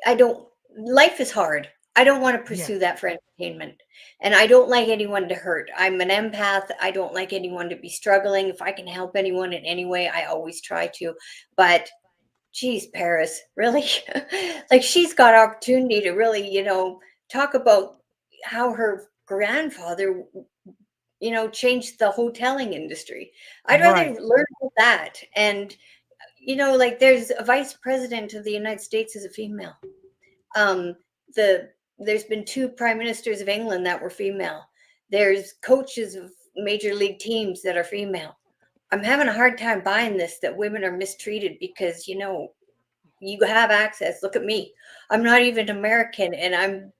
I don't. Life is hard. I don't want to Yeah. pursue that for entertainment, and I don't like anyone to hurt. I'm an empath. I don't like anyone to be struggling. If I can help anyone in any way, I always try to. But geez, Paris, really? Like she's got opportunity to really, talk about how her grandfather, changed the hoteling industry. I'd rather Right. learn about that. And, like there's a vice president of the United States as a female. Um, there's been two prime ministers of England that were female. There's coaches of major league teams that are female. I'm having a hard time buying this that women are mistreated because, you have access. Look at me. I'm not even American and I'm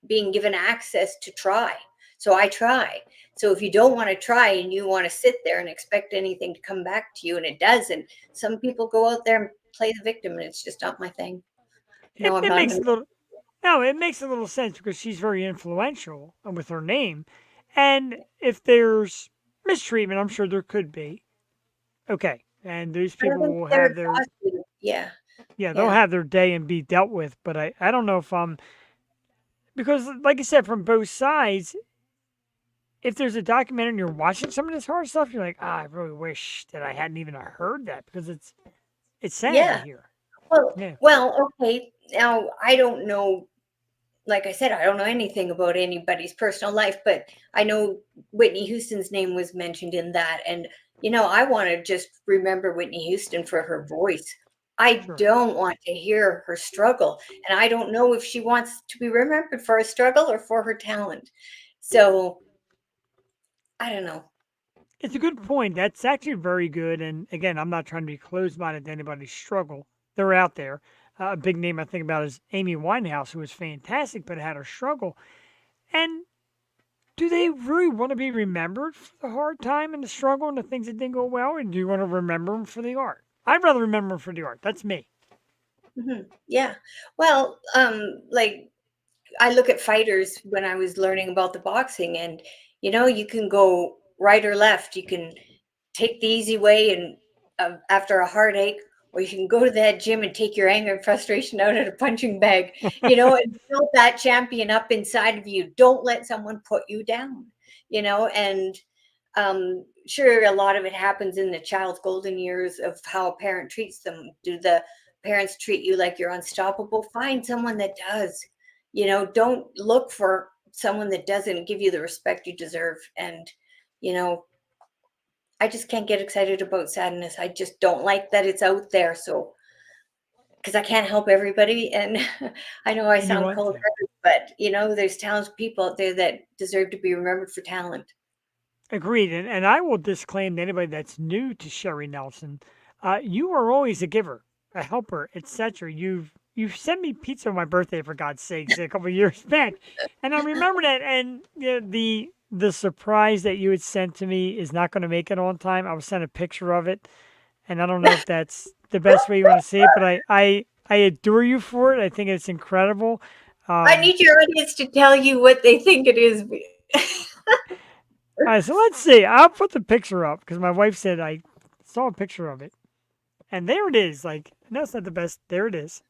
being given access to try. So I try. So if you don't want to try and you want to sit there and expect anything to come back to you and it doesn't, some people go out there and play the victim and it's just not my thing. It, No, I'm it not makes a even. little no, it makes a little sense because she's very influential with her name. And if there's mistreatment, I'm sure there could be. Okay. And those I don't people think will they're have their exhausted. Yeah. yeah, they'll Yeah. have their day and be dealt with, but I don't know if I'm because like I said, from both sides, if there's a documentary and you're watching some of this hard stuff, you're like, I really wish that I hadn't even heard that because it's sad to Yeah. hear. Well, Yeah. well, okay. Now I don't know, like I said, I don't know anything about anybody's personal life, but I know Whitney Houston's name was mentioned in that. And, I want to just remember Whitney Houston for her voice. I Sure. don't want to hear her struggle. And I don't know if she wants to be remembered for a struggle or for her talent. So I don't know. It's a good point. That's actually very good. And again, I'm not trying to be closed-minded to anybody's struggle. They're out there. A big name I think about is Amy Winehouse, who was fantastic but had her struggle. And do they really want to be remembered for the hard time and the struggle and the things that didn't go well, or do you want to remember them for the art? I'd rather remember them for the art. That's me. Yeah. Well, like I look at fighters when I was learning about the boxing, and you can go right or left. You can take the easy way and after a heartache, or you can go to that gym and take your anger and frustration out at a punching bag, and build that champion up inside of you. Don't let someone put you down, and sure, a lot of it happens in the child's golden years of how a parent treats them. Do the parents treat you like you're unstoppable? Find someone that does. Don't look for someone that doesn't give you the respect you deserve. And, you know, I just can't get excited about sadness. I just don't like that it's out there. So, because I can't help everybody. And I know I And you sound want cold to. hearted, but, there's talented people out there that deserve to be remembered for talent. Agreed. And I will disclaim to anybody that's new to Sherry Nelson, you are always a giver, a helper, etc. You've sent me pizza on my birthday for God's sakes a couple of years back, and I remember that. And the surprise that you had sent to me is not going to make it on time. I was sent a picture of it, and I don't know if that's the best way you want to see it, but I adore you for it. I think it's incredible. I need your audience to tell you what they think it is. All right, so let's see. I'll put the picture up because my wife said I saw a picture of it, and there it is. Like, no, it's not the best. There it is.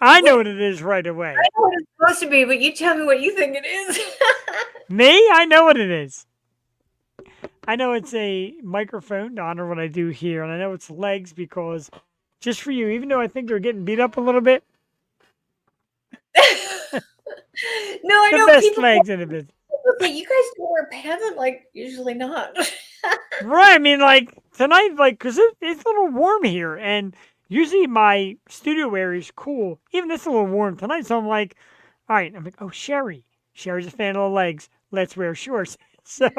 I know what it is right away. I know what it's supposed to be, but you tell me what you think it is. Me, I know what it is. I know it's a microphone to honor what I do here, and I know it's legs because just for you, even though I think they're getting beat up a little bit, No, I the know best people legs in the business. say you guys don't wear pants. I'm like, usually not. Right. I mean, like tonight, like, because it's a little warm here, and usually my studio area is cool. Even it's a little warm tonight, so I'm like, all right. I'm like, oh, Sherry. Sherry's a fan of the legs. Let's wear shorts. So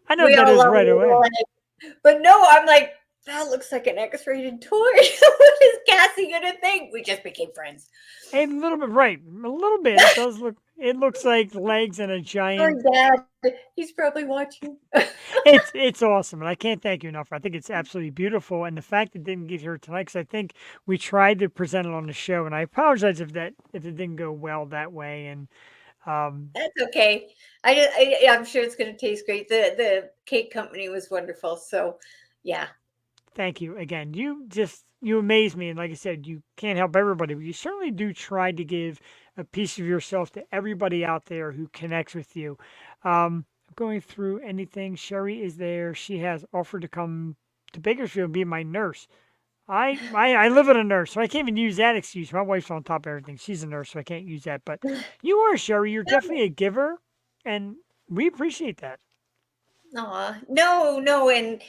I know We that all is love right away. it. But no, I'm like, that looks like an X-rated toy. What is Cassie gonna think? We just became friends. A little bit, right? A little bit. It does look. It looks like legs and a Sorry, giant. Dad. He's probably watching. It's awesome, and I can't thank you enough. I think it's absolutely beautiful, and the fact it didn't get here tonight, because I think we tried to present it on the show, and I apologize if it didn't go well that way. And That's okay. I'm sure it's going to taste great. The cake company was wonderful. So, yeah. Thank you again. You amaze me, and like I said, you can't help everybody, but you certainly do try to give a piece of yourself to everybody out there who connects with you. Going through anything, Sherry is there. She has offered to come to Bakersfield and be my nurse. I live with a nurse, so I can't even use that excuse. My wife's on top of everything. She's a nurse, so I can't use that. But you are, Sherry. You're definitely a giver, and we appreciate that. Aw, no, no. And,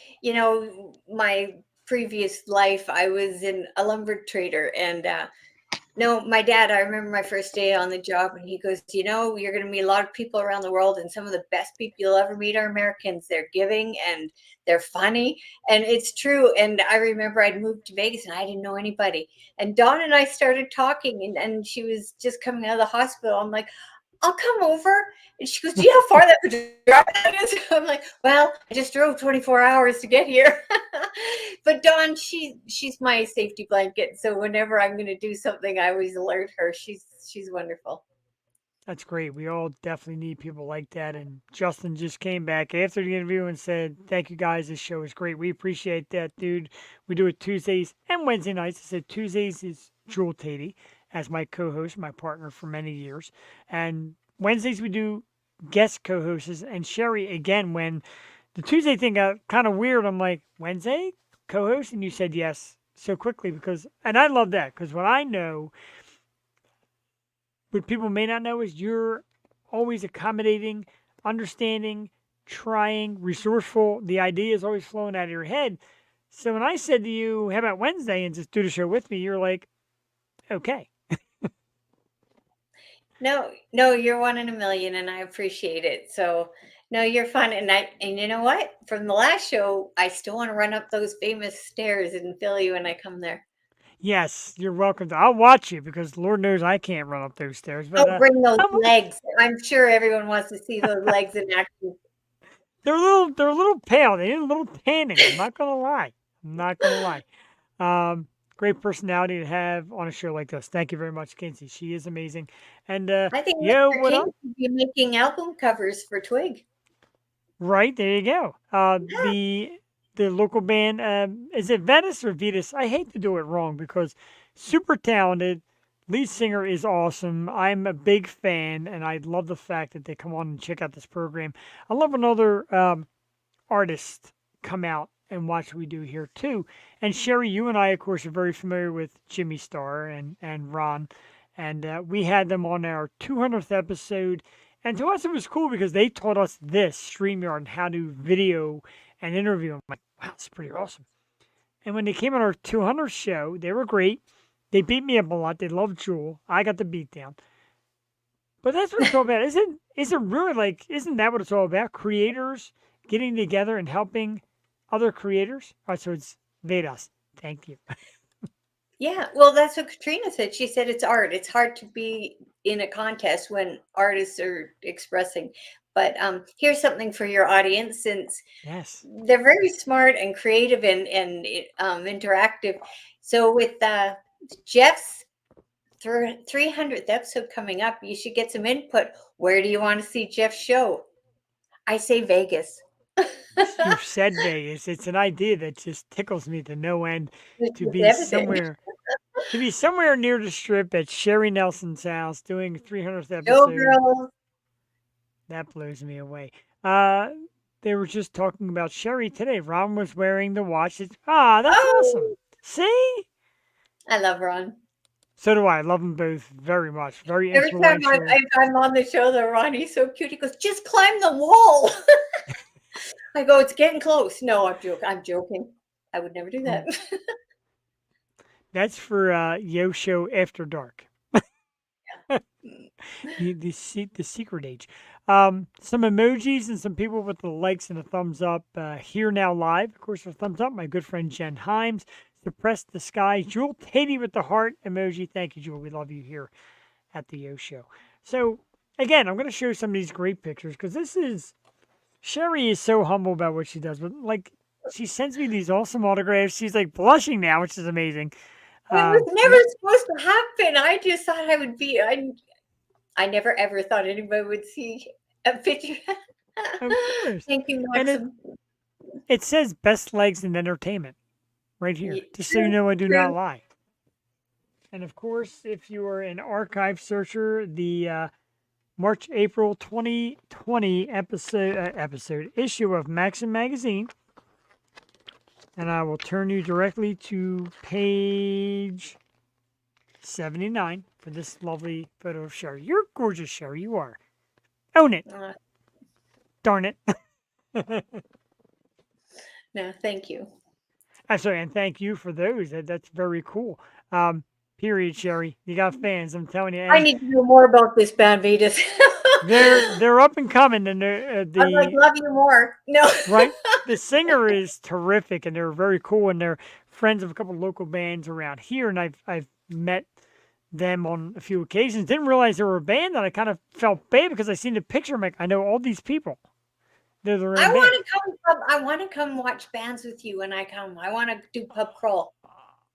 my previous life, I was a lumber trader. And no, my dad, I remember my first day on the job, and he goes, you're going to meet a lot of people around the world, and some of the best people you'll ever meet are Americans. They're giving and they're funny. And it's true. And I remember I'd moved to Vegas and I didn't know anybody. And Dawn and I started talking, and she was just coming out of the hospital. I'm like, I'll come over. And she goes, do you know how far that drive is? I'm like, well, I just drove 24 hours to get here. But Dawn, she's my safety blanket. So whenever I'm going to do something, I always alert her. She's wonderful. That's great. We all definitely need people like that. And Justin just came back after the interview and said, thank you guys. This show is great. We appreciate that, dude. We do it Tuesdays and Wednesday nights. I said Tuesdays is Jewel Tatey as my co-host, my partner for many years. And Wednesdays we do guest co-hosts. And Sherry, again, when the Tuesday thing got kind of weird, I'm like, Wednesday co-host? And you said yes so quickly and I love that because what I know, what people may not know is you're always accommodating, understanding, trying, resourceful. The idea is always flowing out of your head. So when I said to you, how about Wednesday and just do the show with me, you're like, okay. No, you're one in a million, and I appreciate it. So, no, you're fun. And you know what? From the last show, I still want to run up those famous stairs in Philly when I come there. Yes, you're welcome. I'll watch you because Lord knows I can't run up those stairs. But Oh, bring those I'm- legs. I'm sure everyone wants to see those legs in action. they're a little pale. They need a little tanning. I'm not gonna lie. Great personality to have on a show like this. Thank you very much, Kinsey. She is amazing. And I think yo, Mr. what King up? should be making album covers for Twig. Right, there you go. The local band, is it Venus or Vetus? I hate to do it wrong because super talented. Lead singer is awesome. I'm a big fan, and I love the fact that they come on and check out this program. I love when other artists come out and watch what we do here too. And Sherry, you and I, of course, are very familiar with Jimmy Starr and Ron, and we had them on our 200th episode. And to us, it was cool because they taught us this StreamYard and how to video and interview. I'm like, wow, that's pretty awesome. And when they came on our 200th show, they were great. They beat me up a lot. They loved Jewel. I got the beat down. But that's what it's all about. Isn't that what it's all about? Creators getting together and helping other creators? All right, so it's Vedas. Thank you. Yeah, well, that's what Katrina said. She said it's art. It's hard to be in a contest when artists are expressing. But here's something for your audience, since Yes. they're very smart and creative and interactive. So with Jeff's 300th episode coming up, you should get some input. Where do you want to see Jeff's show? I say Vegas. You've said Vegas. It's an idea that just tickles me to no end to It's be everything. somewhere near the strip at Sherry Nelson's house doing 300th Go episode. girls. That blows me away. They were just talking about Sherry today. Ron was wearing the watch. That's awesome. Oh, See? I love Ron. So do I. Love them both very much. Very Every time influential. I'm on the show, though, Ron, he's so cute. He goes, just climb the wall. I go, it's getting close. No, I'm joking. I would never do that. That's for Yo Show After Dark. the secret age. Some emojis and some people with the likes and a thumbs up here now live. Of course, a thumbs up. My good friend Jen Himes. Suppress the Sky. Jewel Tatey with the heart emoji. Thank you, Jewel. We love you here at the Yo Show. So, again, I'm going to show some of these great pictures because Sherry is so humble about what she does. But, like, she sends me these awesome autographs. She's, like, blushing now, which is amazing. It was never supposed to happen. I just thought I I never ever thought anybody would see a picture. Of course. Thank you, And Maxim. it says best legs in entertainment right here, just so you True, know I do not true. lie. And of course, if you are an archive searcher, the March April 2020 episode issue of Maxim Magazine, and I will turn you directly to page 79 for this lovely photo of Sherry. You're gorgeous, Sherry. You are. Own it. Uh, Darn it. no, thank you. I'm sorry, and thank you for those. That's very cool. Period, Sherry. You got fans, I'm telling you. I And need to know more about this band, Vetus. they're up and coming, and I'm like, love you more. No. right. The singer is terrific, and they're very cool, and they're friends of a couple of local bands around here, and I've met them on a few occasions. Didn't realize they were a band, and I kind of felt bad because I seen the picture. I'm like, I know all these people. They're their own I band. want to come. I want to come watch bands with you when I come. I want to do pub crawl.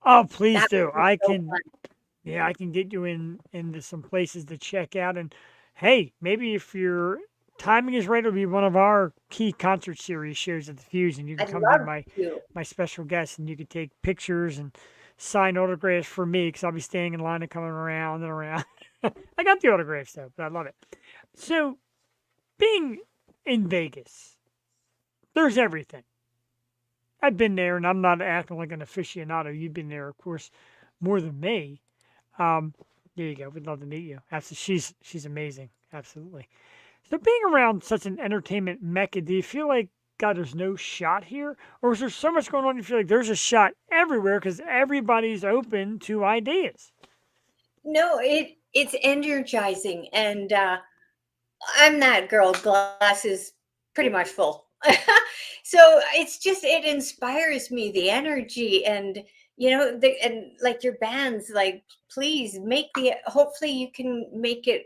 Oh, please That do. would be I so can. fun. Yeah, I can get you into some places to check out. And hey, maybe if your timing is right, it'll be one of our key concert series shows at the Fusion. You can I'd come be love my to. special guest, and you can take pictures and sign autographs for me because I'll be staying in line and coming around and around. I got the autographs though, but I love it. So, being in Vegas, there's everything. I've been there, and I'm not acting like an aficionado. You've been there, of course, more than me. There you go. We'd love to meet you. Absolutely, she's amazing. Absolutely. So, being around such an entertainment mecca, do you feel like God, there's no shot here, or is there so much going on? You feel like there's a shot everywhere because everybody's open to ideas. No, it's energizing, and I'm that girl. Glass is pretty much full. So it's just it inspires me, the energy, and and like your bands, like please make the. Hopefully, you can make it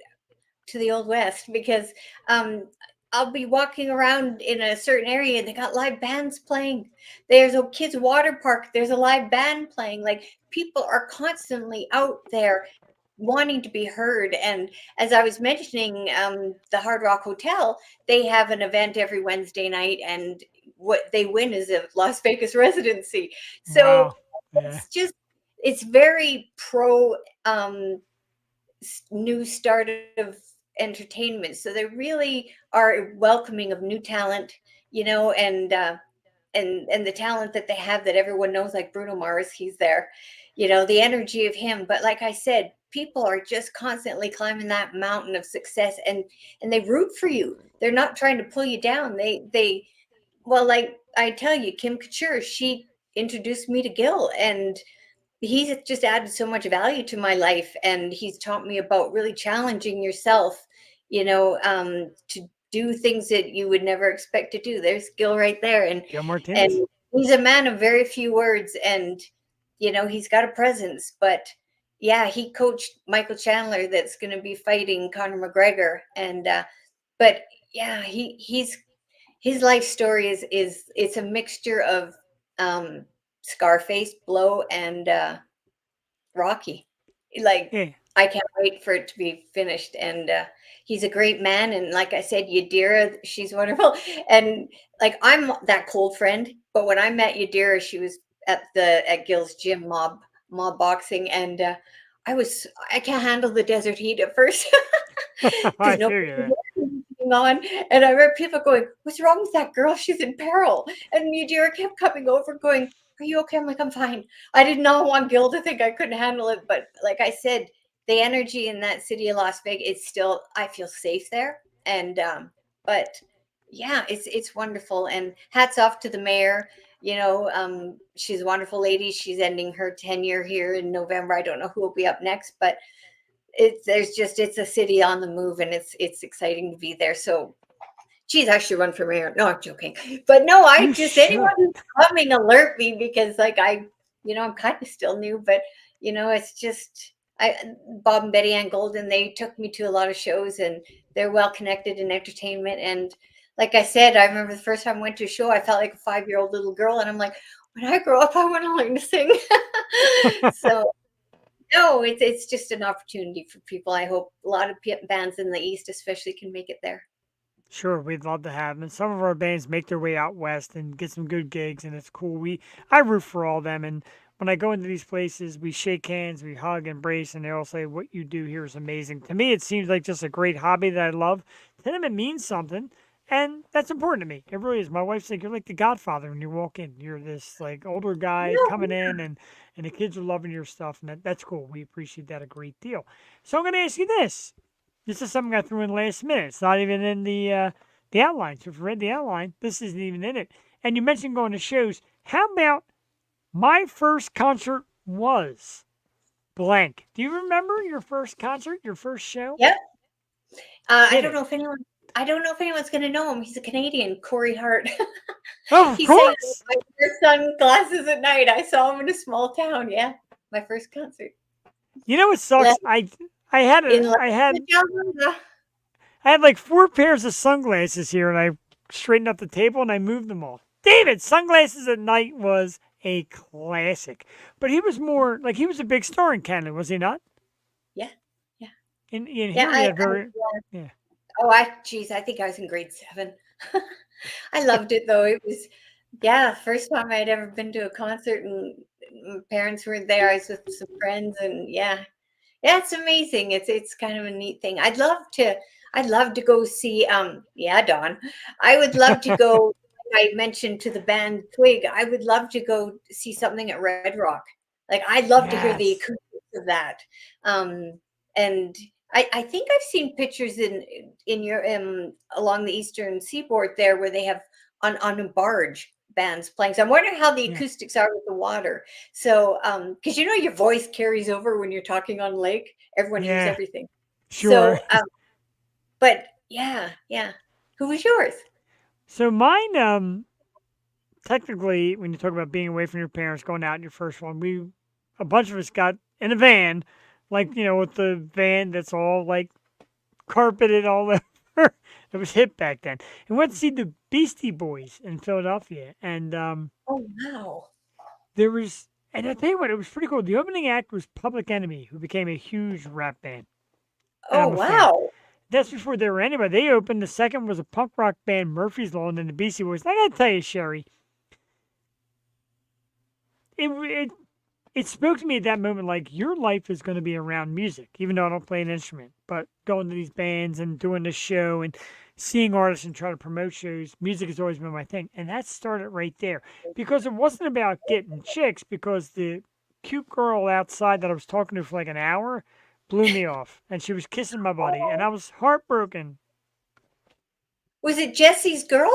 to the Old West because I'll be walking around in a certain area and they got live bands playing. There's a kids' water park. There's a live band playing. Like people are constantly out there wanting to be heard. And as I was mentioning, the Hard Rock Hotel, they have an event every Wednesday night, and what they win is a Las Vegas residency. So Wow. Yeah. it's very pro new start of entertainment. So they really are welcoming of new talent, and the talent that they have that everyone knows, like Bruno Mars, he's there, the energy of him. But like I said, people are just constantly climbing that mountain of success, and they root for you. They're not trying to pull you down. Well, like I tell you, Kim Couture, she introduced me to Gil, and he's just added so much value to my life, and he's taught me about really challenging yourself, to do things that you would never expect to do. There's Gil right there, and Gil Martinez. he's a man of very few words, and he's got a presence. But yeah, he coached Michael Chandler that's going to be fighting Conor McGregor, and but yeah, his life story is it's a mixture of Scarface, Blow, and Rocky. Like Yeah. I can't wait for it to be finished. And he's a great man. And like I said, Yadira, she's wonderful. And like I'm that cold friend, but when I met Yadira, she was at Gil's gym, mob boxing, and I can't handle the desert heat at first. I Because hear you. on, and I remember people going, "What's wrong with that girl? She's in peril." And Yadira kept coming over, going, "Are you okay?" I'm like, "I'm fine." I did not want Gil to think I couldn't handle it, but like I said, the energy in that city of Las Vegas, it's still, I feel safe there. And but yeah, it's wonderful. And hats off to the mayor. She's a wonderful lady. She's ending her tenure here in November. I don't know who will be up next, but it's a city on the move, and it's exciting to be there. So geez, I should run for mayor. No, I'm joking. But no, You anyone should. who's coming, alert me, because like I'm kind of still new, but it's just Bob and Betty Ann Golden, they took me to a lot of shows, and they're well connected in entertainment. And like I said, I remember the first time I went to a show, I felt like a 5-year-old little girl, and I'm like, when I grow up, I want to learn to sing. So No, it's just an opportunity for people. I hope a lot of bands in the East, especially, can make it there. Sure, we'd love to have them. And some of our bands make their way out west and get some good gigs, and it's cool. I root for all of them, and when I go into these places, we shake hands, we hug, embrace, and they all say, "What you do here is amazing." To me, it seems like just a great hobby that I love. To them, it means something, and that's important to me. It really is. My wife's like, "You're like the Godfather when you walk in. You're this like older guy No, coming in, and the kids are loving your stuff, and that's cool. We appreciate that a great deal." So I'm going to ask you this. This is something I threw in last minute. It's not even in the outline. So if you read the outline, this isn't even in it. And you mentioned going to shows. How about my first concert was blank? Do you remember your first concert, your first show? Yep. I Did don't it? know if anyone. I don't know if anyone's going to know him. He's a Canadian, Corey Hart. Oh, of He sang course. My First Sunglasses at Night. I saw him in a small town. Yeah, my first concert. You know what sucks? Left I had in a I had Alabama. I had like 4 pairs of sunglasses here, and I straightened up the table and I moved them all. David, Sunglasses at Night was a classic, but he was more like he was a big star in Canada, was he not? Yeah, yeah, In yeah. here, he had very Yeah. yeah. Oh, geez, I think I was in grade 7. I loved it though. It was, yeah, first time I'd ever been to a concert, and my parents were there. I was with some friends, and yeah, yeah, it's amazing. It's kind of a neat thing. I'd love to go see. Yeah, Don, I would love to go. I mentioned to the band Twig. I would love to go see something at Red Rock. Like, I'd love to hear the Yes. acoustics of that. And I think I've seen pictures in your along the eastern seaboard there, where they have on a barge bands playing. So I'm wondering how the Yeah. acoustics are with the water. So because your voice carries over when you're talking on lake, everyone hears Yeah. everything. Sure. So but yeah, yeah. Who was yours? So mine, technically, when you talk about being away from your parents, going out in your first one, a bunch of us got in a van, like, with the van that's all like carpeted all over. It was hip back then. And went to see the Beastie Boys in Philadelphia. And Oh wow. and I tell you what, it was pretty cool. The opening act was Public Enemy, who became a huge rap band. And Oh I'm a fan. wow. That's before they were anybody. They opened. The second was a punk rock band, Murphy's Law, and then the Beastie Boys. And I gotta tell you, Sherry, it it spoke to me at that moment like your life is going to be around music, even though I don't play an instrument. But going to these bands and doing this show and seeing artists and trying to promote shows, music has always been my thing. And that started right there because it wasn't about getting chicks, because the cute girl outside that I was talking to for like an hour blew me off, and she was kissing my buddy, and I was heartbroken. Was it Jesse's girl?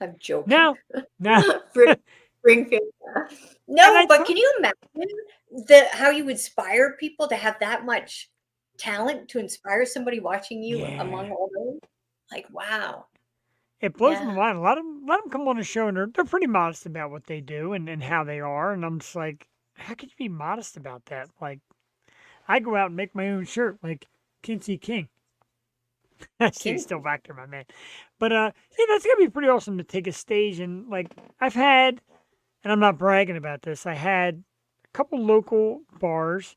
I'm joking. No, no. Springfield. And No, I but told can you imagine how you inspire people to have that much talent to inspire somebody watching you among yeah. all those? Like, wow. It blows my Yeah. mind. A lot of them come on the show and they're pretty modest about what they do and how they are. And I'm just like, how could you be modest about that? Like, I go out and make my own shirt, like Kinsey King. I see you Can still back there, my man. But yeah, that's gonna be pretty awesome to take a stage and like I've had, and I'm not bragging about this. I had a couple local bars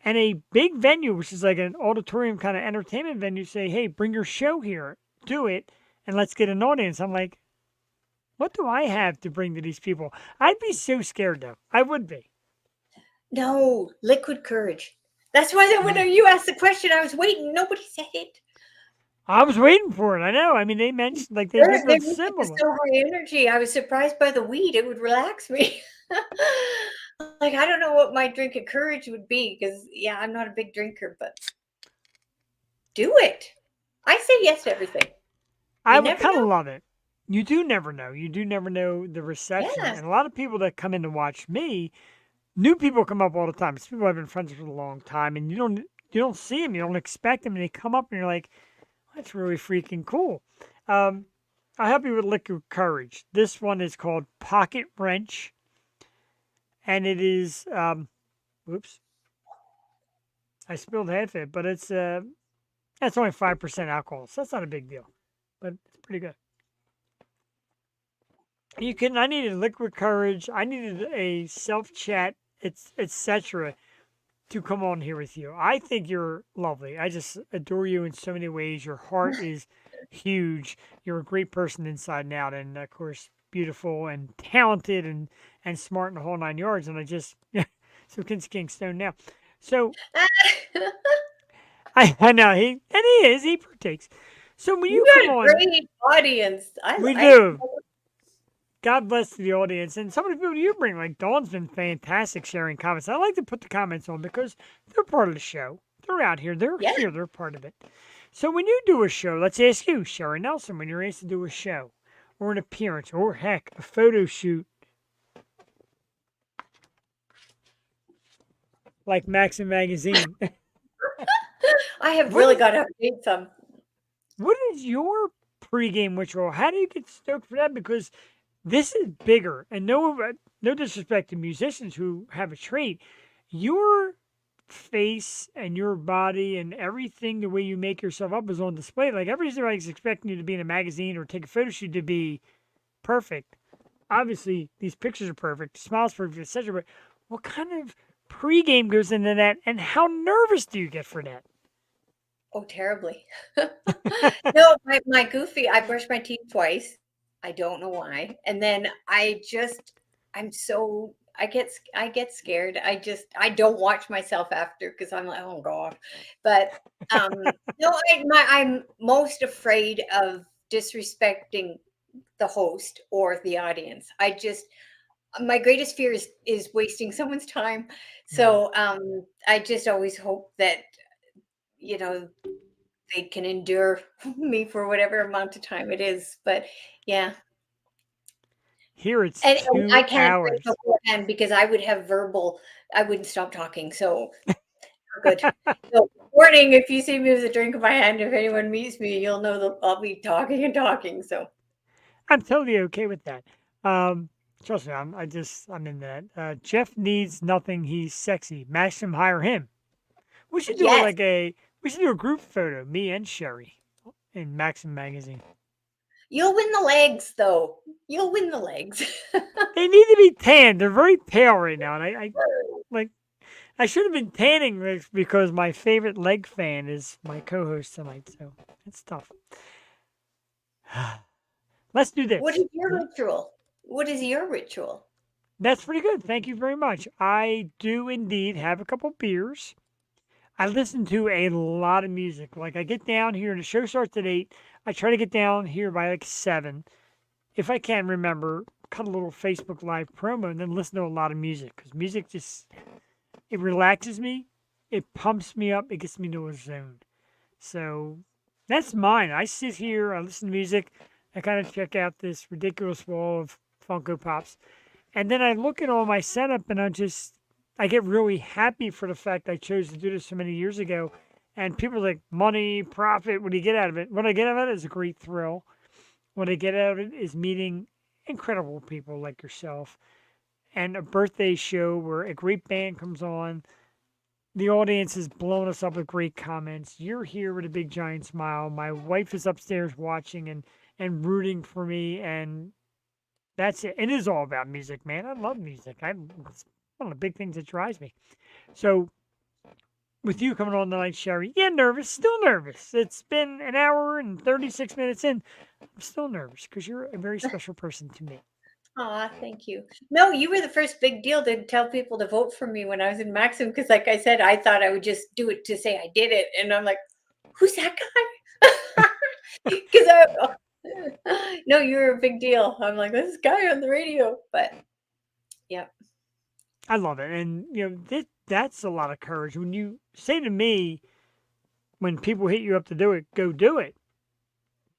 and a big venue, which is like an auditorium kind of entertainment venue. Say, hey, bring your show here, do it, and let's get an audience. I'm like, what do I have to bring to these people? I'd be so scared though. I would be. No, liquid courage. That's why when Yeah. you asked the question, I was waiting. Nobody said it. I was waiting for it. I know. I mean, they mentioned like they Their, looked their at music is similar. so high energy. I was surprised by the weed. It would relax me. Like, I don't know what my drink of courage would be, because yeah, I'm not a big drinker, but do it. I say yes to everything. I You would never kind of know. love it. You do never know. You do never know the reception. Yes. And a lot of people that come in to watch me, new people come up all the time. It's people I've been friends with for a long time, and you don't see them, you don't expect them, and they come up and you're like, that's really freaking cool. Um, I'll help you with liquid courage. This one is called Pocket Wrench, and it is whoops, I spilled half it, but that's only 5% alcohol, so that's not a big deal, but it's pretty good. I needed liquid courage. I needed a self chat, it's etc. to come on here with you. I think you're lovely. I just adore you in so many ways. Your heart is huge. You're a great person inside and out, and of course, beautiful and talented and smart in the whole 9 yards. And I just so King Stone now. So I know he is. He partakes. So when You you got come a on, great audience. we do. God bless the audience. And some of the people you bring, like Dawn's been fantastic sharing comments. I like to put the comments on because they're part of the show. They're out here. They're Yeah. here. They're part of it. So when you do a show, let's ask you, Sherry Nelson, when you're asked to do a show or an appearance or heck, a photo shoot like Maxim Magazine, I have What really is- got to update some. what is your pregame ritual? How do you get stoked for that? Because this is bigger, and no disrespect to musicians who have a trait, your face and your body and everything, the way you make yourself up is on display. Like everybody's expecting you to be in a magazine or take a photo shoot to be perfect. Obviously, these pictures are perfect, the smile's perfect, etc. But what kind of pregame goes into that, and how nervous do you get for that? Oh, terribly. No, my goofy, I brush my teeth twice. I don't know why. And then I'm so, I get scared. I don't watch myself after because I'm like, oh God. But no, I'm most afraid of disrespecting the host or the audience. My greatest fear is wasting someone's time. So I just always hope that, you know, they can endure me for whatever amount of time it is. But yeah, Here it's and 2 I can't hours. drink beforehand because I would have I wouldn't stop talking. So we're good. So warning, if you see me with a drink in my hand, if anyone meets me, you'll know that I'll be talking and talking. So I'm totally okay with that. Trust me, I'm in that. Jeff needs nothing. He's sexy. Maxim, hire him. We should do yes, we should do a group photo, me and Sherry, in Maxim Magazine. you'll win the legs though. You'll win the legs. They need to be tanned. They're very pale right now, and I like. I should have been tanning this because my favorite leg fan is my co-host tonight. So it's tough. Let's do this. What is your ritual? What is your ritual? That's pretty good. Thank you very much. I do indeed have a couple beers. I listen to a lot of music. Like I get down here, and the show starts at 8. I try to get down here by like 7. If I can remember, cut a little Facebook Live promo and then listen to a lot of music. Because music it relaxes me. It pumps me up. It gets me into a zone. So that's mine. I sit here, I listen to music. I kind of check out this ridiculous wall of Funko Pops. And then I look at all my setup and I get really happy for the fact I chose to do this so many years ago. And people are like, money, profit, what do you get out of it? What I get out of it is a great thrill. What I get out of it is meeting incredible people like yourself. And a birthday show where a great band comes on. The audience has blown us up with great comments. You're here with a big giant smile. My wife is upstairs watching and rooting for me. And that's it. It is all about music, man. I love music. It's one of the big things that drives me. So, with you coming on tonight, Sherry, yeah, nervous, still nervous. It's been an hour and 36 minutes in. I'm still nervous because you're a very special person to me. Aw, thank you. No, you were the first big deal to tell people to vote for me when I was in Maxim because, like I said, I thought I would just do it to say I did it, and I'm like, who's that guy? Because no, you were a big deal. I'm like this guy on the radio, but yeah, I love it. And, that's a lot of courage. When you say to me, when people hit you up to do it, go do it.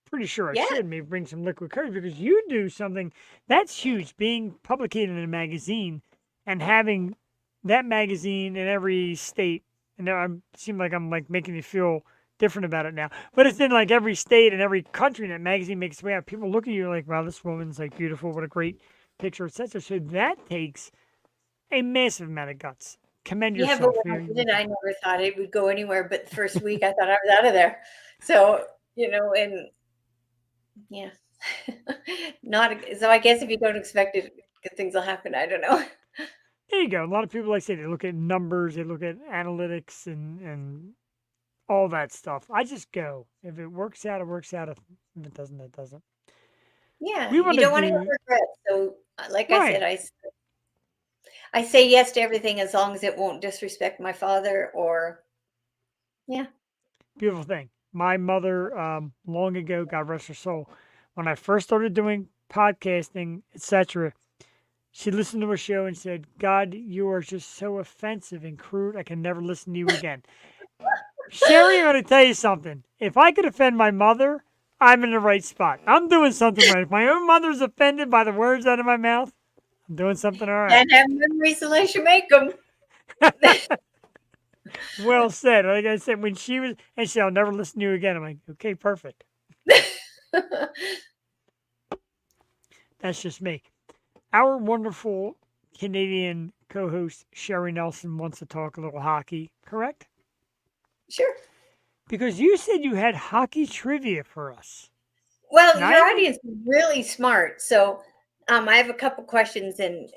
Pretty sure I yeah, should maybe bring some liquid courage because you do something that's huge. Being publicated in a magazine and having that magazine in every state. And now I seem like I'm like making you feel different about it now. But it's in like every state and every country and that magazine makes its way out. People look at you like, wow, this woman's like beautiful. What a great picture, etc. So that takes a massive amount of guts. Commend yeah. yourself. But when I did it, I never thought it would go anywhere. But the first week, I thought I was out of there. So and yeah, not so. I guess if you don't expect it, good things will happen. I don't know. There you go. A lot of people, like I say, they look at numbers, they look at analytics, and all that stuff. I just go. If it works out, it works out. If it doesn't, it doesn't. Yeah, We you want to don't want to have do regrets. So, like I said, right. I say yes to everything as long as it won't disrespect my father or yeah. Beautiful thing. My mother, long ago, God rest her soul, when I first started doing podcasting, etc., she listened to a show and said, "God, you are just so offensive and crude. I can never listen to you again." Sherry, I'm going to tell you something. If I could offend my mother, I'm in the right spot. I'm doing something right. If my own mother's offended by the words out of my mouth, I'm doing something all right. Can't have memories unless you make them. Well said. Like I said, when she was, and she said, "I'll never listen to you again." I'm like, okay, perfect. That's just me. Our wonderful Canadian co-host Sherry Nelson wants to talk a little hockey, correct? Sure. Because you said you had hockey trivia for us. Well, And your I- audience is really smart. So I have a couple questions and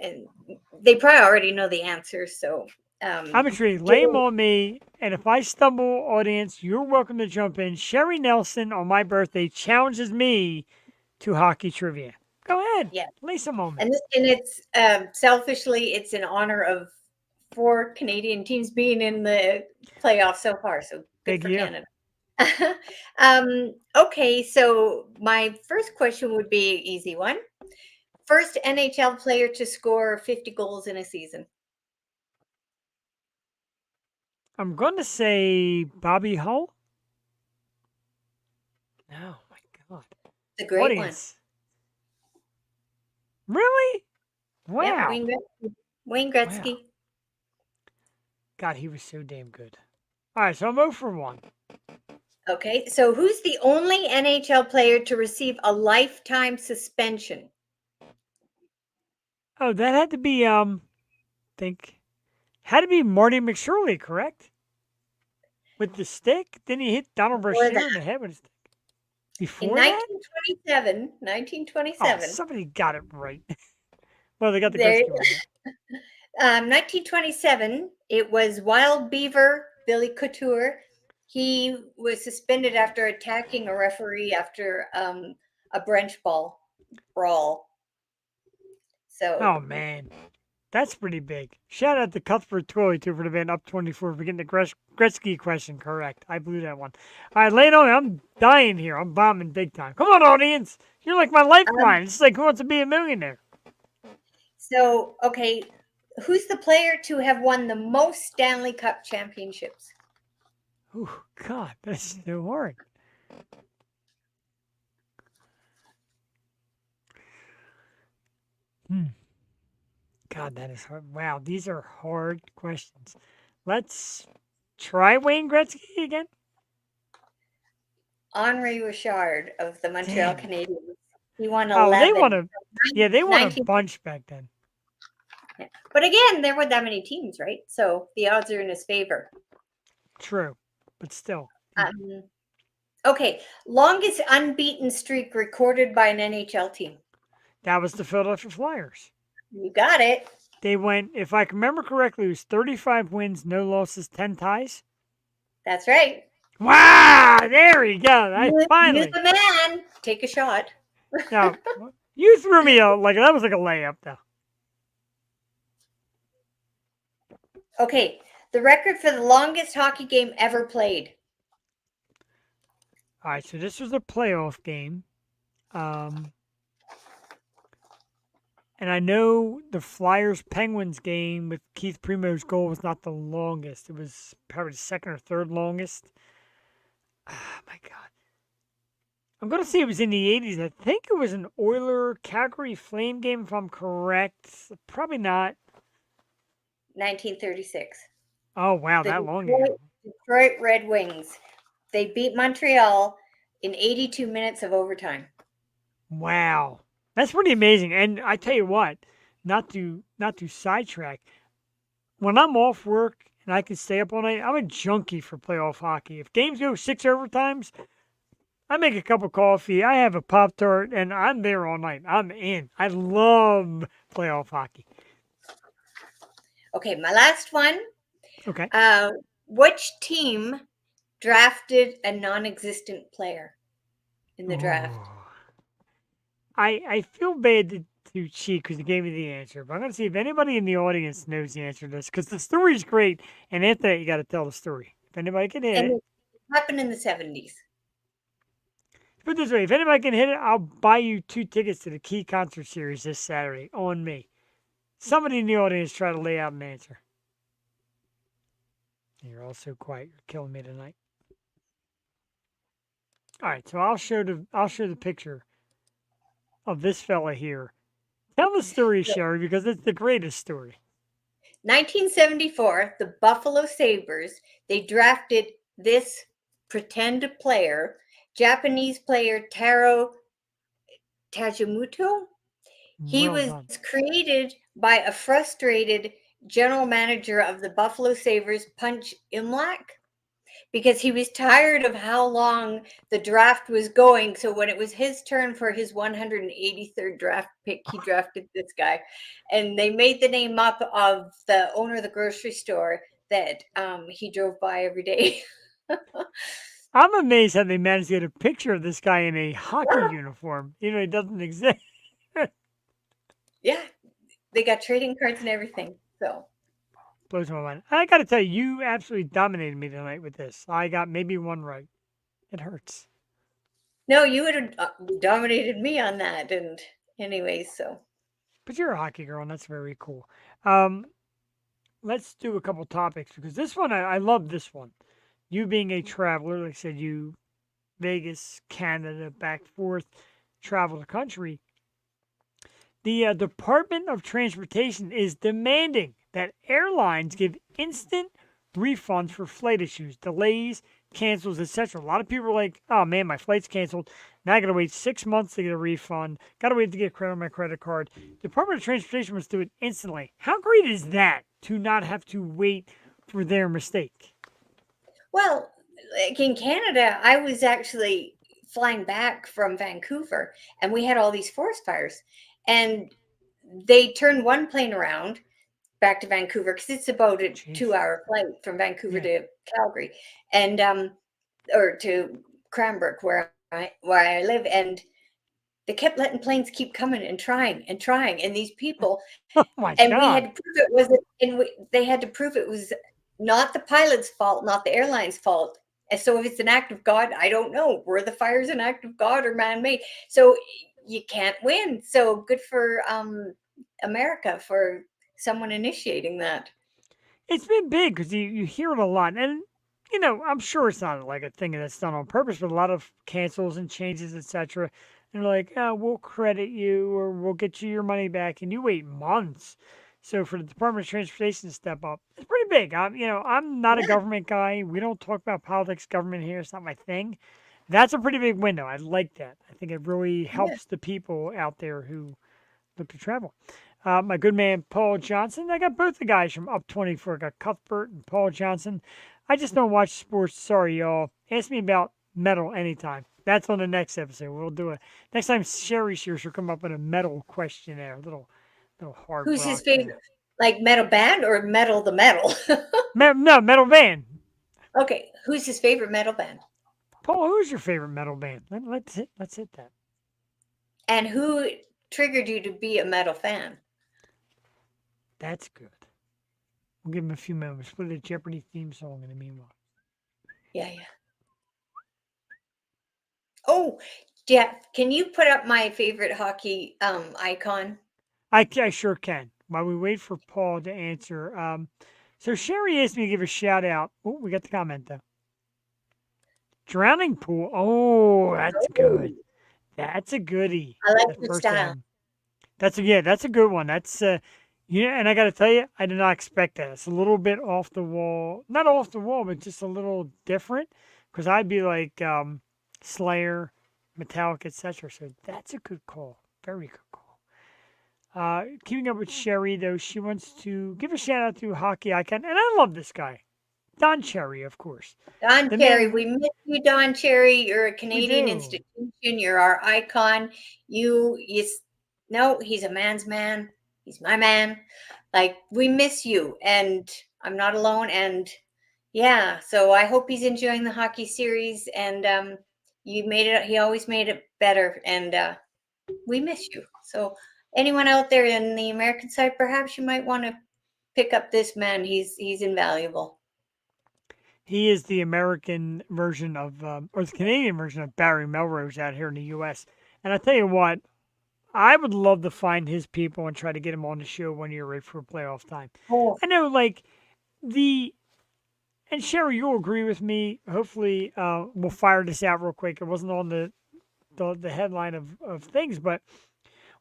they probably already know the answers. So I'm intrigued. Lay 'em on me, and if I stumble, audience, you're welcome to jump in. Sherry Nelson on my birthday challenges me to hockey trivia. Go ahead. Yeah. Lay some on me. and it's selfishly, it's in honor of 4 Canadian teams being in the playoffs so far. So good Big for year. Canada. Okay, so my first question would be an easy one. First NHL player to score 50 goals in a season. I'm going to say Bobby Hull. Oh, my God. It's a great Audience. Really? one. Yeah, Wow. Wayne Gretzky. Wayne Gretzky. God, he was so damn good. All right, so I'm 0 for 1. Okay, so who's the only NHL player to receive a lifetime suspension? Oh, that had to be, had to be Marty McSorley, correct? With the stick? Didn't he hit Donald Before Brashear that. in the head with his stick? In Before that? 1927, Oh, 1927, somebody got it right. Well, they got the there, Gretzky one right. 1927, it was Wild Beaver, Billy Couture. He was suspended after attacking a referee after a branch ball brawl. So, Oh, man. That's pretty big. Shout out to Cuthbert Toy, too, for the band Up 24 for getting the Gretzky question correct. I blew that one. All right, lay it on me. I'm dying here. I'm bombing big time. Come on, audience. You're like my lifeline. It's like Who Wants to Be a Millionaire? Okay, who's the player to have won the most Stanley Cup championships? Oh, God, that's so hard. God, that is hard. Wow, these are hard questions. Let's try Wayne Gretzky again. Henri Richard of the Montreal Damn. Canadiens. He won 11. Oh, they won a they won a 19 bunch back then. But again, there weren't that many teams, right? So the odds are in his favor. True, but still. Okay, longest unbeaten streak recorded by an NHL team. That was the Philadelphia Flyers. You got it. They went, if I can remember correctly, it was 35 wins, no losses, 10 ties. That's right. Wow, there we go. You're Finally. the man. Take a shot. Now, you threw me that was like a layup, though. Okay, the record for the longest hockey game ever played. All right, so this was a playoff game. And I know the Flyers Penguins game with Keith Primo's goal was not the longest. It was probably the second or third longest. Oh, my God. I'm going to say it was in the 80s. I think it was an Oiler Calgary Flame game, if I'm correct. Probably not. 1936. Oh, wow, that long ago. Detroit Red Wings. They beat Montreal in 82 minutes of overtime. Wow. That's pretty amazing. And I tell you what, not to sidetrack, when I'm off work and I can stay up all night, I'm a junkie for playoff hockey. If games go 6 overtimes, I make a cup of coffee, I have a Pop-Tart, and I'm there all night. I'm in. I love playoff hockey. Okay, my last one. Okay. Which team drafted a non-existent player in the draft? Ooh. I feel bad to cheat because you gave me the answer, but I'm gonna see if anybody in the audience knows the answer to this because the story's great, and after that you got to tell the story. If anybody can hit And it, it happened in the 70s. put it this way: if anybody can hit it, I'll buy you 2 tickets to the Key concert series this Saturday on me. Somebody in the audience try to lay out an answer. You're all so quiet. You're killing me tonight. All right, so I'll show the picture of this fella here. Tell the story, Sherry, because it's the greatest story. 1974, the Buffalo Sabres, they drafted this pretend player, Japanese player Taro Tajimuto. He Well was done. created by a frustrated general manager of the Buffalo Sabres, Punch Imlach, because he was tired of how long the draft was going. So when it was his turn for his 183rd draft pick, he drafted this guy. And they made the name up of the owner of the grocery store that he drove by every day. I'm amazed how they managed to get a picture of this guy in a hockey uniform. You know, he doesn't exist. Yeah, they got trading cards and everything. So Blows my mind. I got to tell you, you absolutely dominated me tonight with this. I got maybe one right. It hurts. no, you would have dominated me on that. And anyways, so But you're a hockey girl, and that's very cool. Let's do a couple topics because this one, I love this one. You being a traveler, like I said, you Vegas, Canada, back forth, travel the country. The Department of Transportation is demanding that airlines give instant refunds for flight issues, delays, cancels, etc. A lot of people are like, "Oh man, my flight's canceled. Now I got to wait 6 months to get a refund. Got to wait to get credit on my credit card." Department of Transportation must do it instantly. How great is that to not have to wait for their mistake? well, like in Canada, I was actually flying back from Vancouver and we had all these forest fires. And they turned one plane around back to Vancouver because it's about a Jeez. 2 hour flight from Vancouver Yeah. to Calgary and or to Cranbrook where I live. And they kept letting planes keep coming and trying and trying. And these people, Oh my and we had God. to prove it was, they had to prove it was not the pilot's fault, not the airline's fault. And so if it's an act of God, I don't know. Were the fires an act of God or man-made? So you can't win. So good for America for someone initiating that. It's been big because you hear it a lot. And, you know, I'm sure it's not like a thing that's done on purpose, but a lot of cancels and changes, etc. And they're like, oh, we'll credit you or we'll get you your money back. And you wait months. So for the Department of Transportation to step up, it's pretty big. I'm not a Yeah. government guy. We don't talk about politics, government here. It's not my thing. That's a pretty big window. I like that. I think it really helps the people out there who look to travel. My good man Paul Johnson. I got both the guys from Up 24. I got Cuthbert and Paul Johnson. I just don't watch sports. Sorry, y'all. Ask me about metal anytime. That's on the next episode. We'll do it next time. Sherry's here. She'll come up with a metal questionnaire. Little hard. Who's his rock there. favorite? Like metal band or metal the metal? No, metal band. Okay, who's his favorite metal band? Paul, who's your favorite metal band? Let's hit that. And who triggered you to be a metal fan? That's good. We'll give him a few moments. Put a Jeopardy theme song in the meanwhile. Yeah. Oh, Jeff, can you put up my favorite hockey icon? I sure can. While we wait for Paul to answer, so Sherry asked me to give a shout out. Oh, we got the comment though. Drowning Pool. Oh, that's good. That's a goodie. I like That your first style. album. That's a good one. That's yeah, and I got to tell you, I did not expect that. It's a little bit off the wall, not off the wall, but just a little different. Because I'd be like Slayer, Metallica, etc. So that's a good call. Very good call. Keeping up with Sherry, though, she wants to give a shout out to Hockey Icon, and I love this guy, Don Cherry, of course. Don The Cherry, man- we miss you, Don Cherry. You're a Canadian do. institution. You're our icon. No, he's a man's man. He's my man. Like, we miss you, and I'm not alone. And yeah, so I hope he's enjoying the hockey series. And you made it. He always made it better, and we miss you. So anyone out there in the American side, perhaps you might want to pick up this man. He's invaluable. He is the American version of, or the Canadian version of Barry Melrose out here in the U.S. And I tell you what, I would love to find his people and try to get him on the show when you're ready for playoff time. Oh, I know, like, the, and Sherry, you'll agree with me. Hopefully, we'll fire this out real quick. It wasn't on the headline of things, but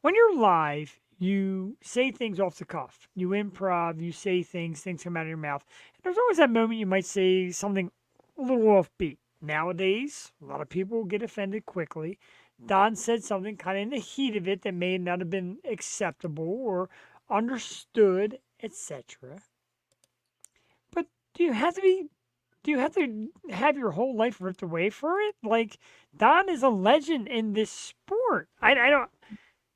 when you're live, you say things off the cuff. You improv, you say things come out of your mouth. And there's always that moment you might say something a little offbeat. Nowadays, a lot of people get offended quickly. Don said something kind of in the heat of it that may not have been acceptable or understood, etc. But do you have to have your whole life ripped away for it? Like, Don is a legend in this sport. I don't.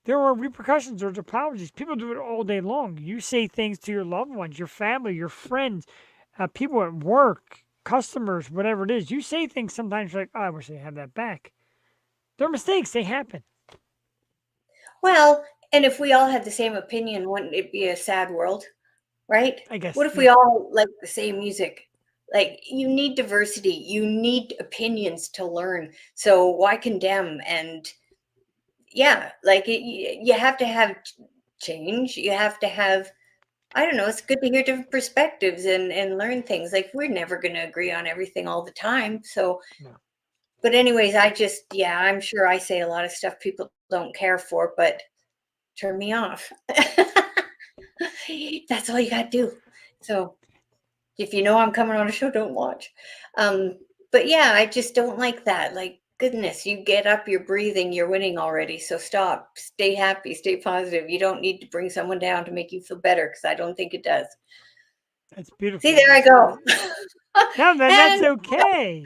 There are repercussions. There's apologies. People do it all day long. You say things to your loved ones, your family, your friends, people at work, customers, whatever it is. You say things sometimes like, oh, I wish I had that back. They're mistakes. They happen. well, and if we all had the same opinion, wouldn't it be a sad world, right? I guess. What if we all like the same music? Like, you need diversity. You need opinions to learn. So why condemn? And yeah, like you have to have change. You have to have, I don't know, it's good to hear different perspectives and learn things. Like, we're never going to agree on everything all the time. So, No. but anyways, yeah, I'm sure I say a lot of stuff people don't care for, but turn me off. That's all you got to do. So if you know I'm coming on a show, don't watch. But yeah, I just don't like that. Like, goodness, you get up, you're breathing, you're winning already. So stop, stay happy, stay positive. You don't need to bring someone down to make you feel better, because I don't think it does. That's beautiful. See, there I go. No, that's And- okay.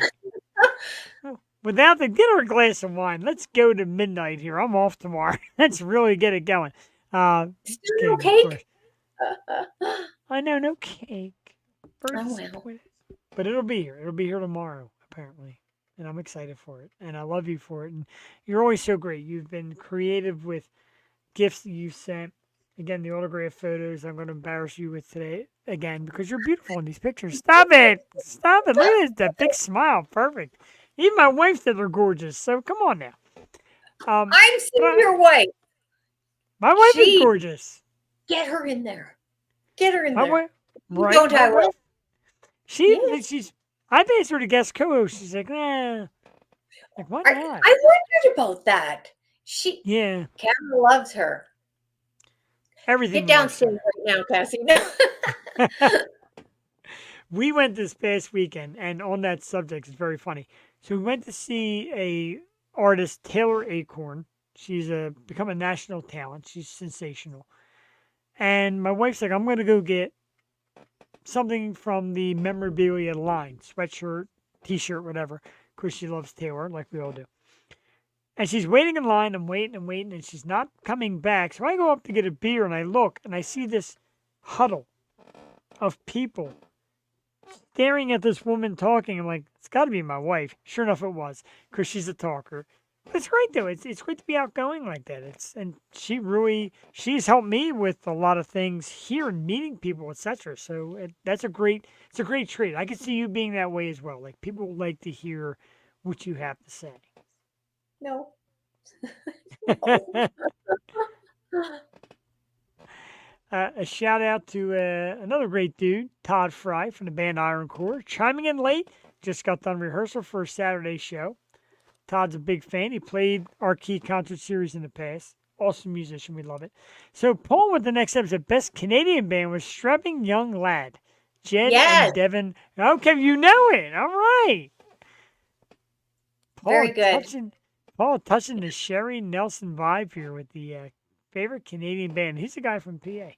Without the get her a glass of wine. Let's go to midnight here. I'm off tomorrow. Let's really get it going. Still Kidding, no of cake? course. I know, no cake. Very Oh, well. disappointed. But it'll be here. It'll be here tomorrow, apparently. And I'm excited for it. And I love you for it. And you're always so great. You've been creative with gifts that you've sent. Again, the autograph photos I'm going to embarrass you with today again because you're beautiful in these pictures. Stop it. Stop it. Look at this, that big smile. Perfect. Even my wife said they're gorgeous. So come on now. I'm seeing your wife. My wife is She- gorgeous. Get her in there. Get her in My there. wife, right? Don't my I will. wife, she's. I've asked her to guest co-host. She's like, nah. Like, why I not? wondered about that. Yeah, Cameron loves her. everything. Get loves her. downstairs right now, Cassie. We went this past weekend, and on that subject, it's very funny. So we went to see a artist, Taylor Acorn. She's become a national talent. She's sensational. And my wife's like, I'm going to go get something from the memorabilia line, sweatshirt, T-shirt, whatever, because she loves Taylor, like we all do. And she's waiting in line. I'm waiting and waiting, and she's not coming back. So I go up to get a beer, and I look, and I see this huddle of people staring at this woman talking. I'm like, it's got to be my wife. Sure enough, it was, because she's a talker. But it's great though. It's great to be outgoing like that. And she's helped me with a lot of things here and meeting people, etc. So it's a great trait. I can see you being that way as well. Like, people like to hear what you have to say. No. A shout out to another great dude, Todd Fry from the band Iron Core, chiming in late. Just got done rehearsal for a Saturday show. Todd's a big fan. He played our Key concert series in the past. Awesome musician. We love it. So Paul with the next episode. Best Canadian band was Strapping Young Lad. Jed Yes. and Devin. Okay, you know it. All right. Very good. Paul touching the Sherry Nelson vibe here with the favorite Canadian band. He's a guy from PA.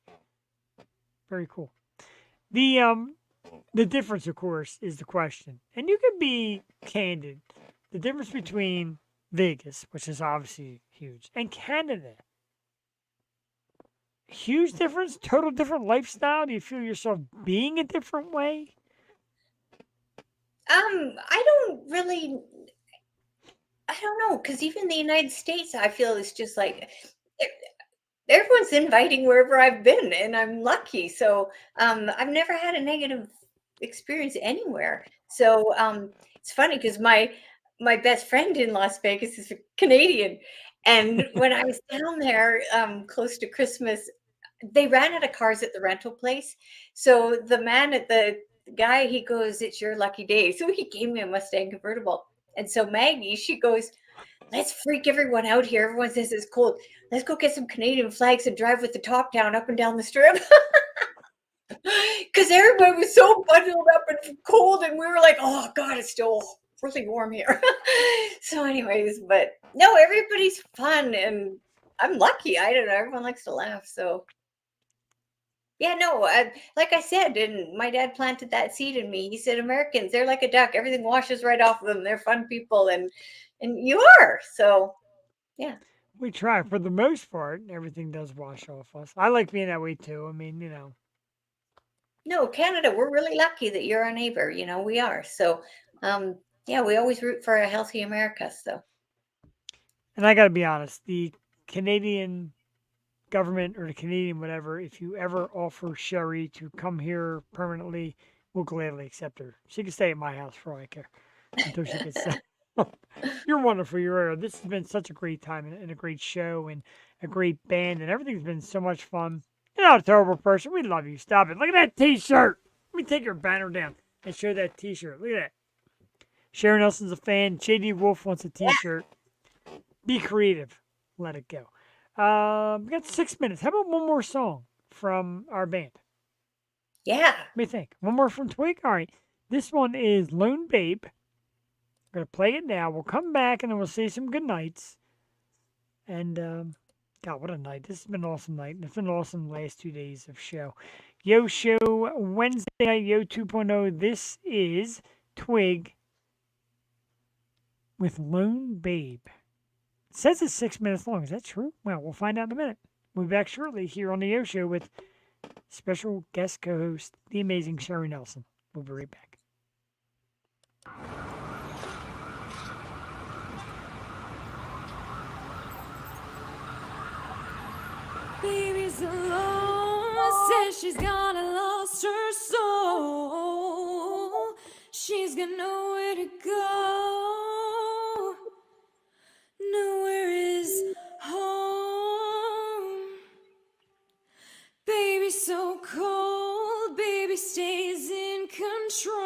Very cool. The difference, of course, is the question. And you can be candid. The difference between Vegas, which is obviously huge, and Canada. huge difference? Total different lifestyle? Do you feel yourself being a different way? I don't really, I don't know, because even the United States, I feel is just like e- everyone's inviting wherever I've been, and I'm lucky. So I've never had a negative experience anywhere. So it's funny because my best friend in Las Vegas is a Canadian, and when I was down there close to Christmas, they ran out of cars at the rental place. So the guy, he goes, "It's your lucky day." So he gave me a Mustang convertible. And so Maggie, she goes, "Let's freak everyone out here. Everyone says it's cold. Let's go get some Canadian flags and drive with the top down up and down the strip." Because everybody was so bundled up and cold, and we were like, "Oh God, it's still really warm here." So, anyways, but no, everybody's fun, and I'm lucky. I don't know. Everyone likes to laugh, so yeah, no, like I said, and my dad planted that seed in me. He said, "Americans, they're like a duck. Everything washes right off of them. They're fun people," and you are. So yeah. We try for the most part. Everything does wash off us. I like being that way too. I mean, No, Canada, we're really lucky that you're our neighbor. We are. So yeah, we always root for a healthy America. So and I got to be honest, the Canadian government or the Canadian whatever, if you ever offer Sherry to come here permanently, we'll gladly accept her. She can stay at my house for all I care until she gets settled. You're wonderful. This has been such a great time and a great show and a great band and everything's been so much fun. You're not a terrible person. We love you. Stop it. Look at that T-shirt. Let me take your banner down and show that T-shirt. Look at that. Sharon Nelson's a fan. JD Wolf wants a T-shirt. Be creative. Let it go. We got 6 minutes. How about one more song from our band? yeah. What do you think? One more from Twig? All right. This one is Lone Babe. We're going to play it now. We'll come back and then we'll say some good nights. And, God, what a night. This has been an awesome night. It's been an awesome last 2 days of show. Yo Show Wednesday night, Yo 2.0. This is Twig with Lone Babe. It says it's 6 minutes long. Is that true? Well, we'll find out in a minute. We'll be back shortly here on the Yo Show with special guest co-host, the amazing Sherry Nelson. We'll be right back. Baby's alone, says she's gone and lost her soul. She's got nowhere to go. Nowhere is home. Baby's so cold, baby stays in control.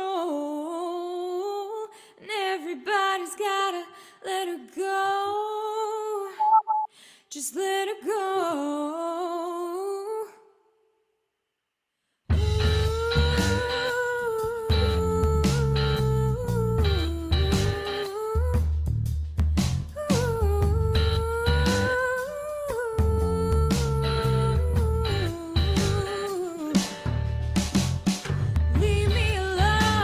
And everybody's gotta let her go. Just let her go. Leave me alone.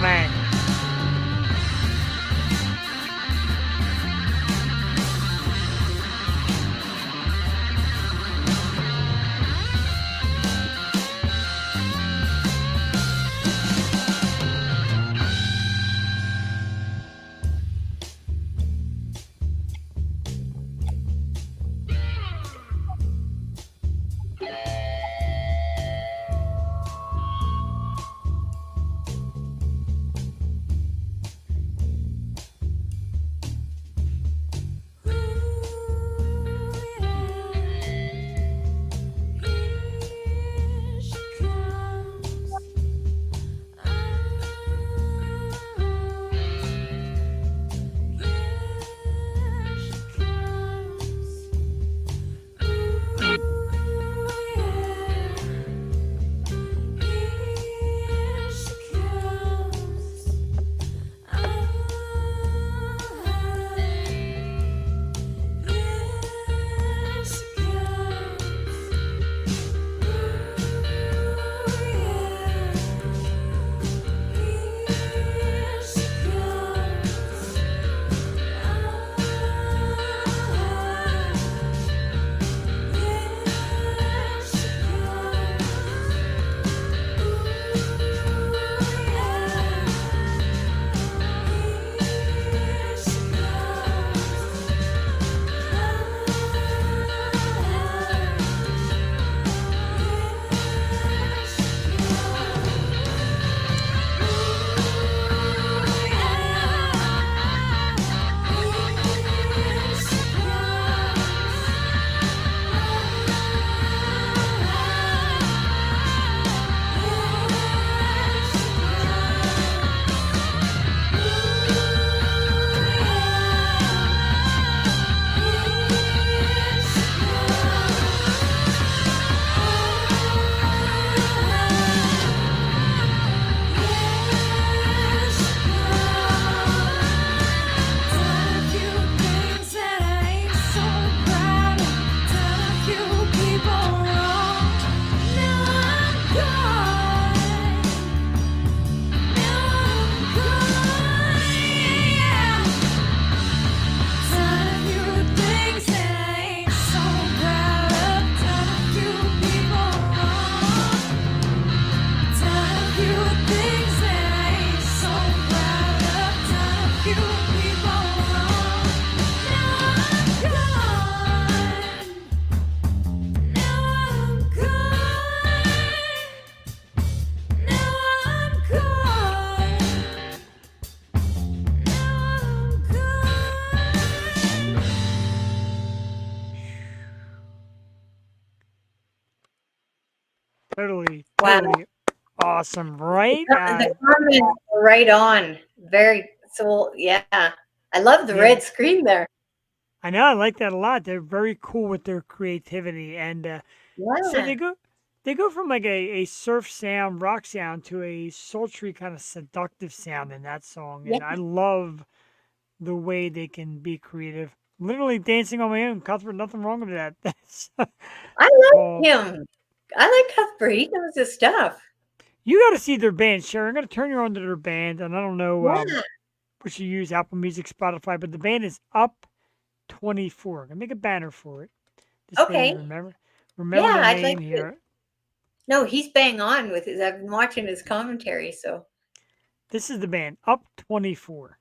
man. Here she comes. Here she comes. Ooh, yeah. Here she comes. Here she comes. Totally, Wow. totally awesome, right? The comments were right on. Very so yeah. I love the Yeah. red screen there. I know, I like that a lot. They're very cool with their creativity, and so Yeah. they go from like a surf sound, rock sound to a sultry kind of seductive sound in that song, and Yeah. I love the way they can be creative. Literally dancing on my own, Cuthbert. Nothing wrong with that. That's I like cool. him. I like Cuthbert. He knows his stuff. You got to see their band, Sharon. I'm gonna turn you on to their band, and I don't know Yeah. what you use, Apple Music, Spotify, but the band is Up 24. I'm gonna make a banner for it. This way, you Okay. remember Yeah, the I'd name like to. here. No, he's bang on with his. I've been watching his commentary, so This is the band Up 24,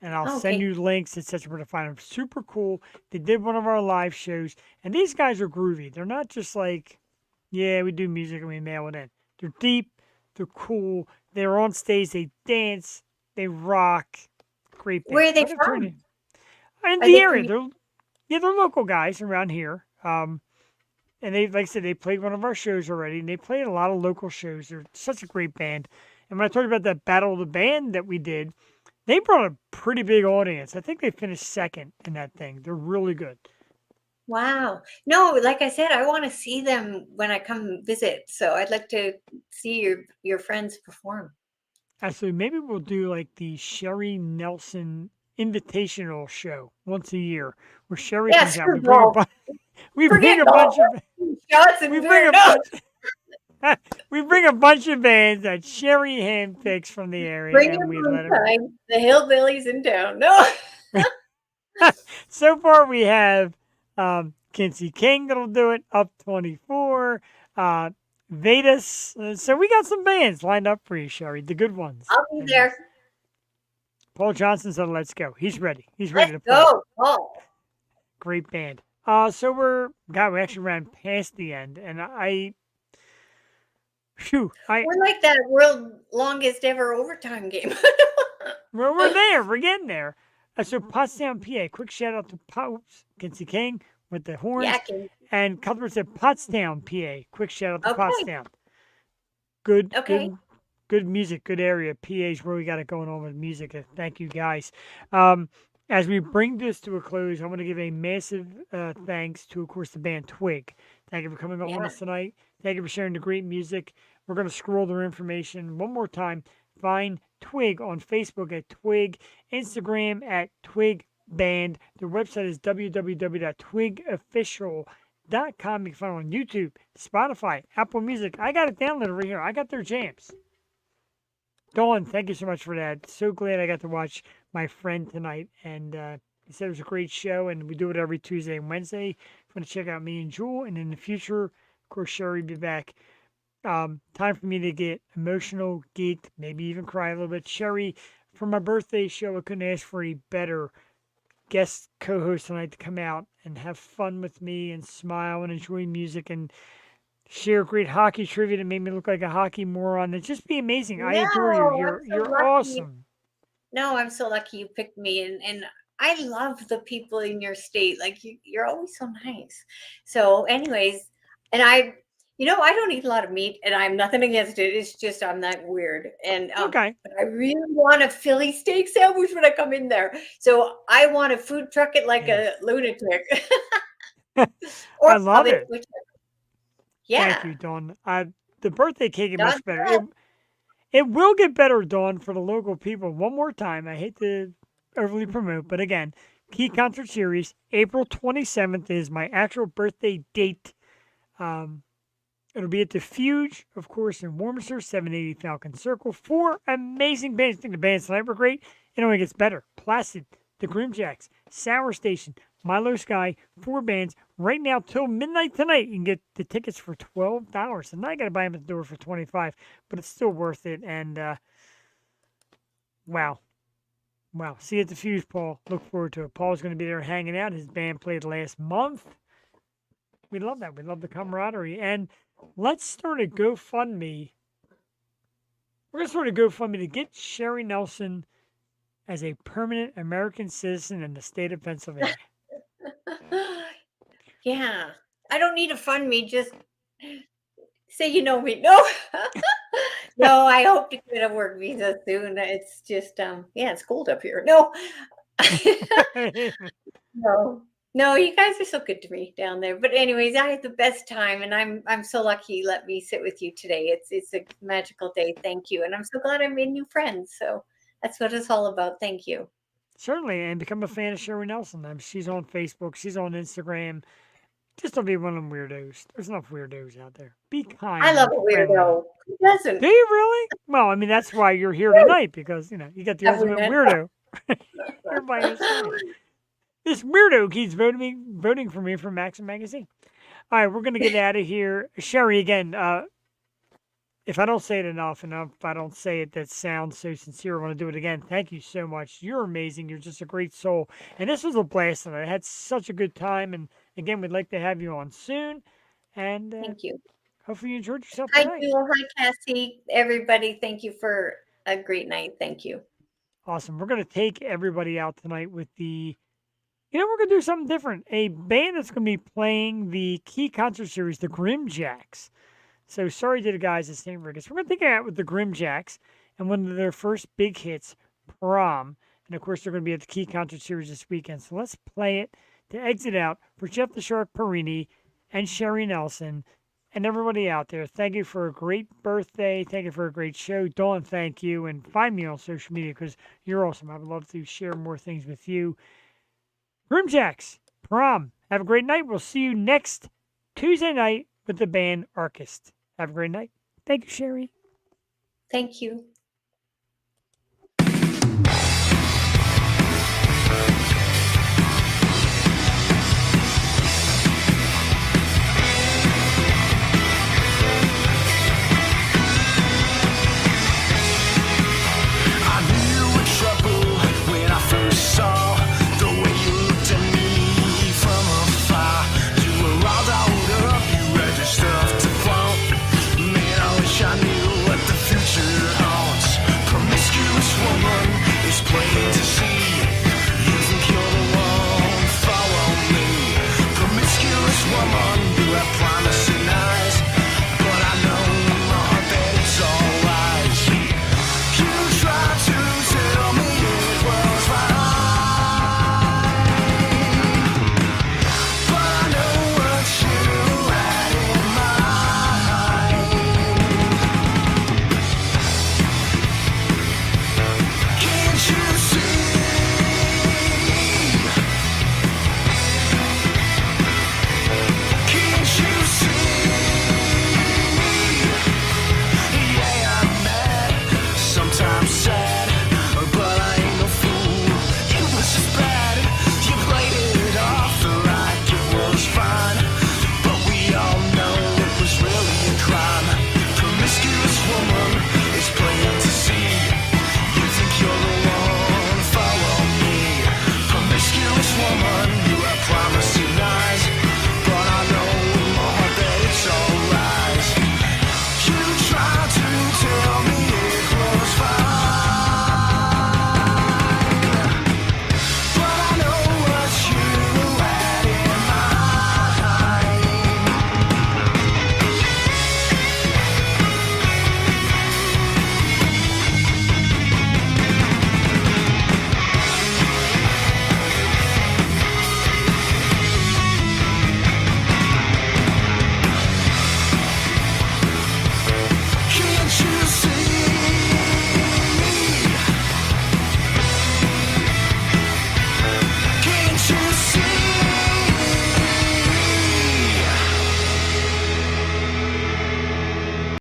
and I'll send okay. you links, etc. where to find them. Super cool. They did one of our live shows, and these guys are groovy. They're not just like, yeah, we do music and we mail it in. They're deep. They're cool. They're on stage. They dance. They rock. Great band. Where are they I'm gonna turn from? you in Are the they area. from? They're local guys around here. And they, like I said, they played one of our shows already, and they played a lot of local shows. They're such a great band. And when I told you about that Battle of the Band that we did, they brought a pretty big audience. I think they finished second in that thing. They're really good. Wow. No, like I said, I want to see them when I come visit. So I'd like to see your friends perform. Actually, maybe we'll do like the Sherry Nelson Invitational show once a year, where Sherry Yeah, comes out. screw golf. We bring Forget a golf. bunch of Shots and we beer. bring a No, bunch We bring a bunch of bands that Sherry handpicks from the area, Bring and your we let her. moonshine. The hillbillies in town. No. So far, we have Kinsey King that'll do it, Up 24, Vedas. So we got some bands lined up for you, Sherry, the good ones. I'll be And there. Paul Johnson said, let's go. He's ready. He's ready Let's to play. go. Oh. Great band. So we actually ran past the end, and we're like that world longest ever overtime game. we're there. We're getting there. So Pottstown, PA. Quick shout out to Pops, Kinsey King with the horns. Yakking. And Cuthbert said Pottstown, PA. Quick shout out to Okay. Pottstown. Good, Okay. good music, good area. PA's where we got it going on with music. Thank you guys. As we bring this to a close, I want to give a massive thanks to, of course, the band Twig. Thank you for coming on with us tonight. Thank you for sharing the great music. We're going to scroll their information one more time. Find Twig on Facebook at Twig, Instagram at Twig Band. Their website is www.twigofficial.com. You can find them on YouTube, Spotify, Apple Music. I got it downloaded over here. I got their jams. Dawn, thank you so much for that. So glad I got to watch my friend tonight. And he said it was a great show, and we do it every Tuesday and Wednesday. If you want to check out me and Jewel, and in the future, of course, Sherry will be back. Time for me to get emotional, geeked, maybe even cry a little bit. Sherry, for my birthday show, I couldn't ask for a better guest co-host tonight to come out and have fun with me and smile and enjoy music and share great hockey trivia that made me look like a hockey moron. It'd just be amazing. I adore you. You're lucky. awesome. No, I'm so lucky you picked me, and I love the people in your state. Like you're always so nice. So, anyways, and I don't eat a lot of meat, and I'm nothing against it. It's just I'm that weird, and Okay. But I really want a Philly steak sandwich when I come in there. So I want to food truck it like a lunatic. Or I love it. Yeah. Thank you, Dawn. The birthday cake is Dawn's much better. It will get better, Dawn, for the local people. One more time. I hate to overly promote, but again, Key Concert Series, April 27th is my actual birthday date. It'll be at the Fuge, of course, in Warminster, 780 Falcon Circle. 4 amazing bands. I think the bands tonight were great. It only gets better. Placid, the Grimjacks, Sour Station, Milo Sky, 4 bands. Right now, till midnight tonight, you can get the tickets for $12. And now I got to buy them at the door for $25, but it's still worth it. And wow. See you at the Fuse, Paul. Look forward to it. Paul's going to be there hanging out. His band played last month. We love that. We love the camaraderie. And let's start a GoFundMe. We're going to start a GoFundMe to get Sherry Nelson as a permanent American citizen in the state of Pennsylvania. Yeah. I don't need to fund me. Just say you know me. No. No, I hope to get a work visa soon. It's just it's cold up here. No. No, you guys are so good to me down there. But anyways, I had the best time, and I'm so lucky you let me sit with you today. It's a magical day. Thank you. And I'm so glad I made new friends. So that's what it's all about. Thank you. Certainly, and become a fan of Sherry Nelson. She's on Facebook. She's on Instagram. Just don't be one of them weirdos. There's enough weirdos out there. Be kind. I love a weirdo. Who doesn't? Do you really? Well, I mean, that's why you're here tonight, because, you got the ultimate weirdo. You're by yourself. This weirdo keeps voting for me for Maxim Magazine. All right, we're going to get out of here. Sherry, again, if I don't say it enough, and if I don't say it that sounds so sincere, I want to do it again. Thank you so much. You're amazing. You're just a great soul. And this was a blast tonight. I had such a good time. And again, we'd like to have you on soon. And thank you. Hopefully you enjoyed yourself Hi, tonight. Jewel. Hi, Cassie. Everybody, thank you for a great night. Thank you. Awesome. We're going to take everybody out tonight with we're going to do something different. A band that's going to be playing the Key Concert Series, the Grimjacks. So sorry to the guys at St. Regis. We're going to take it out with the Grimjacks and one of their first big hits, Prom. And of course, they're going to be at the Key Concert Series this weekend. So let's play it to exit out for Jeff the Shark Perini and Sherry Nelson and everybody out there. Thank you for a great birthday. Thank you for a great show. Dawn, thank you. And find me on social media because you're awesome. I would love to share more things with you. Grimjacks, Prom. Have a great night. We'll see you next Tuesday night with the band Archist. Have a great night. Thank you, Sherry. Thank you.